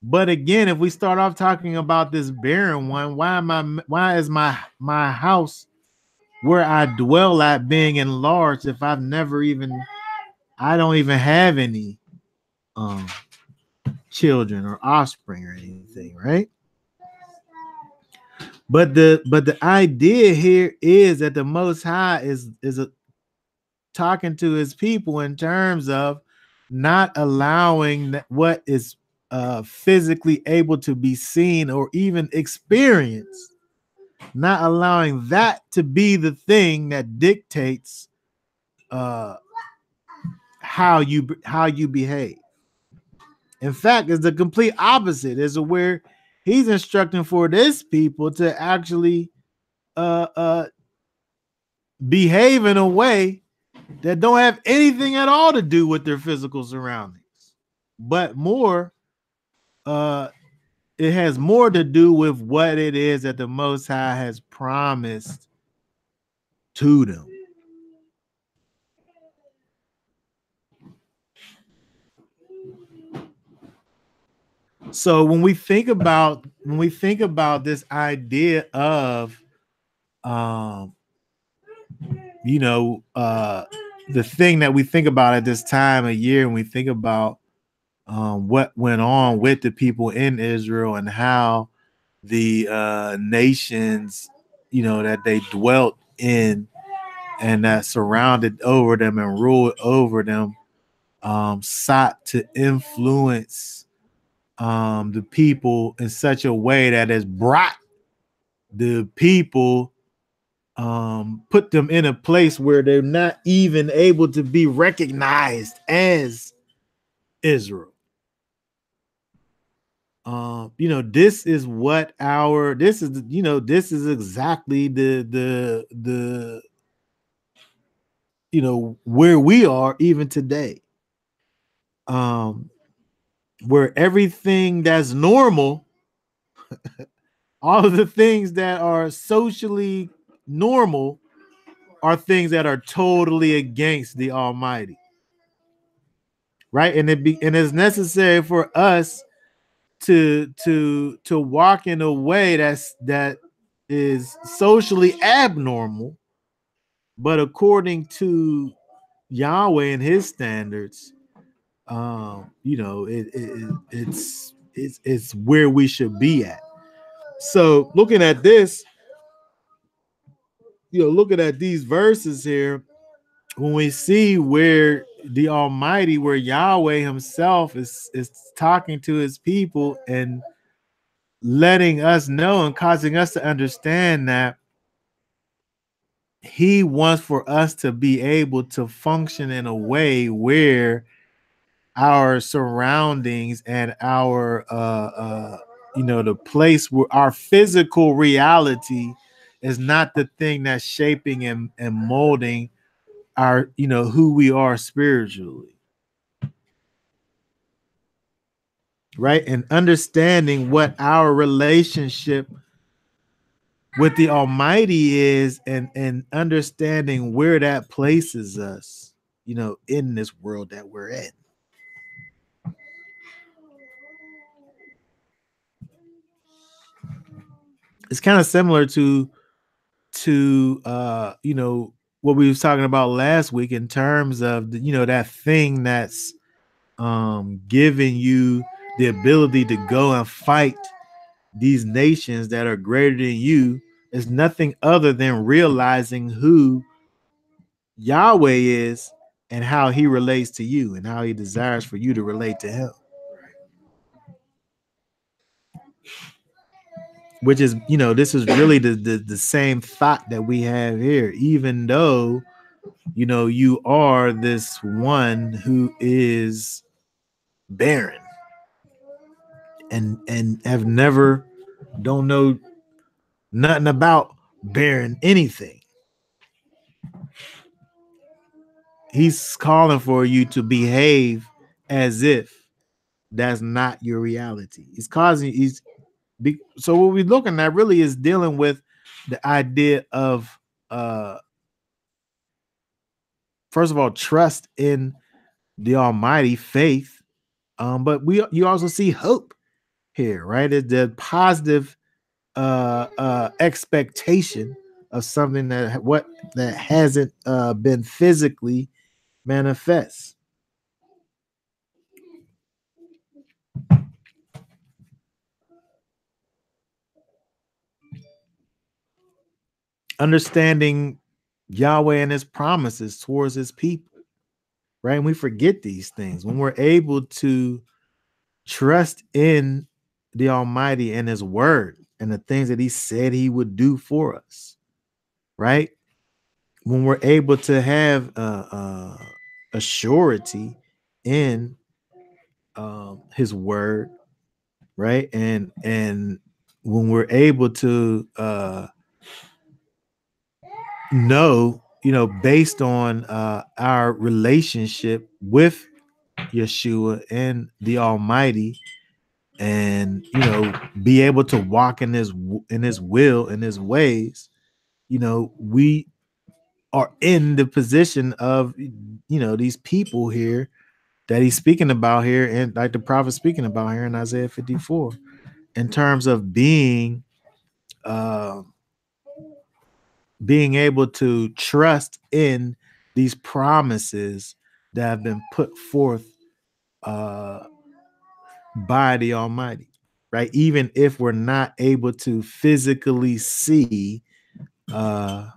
But again, if we start off talking about this barren one, why is my house where I dwell at being enlarged if I don't even have any children or offspring or anything, right? But the idea here is that the Most High is talking to his people in terms of not allowing what is physically able to be seen or even experienced, not allowing that to be the thing that dictates how you behave. In fact, it's the complete opposite. Is where he's instructing for this people to actually behave in a way that don't have anything at all to do with their physical surroundings, but more it has more to do with what it is that the Most High has promised to them. So when we think about this idea of the thing that we think about at this time of year, and we think about what went on with the people in Israel and how the nations, that they dwelt in and that surrounded over them and ruled over them, sought to influence the people in such a way that has brought the people, put them in a place where they're not even able to be recognized as Israel. This is exactly the where we are even today. where everything that's normal, all of the things that are socially normal, are things that are totally against the Almighty, right? And and it's necessary for us to walk in a way that is socially abnormal, but according to Yahweh and His standards, it's where we should be at. So looking at this, looking at these verses here, when we see where the Almighty, where Yahweh Himself is talking to His people and letting us know and causing us to understand that He wants for us to be able to function in a way where our surroundings and our the place where our physical reality is not the thing that's shaping and molding our who we are spiritually, right? And understanding what our relationship with the Almighty is, and understanding where that places us in this world that we're in. It's kind of similar to what we was talking about last week in terms of that thing that's giving you the ability to go and fight these nations that are greater than you is nothing other than realizing who Yahweh is and how He relates to you and how He desires for you to relate to Him. Which is, this is really the same thought that we have here, even though, you are this one who is barren and don't know nothing about bearing anything. He's calling for you to behave as if that's not your reality. So what we're looking at really is dealing with the idea of first of all, trust in the Almighty, faith, but you also see hope here, right? It's the positive expectation of something that hasn't been physically manifest. Understanding Yahweh and His promises towards His people, right? And we forget these things when we're able to trust in the Almighty and His word and the things that He said He would do for us, right? When we're able to have a surety in His word, right? And when we're able to know, based on our relationship with Yeshua and the Almighty, and be able to walk in His will and His ways, we are in the position of these people here that He's speaking about here, and like the prophet speaking about here in Isaiah 54, in terms of being able to trust in these promises that have been put forth by the Almighty, right? Even if we're not able to physically see the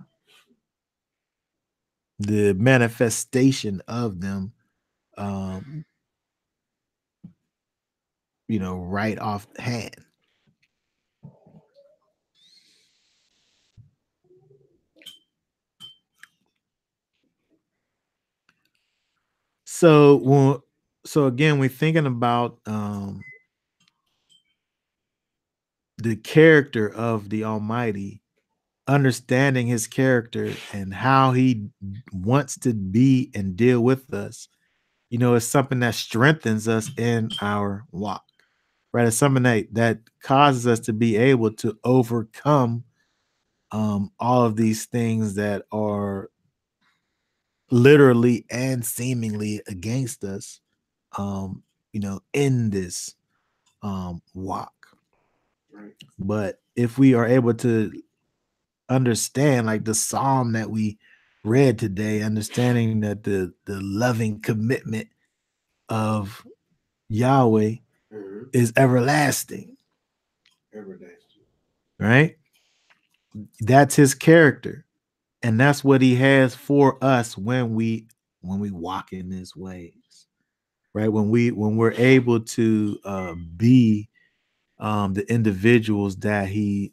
manifestation of them, right off hand. So again, we're thinking about the character of the Almighty, understanding His character and how He wants to be and deal with us. it's something that strengthens us in our walk, right? It's something that causes us to be able to overcome all of these things that are literally and seemingly against us, in this walk. Right. But if we are able to understand, like the psalm that we read today, understanding that the loving commitment of Yahweh is everlasting, right? That's his character, and that's what he has for us when we walk in his ways, right? When we're able to be the individuals that he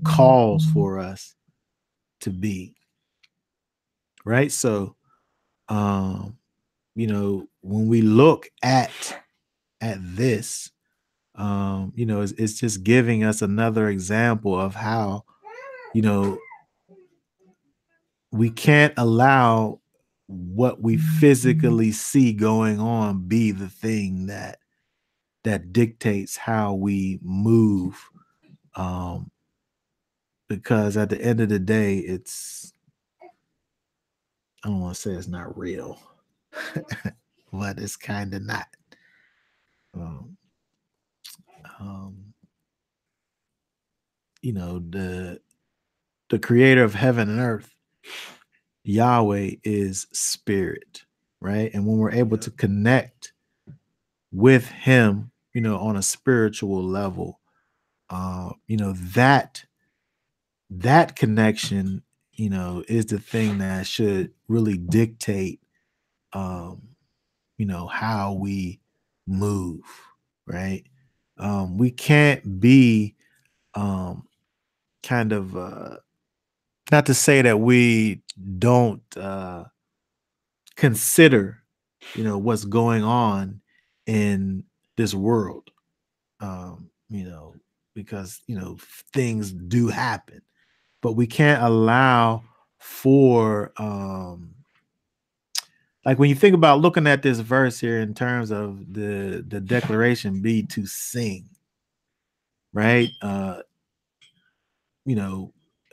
calls for us to be, right? So when we look at this, it's just giving us another example of how we can't allow what we physically see going on be the thing that dictates how we move, because at the end of the day, I don't want to say it's not real, but it's kind of not. The creator of heaven and earth, Yahweh, is spirit, right? And when we're able to connect with him, on a spiritual level, that connection, is the thing that should really dictate, how we move, right? We can't be kind of not to say that we don't consider what's going on in this world, because things do happen, but we can't allow for like when you think about looking at this verse here in terms of the declaration be to sing, right?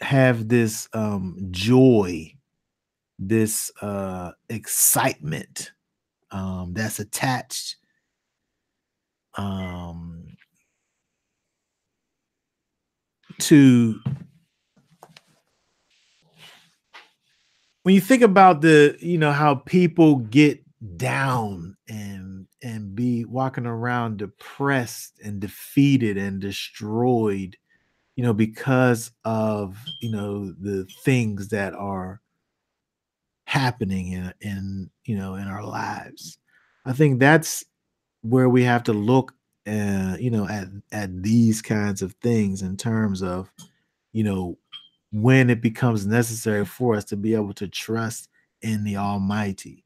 Have this joy, this excitement that's attached to, when you think about how people get down and be walking around depressed and defeated and destroyed, because of the things that are happening in our lives. I think that's where we have to look at these kinds of things in terms of when it becomes necessary for us to be able to trust in the Almighty,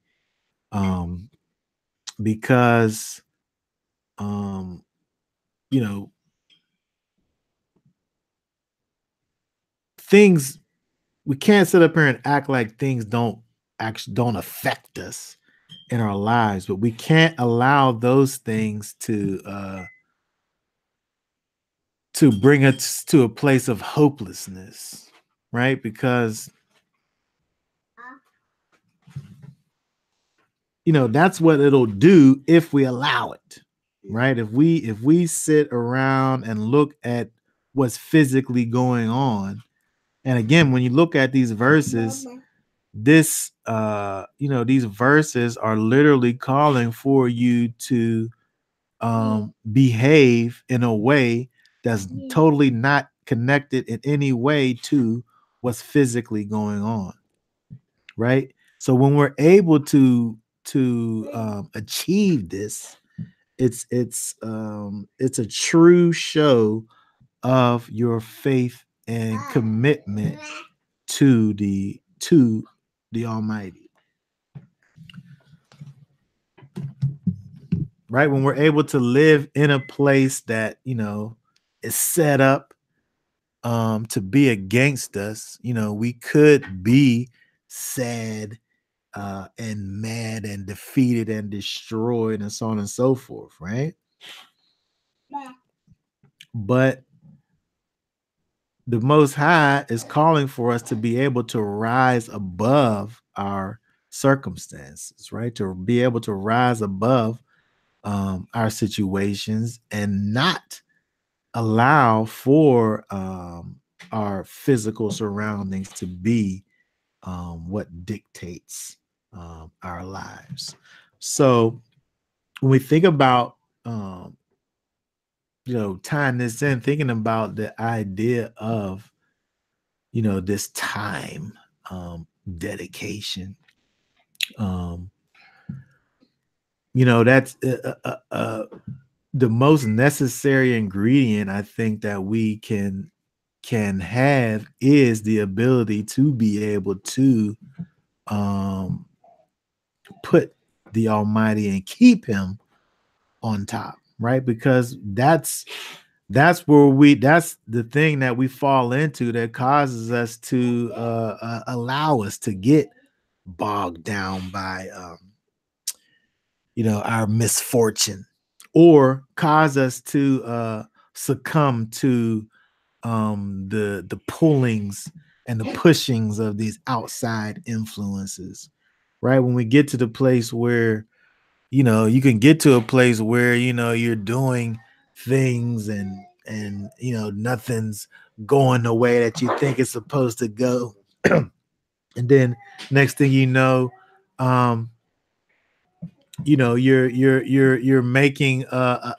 because things, we can't sit up here and act like things don't affect us in our lives, but we can't allow those things to bring us to a place of hopelessness, right? Because that's what it'll do if we allow it, right? If we sit around and look at what's physically going on, and again, when you look at these verses, these verses are literally calling for you to behave in a way that's totally not connected in any way to what's physically going on, right? So when we're able to achieve this, it's a true show of your faith and commitment to the Almighty, right? When we're able to live in a place that is set up to be against us, we could be sad, and mad and defeated and destroyed and so on and so forth, right? But the Most High is calling for us to be able to rise above our circumstances, right? To be able to rise above our situations and not allow for our physical surroundings to be what dictates our lives. So when we think about tying this in, thinking about the idea of this time dedication, that's the most necessary ingredient I think that we can have is the ability to be able to put the Almighty and keep him on top, right? Because that's the thing that we fall into that causes us to allow us to get bogged down by our misfortune, or cause us to succumb to the pullings and the pushings of these outside influences, right? When we get to the place where you can get to a place where you're doing things and nothing's going the way that you think it's supposed to go. And then next thing you're making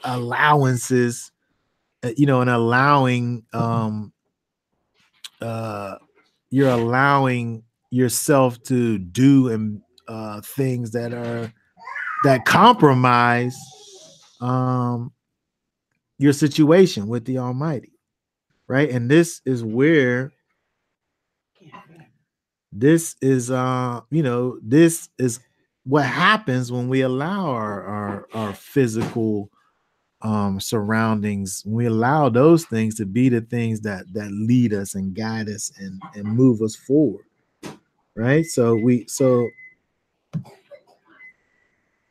allowances, and allowing you're allowing yourself to do and things that compromise your situation with the Almighty, right? And this is where this is what happens when we allow our physical surroundings, we allow those things to be the things that lead us and guide us and move us forward, right? So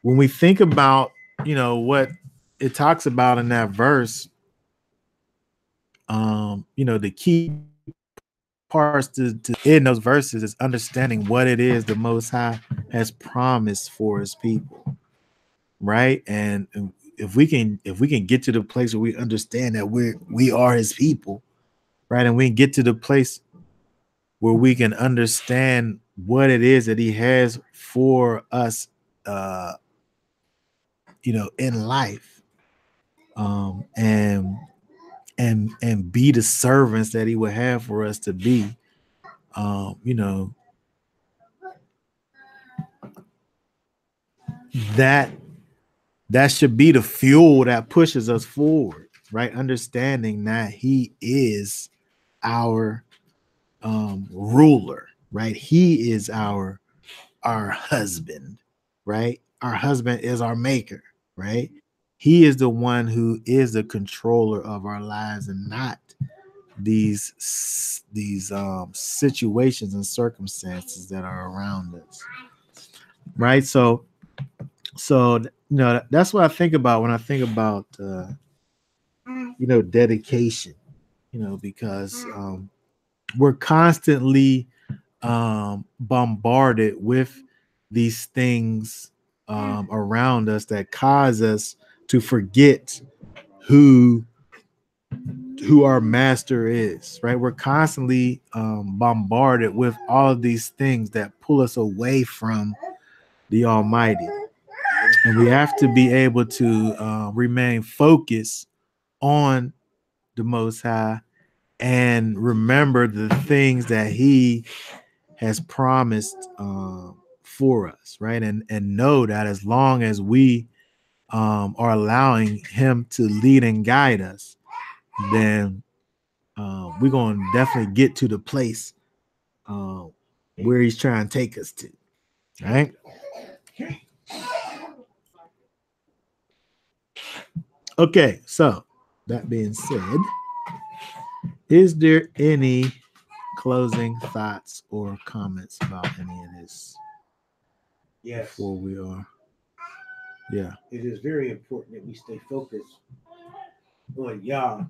when we think about what it talks about in that verse, the key parts to in those verses is understanding what it is the Most High has promised for his people, right? And if we can get to the place where we understand that we are his people, right? And we can get to the place where we can understand what it is that he has for us in life, and be the servants that he would have for us to be. That should be the fuel that pushes us forward, right? Understanding that he is our ruler, right? He is our husband, right? Our husband is our maker, right? He is the one who is the controller of our lives, and not these situations and circumstances that are around us, right? So that's what I think about when I think about dedication, because we're constantly bombarded with these things around us that cause us to forget who our master is, right? We're constantly bombarded with all of these things that pull us away from the Almighty, and we have to be able to remain focused on the Most High and remember the things that he has promised for us, right? And know that as long as we are allowing him to lead and guide us, then we're going to definitely get to the place where he's trying to take us to, right? Okay, so that being said, is there any closing thoughts or comments about any of this? Yes. before we are. Yeah. It is very important that we stay focused on Yah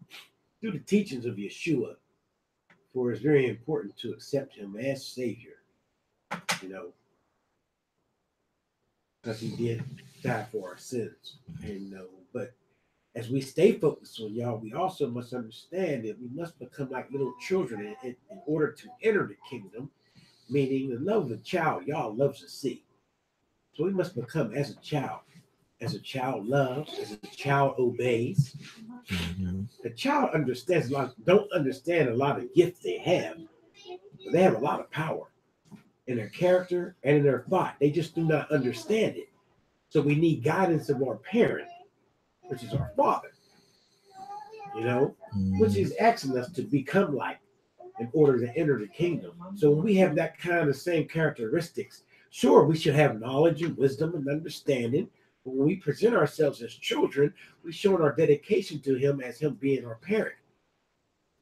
through the teachings of Yeshua. For it's very important to accept him as Savior, you know, because he did die for our sins. And but as we stay focused on Yah, we also must understand that we must become like little children in order to enter the kingdom, meaning the love of a child Yah loves to see. So we must become as a child. As a child loves, as a child obeys. Mhm. The child understands a lot, don't understand a lot of gifts they have, but they have a lot of power in their character and in their thought. They just do not understand it. So we need guidance of our parent, which is our father, which is asking us to become like in order to enter the kingdom. So when we have that kind of same characteristics, sure, we should have knowledge and wisdom and understanding. But when we present ourselves as children, we're showing our dedication to him as him being our parent,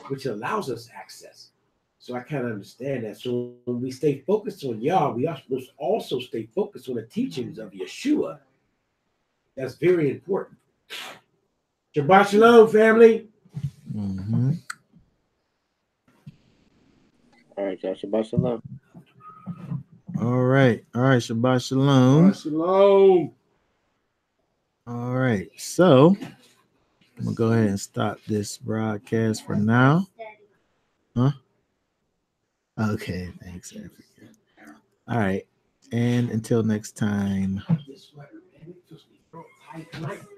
which allows us access. So I kind of understand that. So when we stay focused on Yah, we are supposed to also stay focused on the teachings of Yeshua. That's very important. Shabbat Shalom, family. Mm-hmm. All right, y'all. Shabbat shalom. All right. Shabbat Shalom. Shalom. All right. So I'm gonna go ahead and stop this broadcast for now. Huh? Okay. Thanks, Africa. All right. And until next time.